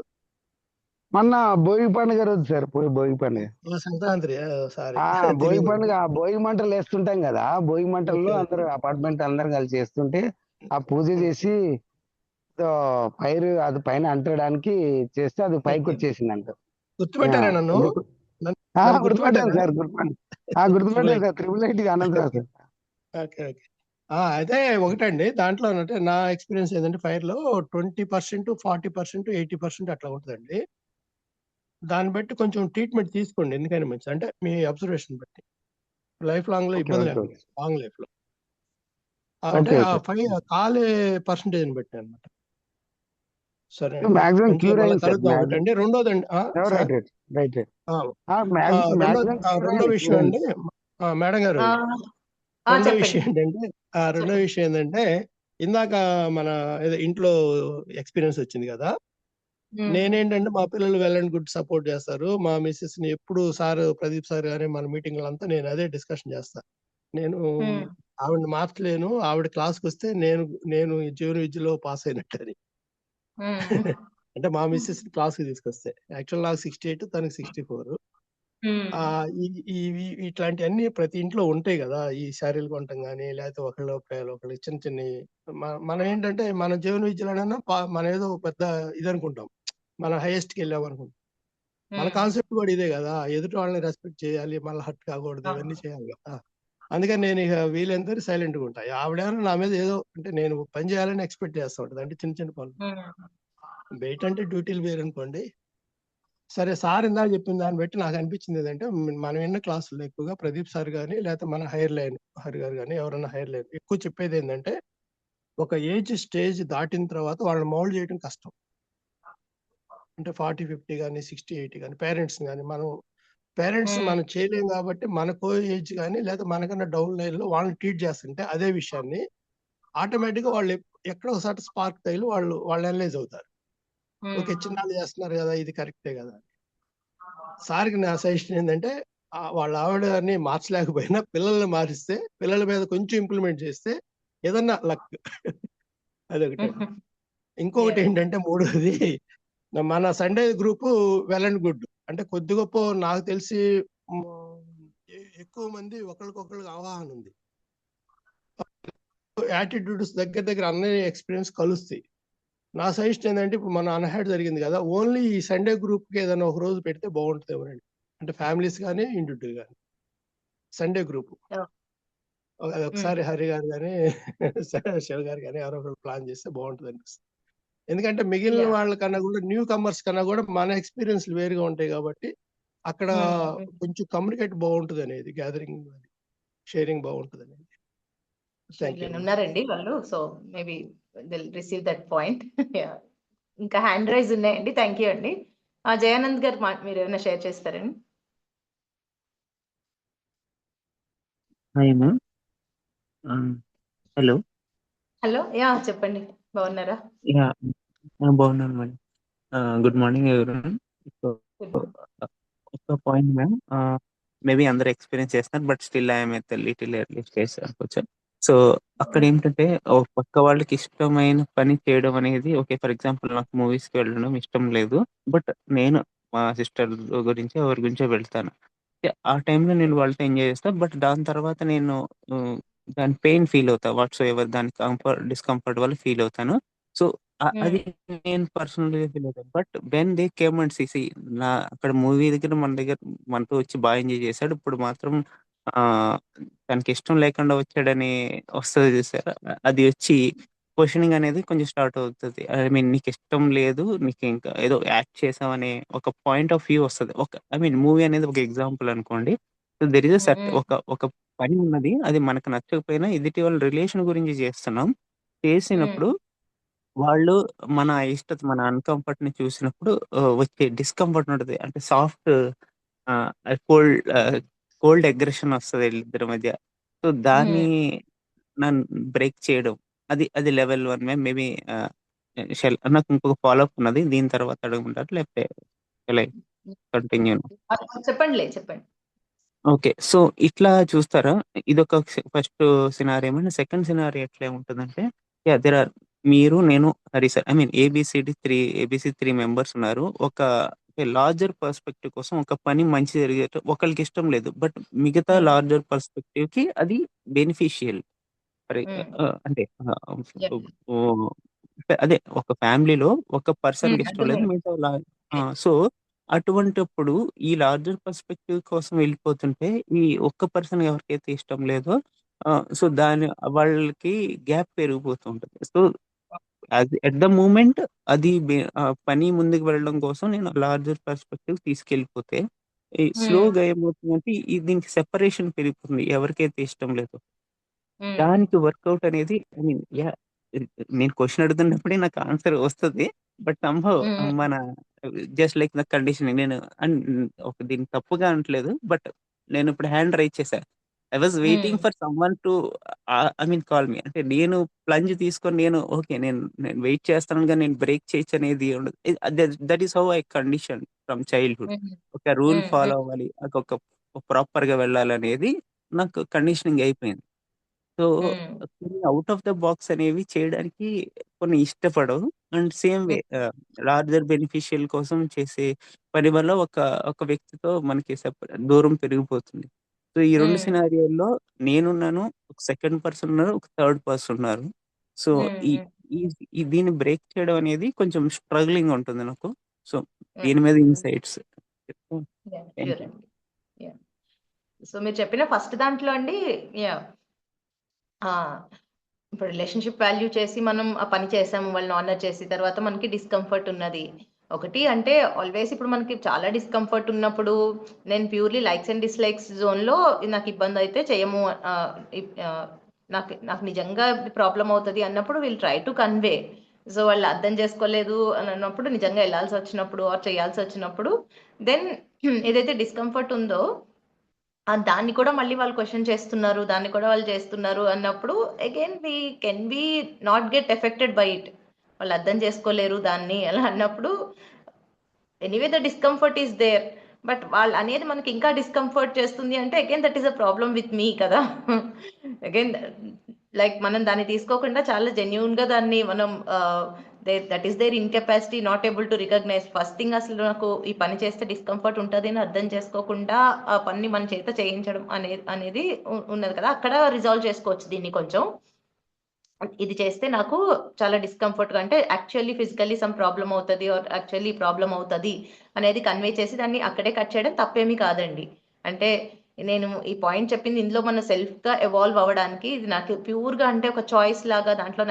మొన్న భోగి పండుగ రోజు సార్. భోగి పండుగ సంక్రాంతి. సారీ, భోగి పండుగ భోగి మంటలు వేస్తుంటాం కదా. భోగి మంటల్లో అందరూ అపార్ట్మెంట్ అందరం కలిసి చేస్తుంటే ఆ పూజ చేసి ఫైర్ అది పైన అంటడానికి చేస్తే అది పైకి వచ్చేసింది అంట. గుర్తుపెట్టారా నన్ను? గుర్తుపెట్టాను సార్. గుర్తుపెట్టాను సార్. 888 అనంతరావు సార్. ఓకే. అయితే ఒకటండి, దాంట్లో అంటే నా ఎక్స్పీరియన్స్ ఏంటంటే ఫైర్ లో 20%, 40%, 80% అట్లా ఉంటుందండి. దాన్ని బట్టి కొంచెం ట్రీట్మెంట్ తీసుకోండి, ఎందుకని మంచిది అంటే మీ అబ్జర్వేషన్ బట్టి. లైఫ్ లాంగ్ లో ఇబ్బంది లేకుండా, లాంగ్ లైఫ్ లో. అంటే కాలే పర్సంటేజ్ బట్టి అనమాట. సరే, ఒకటండి. రెండోదండి, రెండో విషయం అండి మేడం గారు, రెండో విషయం ఏంటంటే ఇందాక మన ఏదో ఇంట్లో ఎక్స్పీరియన్స్ వచ్చింది కదా. నేనేంటంటే మా పిల్లలు వెల్ అండ్ గుడ్ సపోర్ట్ చేస్తారు. మా మిస్సెస్ ని ఎప్పుడు ప్రదీప్ సార్ గానీ మన మీటింగ్లంతా నేను అదే డిస్కషన్ చేస్తాను. నేను ఆవిడని మార్చలేను, ఆవిడ క్లాస్కి వస్తే నేను జీవన విద్యలో పాస్ అయినట్టని. అంటే మా మిస్సెస్ క్లాస్కి తీసుకొస్తే యాక్చువల్ నాకు 68, తనకి 64. ఇట్లాంటివన్నీ ప్రతి ఇంట్లో ఉంటాయి కదా. ఈ శారీరక వంటం కానీ లేకపోతే ఒకళ్ళు చిన్న చిన్న మనం ఏంటంటే మన జీవన విద్యలోనైనా మనం ఏదో పెద్ద ఇది అనుకుంటాం, మన హైయెస్ట్కి వెళ్ళాం అనుకుంటాం. మన కాన్సెప్ట్ కూడా ఇదే కదా, ఎదుటి వాళ్ళని రెస్పెక్ట్ చేయాలి, మళ్ళీ హర్ట్ కాకూడదు, ఇవన్నీ చేయాలి కదా. అందుకని నేను ఇక వీలైనంత సైలెంట్గా ఉంటాయి. ఆవిడేమో నా మీద ఏదో అంటే నేను పని చేయాలని ఎక్స్పెక్ట్ చేస్తూ ఉంటుంది, అంటే చిన్న చిన్న పనులు. బయట అంటే డ్యూటీలు వేరు అనుకోండి. సరే, సార్ ఇందాక చెప్పిన దాన్ని బట్టి నాకు అనిపించింది ఏంటంటే మనం విన్న క్లాసుల్లో ఎక్కువగా ప్రదీప్ సార్ కానీ లేకపోతే మన హైయర్ లైన్ హరి గారు కానీ ఎవరైనా హైయర్ లైన్ ఎక్కువ చెప్పేది ఏంటంటే ఒక ఏజ్ స్టేజ్ దాటిన తర్వాత వాళ్ళని మౌల్డ్ చేయడం కష్టం. అంటే 40, 50 కానీ 60, 80 కానీ పేరెంట్స్ మనం చేయలేం కాబట్టి మనకో ఏజ్ కానీ లేదా మనకన్నా డౌన్ లైన్ లో వాళ్ళని ట్రీట్ చేస్తుంటే అదే విషయాన్ని ఆటోమేటిక్గా వాళ్ళు ఎక్కడో ఒకసారి స్పార్క్ తగిలి వాళ్ళు అనలైజ్ అవుతారు. ఓకే, చిన్నాళ్ళు చేస్తున్నారు కదా, ఇది కరెక్టే కదా. సార్కి నా సజెషన్ ఏంటంటే వాళ్ళ ఆవిడని మార్చలేకపోయినా పిల్లల్ని మారిస్తే, పిల్లల మీద కొంచెం ఇంప్లిమెంట్ చేస్తే ఏదన్నా లక్. అదొకటి. ఇంకొకటి ఏంటంటే మూడోది, మన Sunday group well and good. అంటే కొద్ది గొప్ప నాకు తెలిసి ఎక్కువ మంది ఒకరికొకరికి అవగాహన ఉంది. యాటిట్యూడ్స్ దగ్గర అన్ని ఎక్స్పీరియన్స్ కలుస్తాయి. నా సజెషన్ ఏంటంటే ఇప్పుడు మన అన్హ్యాడ్ జరిగింది కదా, ఓన్లీ ఈ సండే గ్రూప్కి ఏదైనా ఒక రోజు పెడితే బాగుంటుంది ఎవరండి, అంటే ఫ్యామిలీస్ కానీ ఇండివిజువల్ కానీ సండే గ్రూప్. ఒకసారి హరి గారు కానీ శివ గారు కానీ ఎవరో ఒకరు ప్లాన్ చేస్తే బాగుంటుంది అనిపిస్తుంది. ఎందుకంటే మిగిలిన వాళ్ళకన్నా కూడా న్యూ కమర్స్ కన్నా కూడా మన ఎక్స్పీరియన్స్ వేరుగా ఉంటాయి కాబట్టి అక్కడ కొంచెం కమ్యూనికేట్ బాగుంటుంది అనేది, గ్యాదరింగ్ షేరింగ్ బాగుంటుంది అనేది. ఉన్నారండి వాళ్ళు, so maybe they'll receive that point. ఇంకా హ్యాండ్ రైజ్ ఉన్నాయండి. థ్యాంక్ యూ అండి. జయానంద్ గారు మీరు ఏమైనా షేర్ చేస్తారండి? హలో. చెప్పండి, బాగున్నారా? బాగున్నాను మేడం. Good morning everyone. ఒక పాయింట్ మ్యామ్, మేబీ అందరు ఎక్స్పీరియన్స్ చేస్తున్నారు, but still I'm at little early stage అనుకోవచ్చు. సో అక్కడ ఏంటంటే పక్క వాళ్ళకి ఇష్టమైన పని చేయడం అనేది, ఓకే ఫర్ ఎగ్జాంపుల్ నాకు మూవీస్కి వెళ్ళడం ఇష్టం లేదు, బట్ నేను మా సిస్టర్ గురించి ఎవరి గురించో వెళ్తాను. ఆ టైంలో నేను వాళ్ళతో ఎంజాయ్ చేస్తా. బట్ దాని తర్వాత నేను దాని పెయిన్ ఫీల్ అవుతా. వాట్స్ ఎవర్ దాని డిస్కంఫర్ట్ వల్ల ఫీల్ అవుతాను. సో, అది నేను పర్సనల్‌గా ఫీల్ అవుతాను. But when they came and నా అక్కడ మూవీ దగ్గర మనతో వచ్చి ఎంజాయ్ చేశాడు. ఇప్పుడు మాత్రం తనకి ఇష్టం లేకుండా వచ్చాడని వస్తది చూసారా? అది వచ్చి క్వెషనింగ్ అనేది కొంచెం స్టార్ట్ అవుతది. ఐ మీన్ నీకిష్టం లేదు. నీకు ఇంకా ఏదో యాక్ట్ చేసావనే ఒక పాయింట్ ఆఫ్ వ్యూ వస్తది. ఐ మీన్ మూవీ అనేది ఒక ఎగ్జాంపుల్ అనుకోండి. సో, దేర్ ఇస్ ఎ ఒక పని ఉన్నది. అది మనకు నచ్చకపోయినా ఎదుటి వాళ్ళ రిలేషన్ గురించి చేస్తున్నాం. చేసినప్పుడు వాళ్ళు మన అన్‌కంఫర్ట్‌ని చూసినప్పుడు వచ్చే డిస్కంఫర్ట్ ఉంటది. అంటే సాఫ్ట్ ఆహ్, కోల్డ్ కోల్డ్ అగ్రెషన్ వస్తది ఈళ్ళిద్దరి మధ్య. సో, దాన్ని నన్ను బ్రేక్ చేయడం. అది లెవెల్ 1 మేబీ నాకు ఇంకొక ఫాలో అప్ ఉన్నది. దీని తర్వాత అడగమంటారా? లేకపోతే షల్ ఐ కంటిన్యూనా? చెప్పండి. ఓకే. సో, ఇట్లా చూస్తారా? ఇదొక ఫస్ట్ సినారియో ఏమో. సెకండ్ సినారియో ఎట్లా ఉంటదంటే, దేర్ ఆర్ మీరు, నేను, Hari sir. I mean ABC 3 members ఉన్నారు. ఒక లార్జర్ పర్స్పెక్టివ్ కోసం ఒక పని మంచి జరిగేట్టు ఒకళ్ళకి ఇష్టం లేదు. బట్ మిగతా లార్జర్ పర్స్పెక్టివ్‌కి అది బెనిఫిషియల్. మరి అంటే ఓహ్! అదే ఒక ఫ్యామిలీలో ఒక పర్సన్‌కి ఇష్టం లేదు. అర్థమైంది. మిగతా సో, అటువంటప్పుడు ఈ లార్జర్ పర్స్పెక్టివ్ కోసం వెళ్ళిపోతుంటే, ఈ ఒక్క పర్సన్ ఎవరికైతే ఇష్టం లేదో సో, వాళ్ళకి గ్యాప్ పెరిగిపోతూ ఉంటది. సో, ఎట్ ద మూమెంట్ అది పని ముందుకు వెళ్ళడం కోసం నేను లార్జర్ పర్స్పెక్టివ్ తీసుకెళ్ళిపోతే, ఈ స్లోగా ఏమవుతుందంటే దీనికి సెపరేషన్ పెరిగిపోతుంది. ఎవరికైతే ఇష్టం లేదో. దానికి వర్కౌట్ అనేది ఐ మీన్ నేను క్వెషన్ అడుగుతున్నప్పుడే నాకు ఆన్సర్ వస్తది. బట్ సంహౌ మన జస్ట్ లైక్ ద కండిషనింగ్ నేను దీన్ని తప్పుగా అనట్లేదు. బట్ నేను ఇప్పుడు హ్యాండ్ రైజ్ చేశా. I was waiting for someone to I mean call me. అంటే నేను ప్లంజ్ తీసుకొని ఓకే. నేను వెయిట్ చేస్తాను గాని నేను బ్రేక్ చేయొచ్చు అనేది ఉండదు. That is how I condition from childhood. ఒక రూల్ ఫాలో అవ్వాలి. ఒక ప్రాపర్‌గా వెళ్ళాలనేది నాకు కండిషనింగ్ అయిపోయింది. సో, కొన్ని ఔట్ ఆఫ్ ద బాక్స్ అనేవి చేయడానికి కొన్ని ఇష్టపడవు. And same way larger beneficial కోసం చేసే పని వల్ల ఒక వ్యక్తితో మనకి దూరం పెరిగిపోతుంది. సో, ఈ 2 సినారియోల్లో నేనున్నాను. ఒక సెకండ్ పర్సన్ ఉన్నారు. ఒక థర్డ్ పర్సన్ ఉన్నారు. సో, ఈ ఈ ఈ దీన్ని బ్రేక్ చేయడం అనేది కొంచెం స్ట్రగ్లింగ్ ఉంటుంది నాకు. సో, దీని మీద ఇన్‌సైట్స్. Thank sure you. అండి. యాహ్! సో, మీరు చెప్పిన ఫస్ట్ దాంట్లో అండి యాహ్! ఆ! ఇప్పుడు రిలేషన్‌షిప్ వాల్యూ చేసి మనం ఆ పని చేసాము. వాళ్ళని ఆనర్ చేసి తర్వాత మనకి డిస్కంఫర్ట్ ఉన్నది. ఒకటి అంటే ఆల్వేస్ ఇప్పుడు మనకి చాలా డిస్కంఫర్ట్ ఉన్నప్పుడు నేను ప్యూర్‌లీ లైక్స్ అండ్ డిస్‌లైక్స్ జోన్‌లో నాకు ఇబ్బంది అయితే చేయము. ఆహ్, ఇప్ ఆహ్, నాకు నాకు నిజంగా ప్రాబ్లమ్ అవుతది అన్నప్పుడు will try to convey. So, వాళ్ళు అర్థం చేసుకోలేదు అని అన్నప్పుడు నిజంగా ఎళ్ళాల్సి వచ్చినప్పుడు ఆర్ చేయాల్సి వచ్చినప్పుడు దెన్ ఏదైతే డిస్కంఫర్ట్ ఉందో దాన్ని కూడా మళ్ళీ వాళ్ళు క్వెషన్ చేస్తున్నారు. దాన్ని కూడా వాళ్ళు చేస్తున్నారు అన్నప్పుడు again can we not get affected by it. వాళ్ళు అర్థం చేసుకోలేరు దాన్ని అలా అన్నప్పుడు anyway the discomfort is there. But వాళ్ళు అనేది మనకి ఇంకా డిస్కంఫర్ట్ చేస్తుంది అంటే again that is a problem with me కదా! అగైన్ లైక్ మనం దాన్ని తీసుకోకుండా చాలా జెన్యూన్‌గా దాన్ని మనం that is there incapacity not able to recognise. First thing అసలు నాకు ఈ పని చేస్తే డిస్కంఫర్ట్ ఉంటది అని అర్థం చేసుకోకుండా ఆ పనిని మన చేత చేయించడం అనేది ఉన్నది కదా! అక్కడ రిజాల్వ్ చేసుకోవచ్చు దీన్ని కొంచెం. ఇది చేస్తే నాకు చాలా డిస్కంఫర్ట్‌గా అంటే యాక్చువల్లీ ఫిజికల్లీ సమ్ ప్రాబ్లమ్ అవుతది ఆర్ యాక్చువల్లీ ప్రాబ్లమ్ అవుతది అనేది కన్వే చేసి దాన్ని అక్కడే కట్ చేయడం తప్పేమీ కాదండి. అంటే నేను ఈ పాయింట్ చెప్పింది ఇందులో మన సెల్ఫ్‌గా ఎవాల్వ్ అవ్వడానికి ఇది నాకు ప్యూర్‌గా అంటే ఒక చాయిస్ లాగా దాంట్లో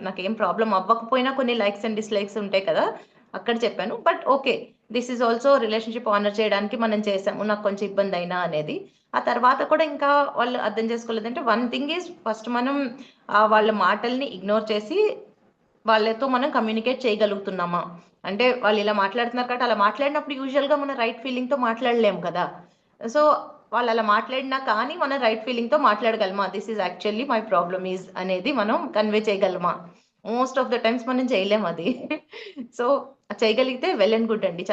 నాకేం ప్రాబ్లమ్ అవ్వకపోయినా కొన్ని లైక్స్ అండ్ డిస్‌లైక్స్ ఉంటాయి కదా! అక్కడ చెప్పాను. But okay. This is also relationship honour చేయడానికి మనం చేసాము. నాకు కొంచెం ఇబ్బందయినా అనేది. ఆ తర్వాత కూడా ఇంకా వాళ్ళు అర్థం చేసుకోలేదంటే వన్ థింగ్ ఈస్ ఫస్ట్ మనం వాళ్ళ మాటల్ని ఇగ్నోర్ చేసి వాళ్ళతో మనం కమ్యూనికేట్ చేయగలుగుతున్నామా? అంటే వాళ్ళు ఇలా మాట్లాడుతున్నారు కాబట్టి అలా మాట్లాడినప్పుడు యూజువల్‌గా మనం రైట్ ఫీలింగ్‌తో మాట్లాడలేము కదా! సో, వాళ్ళు అలా మాట్లాడినా కానీ మనం రైట్ ఫీలింగ్‌తో మాట్లాడగలమా? This is actually my problem is అనేది మనం కన్వే చేయగలమా? మోస్ట్ ఆఫ్ ద టైమ్స్ మనం చేయలేం అది. సో, చేయగలిగితే వెల్ అండ్ గుడ్ అండి.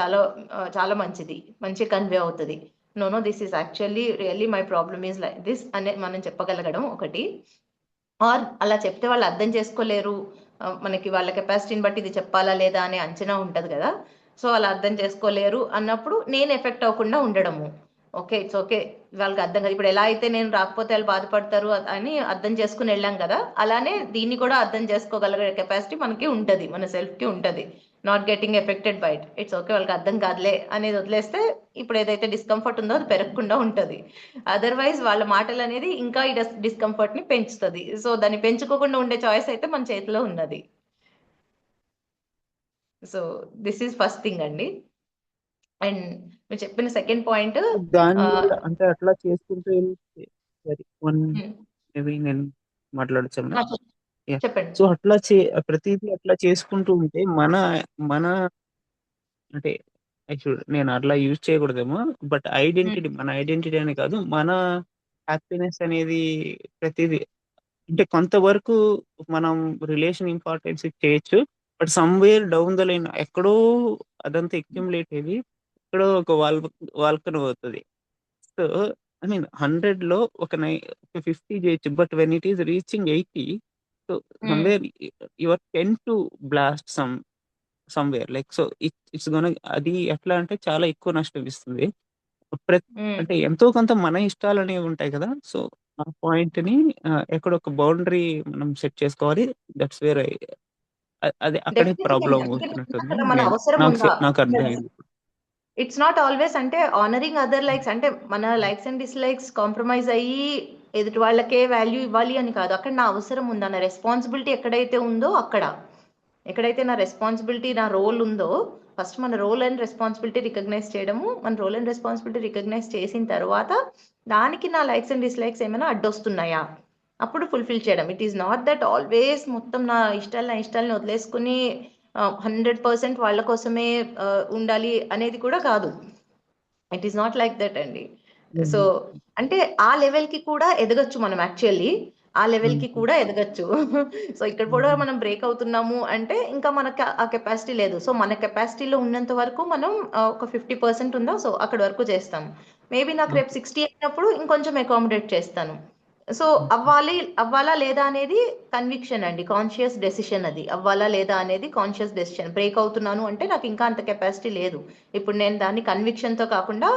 చాలా మంచిది. మంచిగా కన్వే అవుతది. No, this is actually really my problem is like this అని మనం చెప్పగలగడం ఒకటి. ఆర్ అలా చెప్తే వాళ్ళు అర్థం చేసుకోలేరు. మనకి వాళ్ళ కెపాసిటీని బట్టి ఇది చెప్పాలా లేదా అనే అంచనా ఉంటది గదా! సో, అలా అర్థం చేసుకోలేరు అన్నప్పుడు నేను ఎఫెక్ట్ అవ్వకుండా ఉండడము. ఓకే, ఇట్స్ ఓకే, వాళ్ళకి అర్థం కాదు. ఇప్పుడు ఎలా అయితే నేను రాకపోతే వాళ్ళు బాధపడతారు అని అర్థం చేసుకుని వెళ్ళాం కదా, అలానే దీన్ని కూడా అర్థం చేసుకోగలిగే కెపాసిటీ మనకి ఉంటది, మన సెల్ఫ్ కి ఉంటది. Not getting affected by it, it's okay, వాళ్ళకి అర్థం కాదులే అనేది వదిలేస్తే ఇప్పుడు ఏదైతే డిస్కంఫర్ట్ ఉందో అది పెరగకుండా ఉంటది. అదర్వైజ్ వాళ్ళ మాటలు అనేది ఇంకా ఈ డిస్కంఫర్ట్ ని పెంచుతుంది. సో దాన్ని పెంచుకోకుండా ఉండే చాయిస్ అయితే మన చేతిలో ఉన్నది. So this is first thing అండి. అండ్ మీరు చెప్పిన సెకండ్ పాయింట్, దానివల్ల అంటే అట్లా చేసుకుంటూ వెళ్తే సరే మేబీ నేను మాట్లాడచ్చా? చెప్పండి. సో అట్లా ప్రతిదీ అట్లా చేసుకుంటూ ఉంటే మన మన అంటే నేను అట్లా యూజ్ చేయకూడదేమో, బట్ ఐడెంటిటీ, మన ఐడెంటిటీ అని కాదు, మన హ్యాపీనెస్ అనేది ప్రతిదీ అంటే కొంతవరకు మనం రిలేషన్ ఇంపార్టెన్స్ చేయొచ్చు. But somewhere down the line ఎక్కడో అదంతా అక్యుములేట్ అయ్యి ఎక్కడో ఒక వాల్కన్ అవుతుంది. సో ఐ మీన్ 100 లో ఒక 50 చేయొచ్చు. But when it is reaching 80, so somewhere your ten to blast somewhere like, so it's gonna అది ఎట్లా అంటే చాలా ఎక్కువ నష్టం ఇస్తుంది. అంటే ఎంతో కొంత మన ఇష్టాలు అనేవి ఉంటాయి కదా. సో ఆ పాయింట్ ని ఎక్కడ ఒక బౌండరీ మనం సెట్ చేసుకోవాలి. దట్స్ వేర్ అది అక్కడే ప్రాబ్లం అవుతున్నట్టుంది. మన అవసరం ఉందా? నాకు అర్థమైంది. ఇట్స్ నాట్ ఆల్వేస్ అంటే ఆనరింగ్ అదర్ లైక్స్, అంటే మన లైక్స్ అండ్ డిస్లైక్స్ కాంప్రమైజ్ అయ్యి ఎదుటి వాళ్ళకే వాల్యూ ఇవ్వాలి అని కాదు. అక్కడ నా అవసరం ఉందా, నా రెస్పాన్సిబిలిటీ ఎక్కడైతే ఉందో అక్కడ, ఎక్కడైతే నా రెస్పాన్సిబిలిటీ, నా రోల్ ఉందో, ఫస్ట్ మన రోల్ అండ్ రెస్పాన్సిబిలిటీ రికగ్నైజ్ చేయడము, మన రోల్ అండ్ రెస్పాన్సిబిలిటీ రికగ్నైజ్ చేసిన తర్వాత దానికి నా లైక్స్ అండ్ డిస్లైక్స్ ఏమైనా అడ్డొస్తున్నాయా అప్పుడు ఫుల్ఫిల్ చేయడం. It is not that always మొత్తం నా ఇష్టాలని వదిలేసుకుని 100% వాళ్ళ కోసమే ఉండాలి అనేది కూడా కాదు. It is not like that అండి. సో అంటే ఆ లెవెల్ కి కూడా ఎదగచ్చు మనం, యాక్చువల్లీ ఆ లెవెల్ కి కూడా ఎదగచ్చు. సో ఇక్కడ కూడా మనం బ్రేక్ అవుతున్నాము అంటే ఇంకా మనకు ఆ కెపాసిటీ లేదు. సో మన కెపాసిటీలో ఉన్నంత వరకు మనం ఒక 50% ఉందా, సో అక్కడ వరకు చేస్తాం. మేబీ నాకు రేపు 60 అయినప్పుడు ఇంకొంచెం అకామిడేట్ చేస్తాను. సో అవ్వాలా లేదా అనేది కన్విక్షన్ అండి, కాన్షియస్ డెసిషన్. అది అవ్వాలా లేదా అనేది కాన్షియస్ డెసిషన్. బ్రేక్ అవుతున్నాను అంటే నాకు ఇంకా అంత కెపాసిటీ లేదు, ఇప్పుడు నేను దాన్ని కన్విక్షన్ తో కాకుండా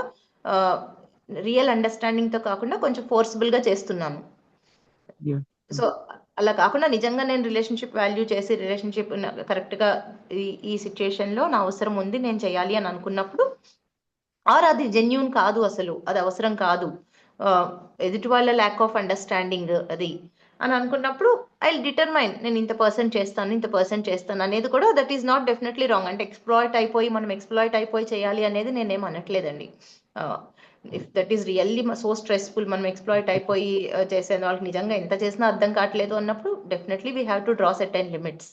రియల్ అండర్స్టాండింగ్ తో కాకుండా కొంచెం ఫోర్స్ఫుల్ గా చేస్తున్నాను. సో అలా కాకుండా నిజంగా నేను రిలేషన్షిప్ వాల్యూ చేసి రిలేషన్షిప్ కరెక్ట్ గా ఈ సిచ్యుయేషన్ లో నా అవసరం ఉంది, నేను చేయాలి అని అనుకున్నప్పుడు, ఆర్ అది జెన్యూన్ కాదు, అసలు అది అవసరం కాదు, ఎదుటి వాళ్ళ ల్యాక్ ఆఫ్ అండర్స్టాండింగ్ అది అని అనుకున్నప్పుడు ఐ డిటర్మైన్ నేను ఇంత పర్సెంట్ చేస్తాను అనేది కూడా that is not definitely wrong. అంటే మనం ఎక్స్ప్లాయిట్ అయిపోయి చేయాలి అనేది నేనేం అనట్లేదండి. If that is really so stressful, మనం ఎక్స్ప్లాయిట్ అయిపోయి చేసే వాళ్ళకి నిజంగా ఎంత చేసినా అర్థం కావట్లేదు అన్నప్పుడు definitely we have to draw certain limits,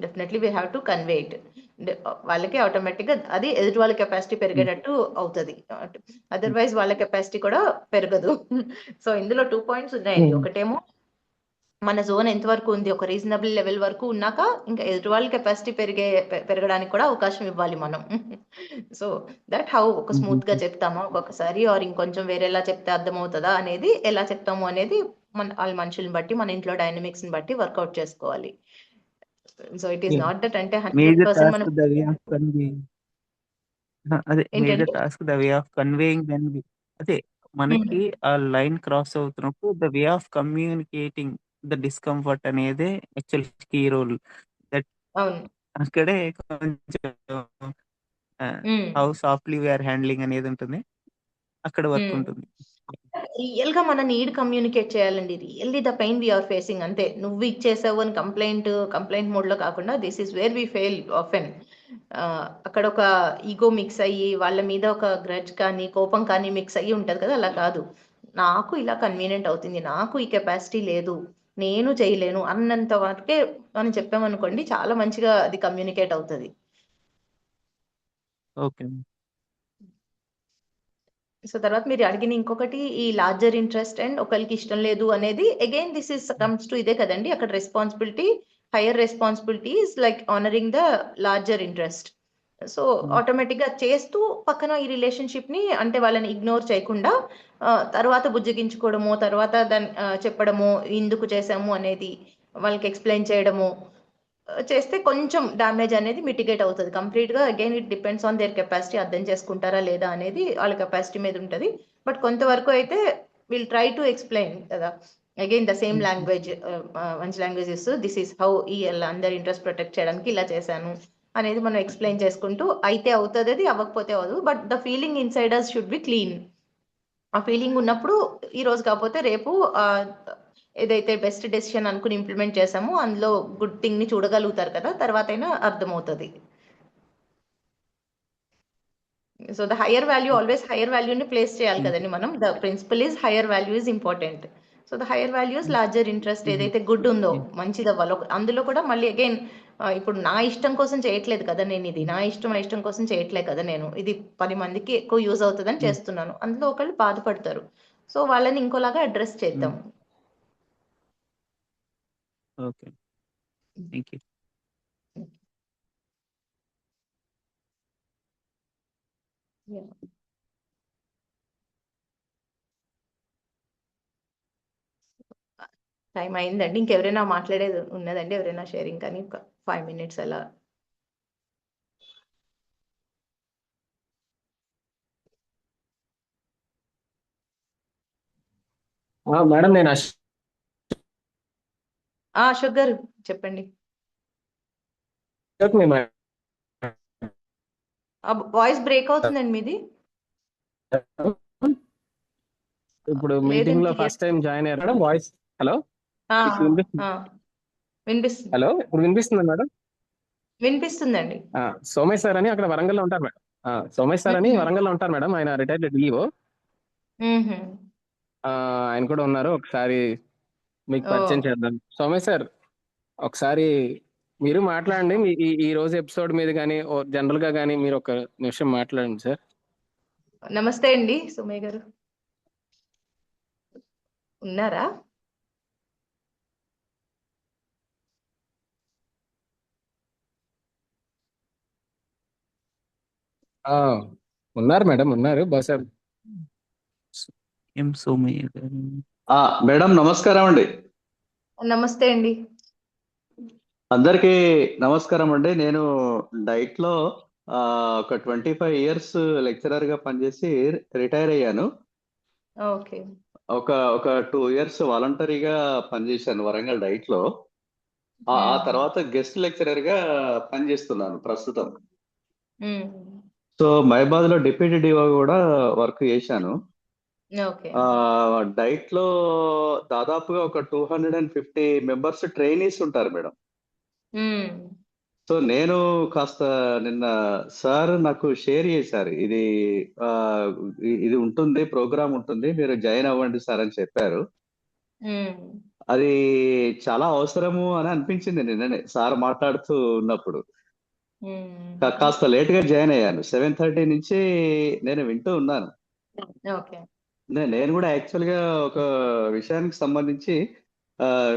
definitely we have to convey it. వాళ్ళకి ఆటోమేటిక్గా అది ఎదుటి వాళ్ళ కెపాసిటీ పెరిగేటట్టు అవుతుంది, అదర్వైజ్ వాళ్ళ కెపాసిటీ కూడా పెరగదు. సో ఇందులో 2 పాయింట్స్ ఉన్నాయండి. ఒకటేమో మన జోన్ ఎంతవరకు ఉంది, ఒక రీజనబుల్ లెవెల్ వరకు ఉన్నాక ఇంకా ఎదుటి వాళ్ళ కెపాసిటీ పెరగడానికి కూడా అవకాశం ఇవ్వాలి మనం. సో దట్ హౌ ఒక స్మూత్ గా చెప్తామా ఒక్కొక్కసారి, ఆర్ ఇంకొంచెం వేరేలా చెప్తే అర్థమవుతుందా అనేది, ఎలా చెప్తాము అనేది వాళ్ళ మనుషుల్ని బట్టి, మన ఇంట్లో డైనమిక్స్ ని బట్టి వర్కౌట్ చేసుకోవాలి. So it is not that అంటే 100% మనం major task the way of conveying then అదే మనకి ఆ లైన్ క్రాస్ అవుతున్నప్పుడు the way of communicating the discomfort అనేది యాక్చువల్ కీ రోల్. దట్ అక్కడే కొంచెం హౌ సాఫ్ట్లీ వీఆర్ హ్యాండ్లింగ్ అనేది ఉంటుంది, అక్కడ వర్క్ ఉంటుంది. రియల్ గా మన నీడ్ కమ్యూనికేట్ చేయాలండి, really the pain we are facing. అంతే, నువ్వు ఇచ్చేసావు అని కంప్లైంట్ మోడ్ లో కాకుండా this is where we fail often. అక్కడ ఒక ఈగో మిక్స్ అయ్యి వాళ్ళ మీద ఒక గ్రడ్జ్ కానీ కోపం కానీ మిక్స్ అయ్యి ఉంటది కదా, అలా కాదు. నాకు ఇలా కన్వీనియంట్ అవుతుంది, నాకు ఈ కెపాసిటీ లేదు, నేను చేయలేను అన్నంత వరకే మనం చెప్పామనుకోండి, చాలా మంచిగా అది కమ్యూనికేట్ అవుతుంది. ఓకే. సో తర్వాత మీరు అడిగిన ఇంకొకటి ఈ లార్జర్ ఇంట్రెస్ట్ అండ్ ఒకరికి ఇష్టం లేదు అనేది, again this is comes to ఇదే కదండి. అక్కడ responsibility, hire responsibility is like honouring the larger interest. So automatic గా చేస్తూ పక్కన ఈ రిలేషన్షిప్ ని, అంటే వాళ్ళని ఇగ్నోర్ చేయకుండా తర్వాత బుజ్జగించుకోవడము, తర్వాత దాన్ని చెప్పడము ఎందుకు చేసాము అనేది వాళ్ళకి ఎక్స్ప్లెయిన్ చేయడము చేస్తే కొంచెం డ్యామేజ్ అనేది మిటిగేట్ అవుతుంది కంప్లీట్ గా. Again it depends on their capacity, అర్థం చేసుకుంటారా లేదా అనేది వాళ్ళ కెపాసిటీ మీద ఉంటుంది. బట్ కొంతవరకు అయితే విల్ ట్రై టు ఎక్స్ప్లెయిన్ కదా, అగైన్ ద సేమ్ లాంగ్వేజ్, మంచి లాంగ్వేజ్ ఇస్తూ దిస్ ఈస్ హౌ ఈ అందరి ఇంట్రెస్ట్ ప్రొటెక్ట్ చేయడానికి ఇలా చేశాను అనేది మనం ఎక్స్ప్లెయిన్ చేసుకుంటూ అయితే అవుతుంది, అది అవ్వకపోతే అవ్వదు. But the feeling inside us should be clean. ఆ ఫీలింగ్ ఉన్నప్పుడు ఈ రోజు కాకపోతే రేపు ఏదైతే బెస్ట్ డెసిషన్ అనుకుని ఇంప్లిమెంట్ చేసామో అందులో గుడ్ థింగ్ ని చూడగలుగుతారు కదా, తర్వాత అయినా అర్థమవుతుంది. So the higher value, always higher వాల్యూని ప్లేస్ చేయాలి కదండి మనం. The principle is higher value is important. So the higher values larger interest ఏదైతే గుడ్ ఉందో, మంచిది అవ్వాలో అందులో కూడా మళ్ళీ అగైన్ ఇప్పుడు నా ఇష్టం కోసం చేయట్లేదు కదా నేను, ఇది నా ఇష్టం కోసం చేయట్లేదు కదా నేను, ఇది 10 మందికి ఎక్కువ యూజ్ అవుతుందని చేస్తున్నాను. అందులో ఒకళ్ళు బాధపడతారు, సో వాళ్ళని ఇంకోలాగా అడ్రస్ చేద్దాం. Okay, thank you. టైం అయిందండి. ఇంకెవరైనా మాట్లాడేది ఉన్నదండి? ఎవరైనా షేరింగ్ కానీ 5 minutes అలా? మేడం నేను అశోక్ గారు చెప్పండి. వాయిస్ బ్రేక్ అవుతుందండి మీది. ఇప్పుడు మీటింగ్ లో ఫస్ట్ టైం జాయిన్ అయ్యారు మేడం. వాయిస్ హలో వినిపిస్తుంది. హలో ఇప్పుడు వినిపిస్తుందా మేడం? వినిపిస్తుందండి. సోమేష్ సార్ అని అక్కడ వరంగల్లో ఉంటారు మేడం. సోమేష్ సార్ అని వరంగల్లో ఉంటారు మేడం. ఆయన రిటైర్డ్ డిఈఓ. ఆయన కూడా ఉన్నారు. ఒకసారి మీకు పరిచయం చేద్దాం. సోమేష్ సార్ ఒకసారి మీరు మాట్లాడండి. ఈ రోజు ఎపిసోడ్ మీద కానీ జనరల్ గా కానీ మీరు ఒక నిమిషం మాట్లాడండి సార్. నమస్తే అండి సోమయ్య గారు, ఉన్నారా? ఉన్నారు మేడం, ఉన్నారు. బహుశా ఎం సోమయ్య గారు. మేడం నమస్కారం అండి. నమస్తే అండి. అందరికీ నమస్కారం అండి. నేను డైట్ లో ఒక 25 years లెక్చరర్ గా పనిచేసి రిటైర్ అయ్యాను. ఓకే. ఒక 2 years వాలంటరీగా పనిచేశాను వరంగల్ డైట్ లో. ఆ తర్వాత గెస్ట్ లెక్చరర్ గా పనిచేస్తున్నాను ప్రస్తుతం. సో మహబాద్ లో డిప్యూటీ డిఓ కూడా వర్క్ చేశాను. డైట్ లో దాదాపుగా ఒక 250 members ట్రైనీస్ ఉంటారు మేడం. సో నేను కాస్త నిన్న సార్ నాకు షేర్ చేశారు, ఇది ఉంటుంది, ప్రోగ్రామ్ ఉంటుంది, మీరు జాయిన్ అవ్వండి సార్ అని చెప్పారు. అది చాలా అవసరము అని అనిపించింది నిన్ననే సార్ మాట్లాడుతూ ఉన్నప్పుడు. కాస్త లేట్ గా జాయిన్ అయ్యాను. 7:30 నుంచి నేను వింటూ ఉన్నాను. నేను కూడా యాక్చువల్ గా ఒక విషయానికి సంబంధించి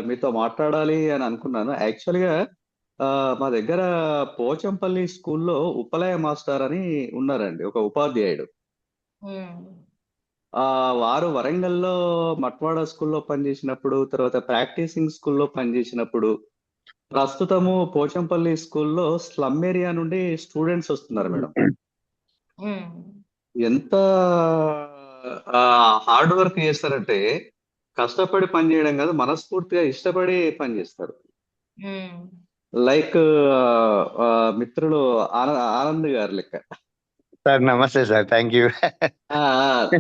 మీతో మాట్లాడాలి అని అనుకున్నాను. యాక్చువల్ గా మా దగ్గర పోచంపల్లి స్కూల్లో ఉప్పలయ్య మాస్టర్ అని ఉన్నారండి, ఒక ఉపాధ్యాయుడు. వారు వరంగల్లో మట్వాడ స్కూల్లో పనిచేసినప్పుడు, తర్వాత ప్రాక్టీసింగ్ స్కూల్లో పనిచేసినప్పుడు, ప్రస్తుతము పోచంపల్లి స్కూల్లో స్లమ్ ఏరియా నుండి స్టూడెంట్స్ వస్తున్నారు మేడం. ఎంత హార్డ్ వర్క్ చేస్తారంటే, కష్టపడి పని చేయడం కాదు, మనస్ఫూర్తిగా ఇష్టపడి పని చేస్తారు. లైక్ మిత్రులు ఆనంద్ గారు లెక్క. సార్ నమస్తే సార్, థ్యాంక్ యూ.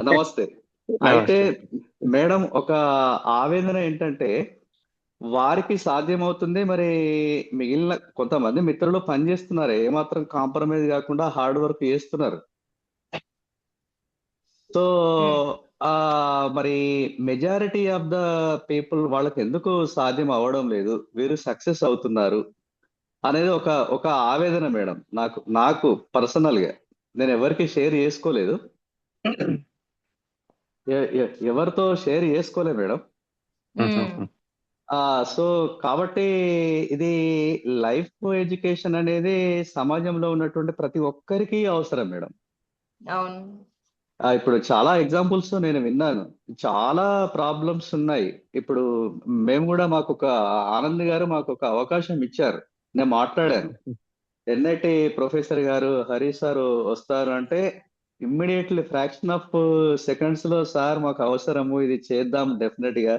నమస్తే. అయితే మేడం ఒక ఆవేదన ఏంటంటే, వారికి సాధ్యమవుతుంది, మరి మిగిలిన కొంతమంది మిత్రులు పనిచేస్తున్నారు, ఏమాత్రం కాంప్రమైజ్ కాకుండా హార్డ్ వర్క్ చేస్తున్నారు. సో మరి మెజారిటీ ఆఫ్ ద పీపుల్ వాళ్ళకి ఎందుకు సాధ్యం అవ్వడం లేదు, వీరు సక్సెస్ అవుతున్నారు అనేది ఒక ఆవేదన మేడం. నాకు పర్సనల్ గా నేను ఎవరికి షేర్ చేసుకోలేదు, ఎవరితో షేర్ చేసుకోలేదు మేడం. సో కాబట్టి ఇది లైఫ్ ఎడ్యుకేషన్ అనేది సమాజంలో ఉన్నటువంటి ప్రతి ఒక్కరికి అవసరం మేడం. ఇప్పుడు చాలా ఎగ్జాంపుల్స్ నేను విన్నాను, చాలా ప్రాబ్లమ్స్ ఉన్నాయి. ఇప్పుడు మేము కూడా ఆనంద్ గారు మాకు ఒక అవకాశం ఇచ్చారు, నేను మాట్లాడాను. ఎన్ఐటి ప్రొఫెసర్ గారు హరి సార్ వస్తారు అంటే ఇమ్మీడియట్లీ ఫ్రాక్షన్ ఆఫ్ సెకండ్స్ లో సార్ మాకు అవసరము, ఇది చేద్దాం డెఫినెట్ గా,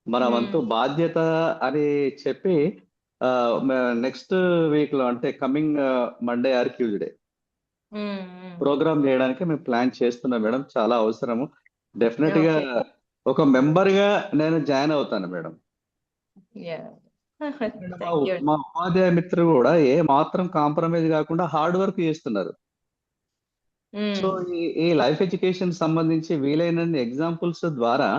మన వంతు బాధ్యత అని చెప్పి నెక్స్ట్ వీక్ లో అంటే coming Monday or Tuesday programme చేయడానికి మేము ప్లాన్ చేస్తున్నాం మేడం. చాలా అవసరము. డెఫినెట్ గా ఓకే. ఒక మెంబర్ గా నేను జాయిన్ అవుతాను మేడం. యా. మా థ్యాంక్ యూ అండి. మా ఉపాధ్యాయ మిత్రులు కూడా ఏ మాత్రం కాంప్రమైజ్ కాకుండా హార్డ్ వర్క్ చేస్తున్నారు. సో ఈ లైఫ్ ఎడ్యుకేషన్ సంబంధించి వీలైనన్ని ఎగ్జాంపుల్స్ ద్వారా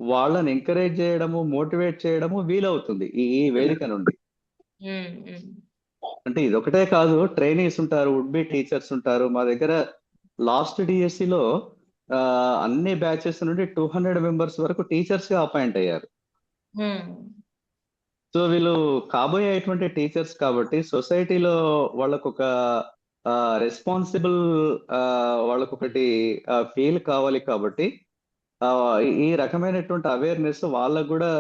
వాళ్ళని ఎంకరేజ్ చేయడము, మోటివేట్ చేయడము వీలవుతుంది ఈ వేదిక నుండి. అంటే ఇదొకటే కాదు, ట్రైనీస్ ఉంటారు, వుడ్ బి టీచర్స్ ఉంటారు. మా దగ్గర లాస్ట్ డిఎస్సిలో అన్ని బ్యాచెస్ నుండి 200 మెంబర్స్ వరకు టీచర్స్ గా అపాయింట్ అయ్యారు. సో వీళ్ళు కాబోయేటువంటి టీచర్స్ కాబట్టి సొసైటీలో వాళ్ళకొక రెస్పాన్సిబుల్, వాళ్ళకొకటి ఫీల్ కావాలి కాబట్టి ఈ రకమైనటువంటి అవేర్నెస్ వాళ్ళకు కూడా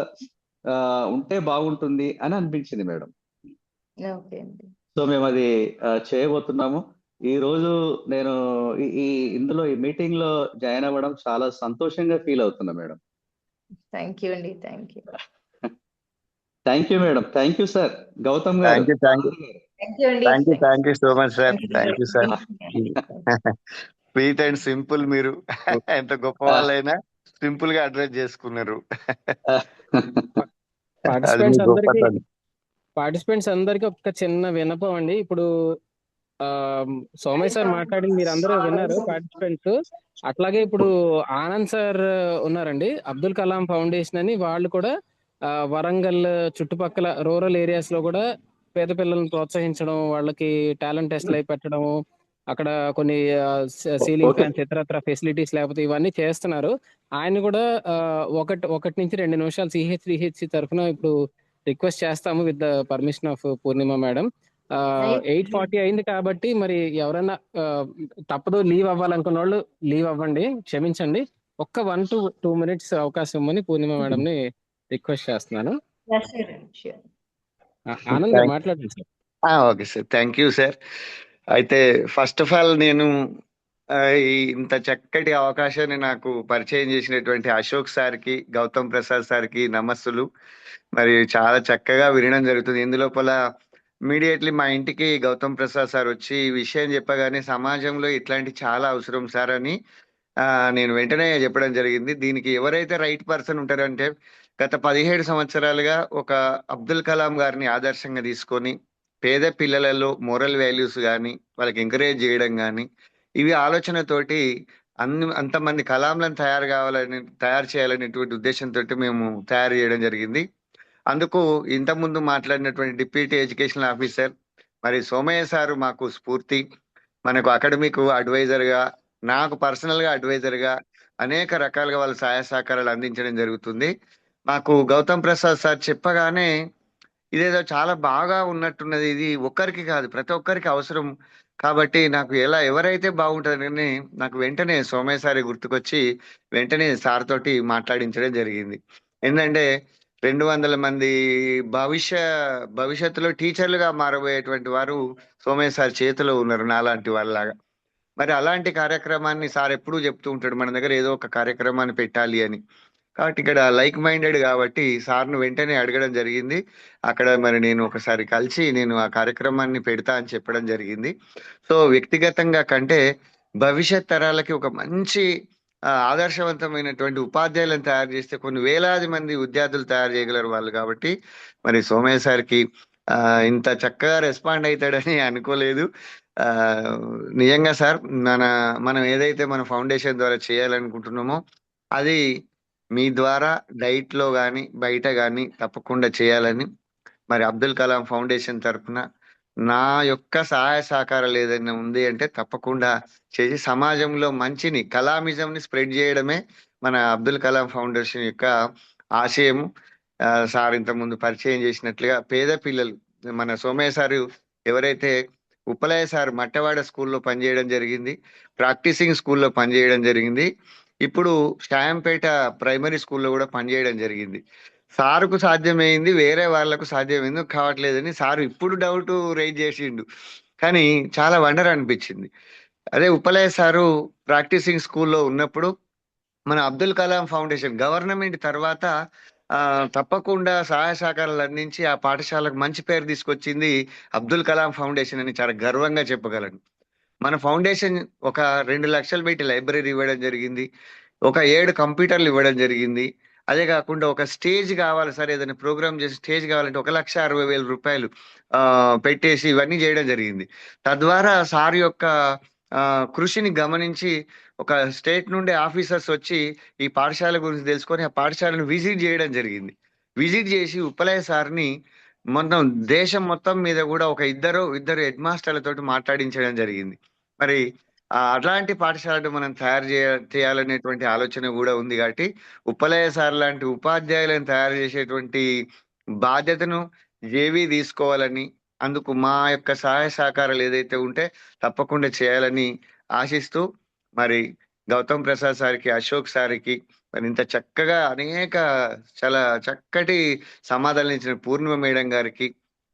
ఉంటే బాగుంటుంది అని అనిపించింది మేడం. ఓకే అండి. సో మేము అది చేయబోతున్నాము. ఈ రోజు నేను ఇందులో ఈ మీటింగ్ లో జాయిన్ అవ్వడం చాలా సంతోషంగా ఫీల్ అవుతున్నా మేడం. థ్యాంక్ యూ అండి. Thank you. Thank you madam. Thank you sir. Gautam garu, thank you thank you అండి. Thank you so much sir. Thank you sir. Thank sweet and simple. మీరు ఎంత గొప్ప వాళ్ళైనా సింపుల్ గా అడ్రస్ చేసుకున్నారు. అది మీ గొప్పతనం. పార్టిసిపెంట్స్ అందరికి ఒక చిన్న విన్నపం అండి. ఇప్పుడు సోమయ్య సార్ మాట్లాడింది మీరు అందరూ విన్నారు పార్టిసిపెంట్స్. అట్లాగే ఇప్పుడు ఆనంద్ సార్ ఉన్నారండి, అబ్దుల్ కలాం ఫౌండేషన్ అని. వాళ్ళు కూడా వరంగల్ చుట్టుపక్కల రూరల్ ఏరియాస్ లో కూడా పేద పిల్లల్ని ప్రోత్సహించడం, వాళ్ళకి టాలెంట్ టెస్ట్లు అయి పెట్టడం, అక్కడ కొన్ని సీలింగ్ ఫ్యాన్స్ ఇతరత్ర ఫెసిలిటీస్ లేకపోతే ఇవన్నీ చేస్తున్నారు. ఆయన కూడా ఒకటి నుంచి 2 నిమిషాలు CHDHC తరఫున ఇప్పుడు రిక్వెస్ట్ చేస్తాము with the permission of Purnima madam. 8:40 అయింది కాబట్టి మరి ఎవరైనా తప్పదు లీవ్ అవ్వాలనుకున్న వాళ్ళు లీవ్ అవ్వండి, క్షమించండి. ఒక్క 1 to 2 minutes అవకాశం ఇవ్వమని పూర్ణిమ మేడం ని రిక్వెస్ట్ చేస్తున్నాను. ఆనంద్ గారు మాట్లాడండి sir. Okay sir. Thank you sir. అయితే ఫస్ట్ ఆఫ్ ఆల్ నేను ఇంత చక్కటి అవకాశాన్ని నాకు పరిచయం చేసినటువంటి అశోక్ సార్కి, గౌతమ్ ప్రసాద్ సార్కి నమస్సులు. మరి చాలా చక్కగా వినడం జరుగుతుంది. ఇందులోపల ఇమీడియట్లీ మా ఇంటికి గౌతమ్ ప్రసాద్ సార్ వచ్చి ఈ విషయం చెప్పగానే సమాజంలో ఇట్లాంటి చాలా అవసరం సార్ అని నేను వెంటనే చెప్పడం జరిగింది. దీనికి ఎవరైతే రైట్ పర్సన్ ఉంటారంటే గత 17 సంవత్సరాలుగా ఒక అబ్దుల్ కలాం గారిని ఆదర్శంగా తీసుకొని పేద పిల్లలలో మోరల్ వాల్యూస్ కానీ వాళ్ళకి ఎంకరేజ్ చేయడం కానీ ఇవి ఆలోచనతోటి అంతమంది కలాంలను తయారు చేయాలనేటువంటి ఉద్దేశంతో మేము తయారు చేయడం జరిగింది. అందుకు ఇంతకుముందు మాట్లాడినటువంటి డిప్యూటీ ఎడ్యుకేషనల్ ఆఫీసర్ మరి సోమయ్య సారు మాకు స్ఫూర్తి. మనకు అకాడమిక్ అడ్వైజర్గా, నాకు పర్సనల్గా అడ్వైజర్గా అనేక రకాలుగా వాళ్ళ సహాయ సహకారాలు అందించడం జరుగుతుంది. మాకు గౌతమ్ ప్రసాద్ సార్ చెప్పగానే ఇదేదో చాలా బాగా ఉన్నట్టున్నది, ఇది ఒక్కరికి కాదు ప్రతి ఒక్కరికి అవసరం కాబట్టి నాకు ఎవరైతే బాగుంటారని నాకు వెంటనే సోమయ్య సారి గుర్తుకొచ్చి వెంటనే సార్ తోటి మాట్లాడించడం జరిగింది. ఏంటంటే 200 మంది భవిష్యత్తులో టీచర్లుగా మారబోయేటువంటి వారు సోమయ్య సార్ చేతిలో ఉన్నారు, నాలాంటి వాళ్ళలాగా. మరి అలాంటి కార్యక్రమాన్ని సార్ ఎప్పుడూ చెప్తూ ఉంటాడు, మన దగ్గర ఏదో ఒక కార్యక్రమాన్ని పెట్టాలి అని. కాబట్టి ఇక్కడ లైక్ మైండెడ్ కాబట్టి సార్ను వెంటనే అడగడం జరిగింది. అక్కడ మరి నేను ఒకసారి కలిసి నేను ఆ కార్యక్రమాన్ని పెడతా అని చెప్పడం జరిగింది. సో వ్యక్తిగతంగా కంటే భవిష్యత్ తరాలకి ఒక మంచి ఆదర్శవంతమైనటువంటి ఉపాధ్యాయులను తయారు చేస్తే కొన్ని వేలాది మంది విద్యార్థులు తయారు చేయగలరు వాళ్ళు. కాబట్టి మరి సోమయ్య సార్కి ఇంత చక్కగా రెస్పాండ్ అవుతాడని అనుకోలేదు. నిజంగా సార్ మనం ఏదైతే మన ఫౌండేషన్ ద్వారా చేయాలనుకుంటున్నామో అది మీ ద్వారా డైట్ లో కానీ బయట కానీ తప్పకుండా చేయాలని మరి అబ్దుల్ కలాం ఫౌండేషన్ తరఫున నా యొక్క సహాయ సహకారాలు ఏదైనా ఉంది అంటే తప్పకుండా చేసి సమాజంలో మంచిని, కలామిజంని స్ప్రెడ్ చేయడమే మన అబ్దుల్ కలాం ఫౌండేషన్ యొక్క ఆశయము. సార్ ఇంతకుముందు పరిచయం చేసినట్లుగా పేద పిల్లలు, మన సోమయ్య సారు ఎవరైతే ఉప్పలయ్య సార్ మట్టవాడ స్కూల్లో పనిచేయడం జరిగింది, ప్రాక్టీసింగ్ స్కూల్లో పనిచేయడం జరిగింది, ఇప్పుడు షాయంపేట ప్రైమరీ స్కూల్లో కూడా పనిచేయడం జరిగింది. సారుకు సాధ్యమైంది వేరే వాళ్ళకు సాధ్యమైంది కావట్లేదని సారు ఇప్పుడు డౌట్ రైజ్ చేసిండు. కానీ చాలా వండర్ అనిపించింది. అదే ఉప్పలయ్య సారు ప్రాక్టీసింగ్ స్కూల్లో ఉన్నప్పుడు మన అబ్దుల్ కలాం ఫౌండేషన్ గవర్నమెంట్ తర్వాత తప్పకుండా సహాయ సహకారాలు అందించి ఆ పాఠశాలకు మంచి పేరు తీసుకొచ్చింది అబ్దుల్ కలాం ఫౌండేషన్ అని చాలా గర్వంగా చెప్పగలను. మన ఫౌండేషన్ ఒక 2 లక్షలు పెట్టి లైబ్రరీ ఇవ్వడం జరిగింది, ఒక 7 కంప్యూటర్లు ఇవ్వడం జరిగింది. అదే కాకుండా ఒక స్టేజ్ కావాలి సార్, ఏదైనా ప్రోగ్రామ్ చేసి స్టేజ్ కావాలంటే 1,60,000 రూపాయలు పెట్టేసి ఇవన్నీ చేయడం జరిగింది. తద్వారా సార్ యొక్క కృషిని గమనించి ఒక స్టేట్ నుండి ఆఫీసర్స్ వచ్చి ఈ పాఠశాల గురించి తెలుసుకొని ఆ పాఠశాలను విజిట్ చేయడం జరిగింది. విజిట్ చేసి ఉప్పలయ్య సార్ని మొత్తం దేశం మొత్తం మీద కూడా ఒక ఇద్దరు హెడ్ మాస్టర్లతోటి మాట్లాడించడం జరిగింది. మరి అట్లాంటి పాఠశాలను మనం తయారు చేయాలనేటువంటి ఆలోచన కూడా ఉంది. కాబట్టి ఉప్పలయ్య సార్ లాంటి ఉపాధ్యాయులను తయారు చేసేటువంటి బాధ్యతను జేవీ తీసుకోవాలని, అందుకు మా యొక్క సహాయ సహకారాలు ఏదైతే ఉంటే తప్పకుండా చేయాలని ఆశిస్తూ, మరి గౌతమ్ ప్రసాద్ సార్కి, అశోక్ సార్కి, మరి ఇంత చక్కగా అనేక చాలా చక్కటి సమాధానాలు ఇచ్చిన పూర్ణిమ మేడం గారికి,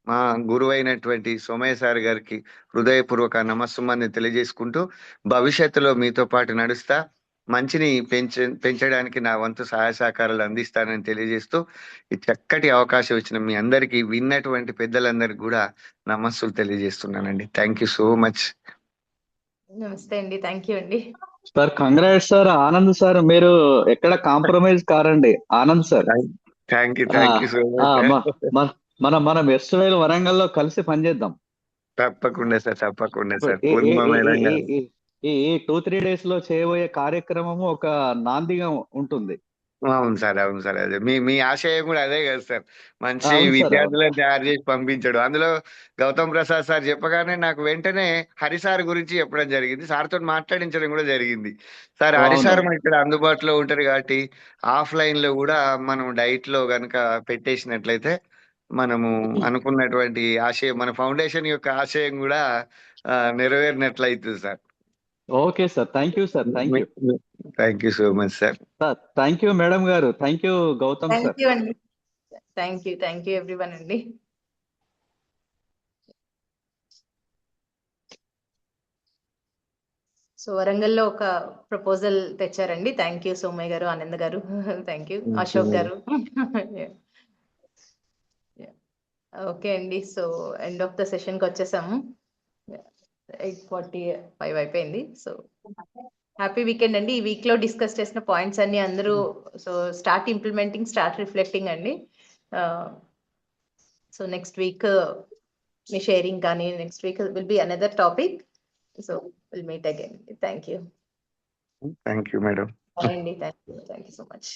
మా గురువైనటువంటి సోమయ్య సార్ గారికి హృదయపూర్వక నమస్సుమాన్ని తెలియజేసుకుంటూ, భవిష్యత్తులో మీతో పాటు నడుస్తా మంచిని పెంచడానికి నా వంతు సహాయ సహకారాలు అందిస్తానని తెలియజేస్తూ, ఈ చక్కటి అవకాశం ఇచ్చిన మీ అందరికీ, విన్నటువంటి పెద్దలందరికీ కూడా నమస్సులు తెలియజేస్తున్నానండి. Thank you so much. నమస్తే అండి, థ్యాంక్ యూ అండి. Sir congrats sir. Anand sir మీరు ఎక్కడ కాంప్రమైజ్ కారండి. Anand sir thank you so much. మనం ఎస్వేల్ వరంగల్లో కలిసి పనిచేద్దాం. తప్పకుండా సార్, తప్పకుండా సార్. ఈ 2-3 days లో చేయబోయే కార్యక్రమము ఒక నాందిగా ఉంటుంది. అవును సార్, అవును సార్. అదే మీ ఆశయం కూడా అదే కదా సార్, మంచి అవును సార్, విద్యార్థులను తయారు చేసి పంపించడం. అందులో గౌతమ్ ప్రసాద్ సార్ చెప్పగానే నాకు వెంటనే హరిసార్ గురించి చెప్పడం జరిగింది, సార్తో మాట్లాడించడం కూడా జరిగింది. సార్ హరిసార్ అవును. ఇక్కడ అందుబాటులో ఉంటారు కాబట్టి ఆఫ్లైన్ లో కూడా మనం డైట్ లో గనక పెట్టేసినట్లయితే మనము అనుకున్నటువంటి ఆశయం, మన ఫౌండేషన్ యొక్క ఆశయం కూడా నెరవేరినట్లయితుంది sir. Okay sir, thank you sir. Thank you so much sir. Thank you madam గారు. Thank you Gautam sir. Thank you అండి. థ్యాంక్ యూ ఎవ్రీవన్ అండి. సో వరంగల్లో ఒక ప్రపోజల్ తెచ్చారండి. థ్యాంక్ యూ సోమయ్య గారు, ఆనంద్ గారు, థ్యాంక్ యూ అశోక్ గారు. ఓకే అండి, సో ఎండ్ ఆఫ్ ద సెషన్కి వచ్చేసాము. 8:45 అయిపోయింది. సో హ్యాపీ వీకెండ్ అండి. ఈ వీక్ లో డిస్కస్ చేసిన పాయింట్స్ అన్ని అందరూ so start implementing, start reflecting అండి. సో నెక్స్ట్ వీక్ మీ షేరింగ్ కానీ, next week will be another topic. So will meet again. Thank you madam. అండి. Thank you so much.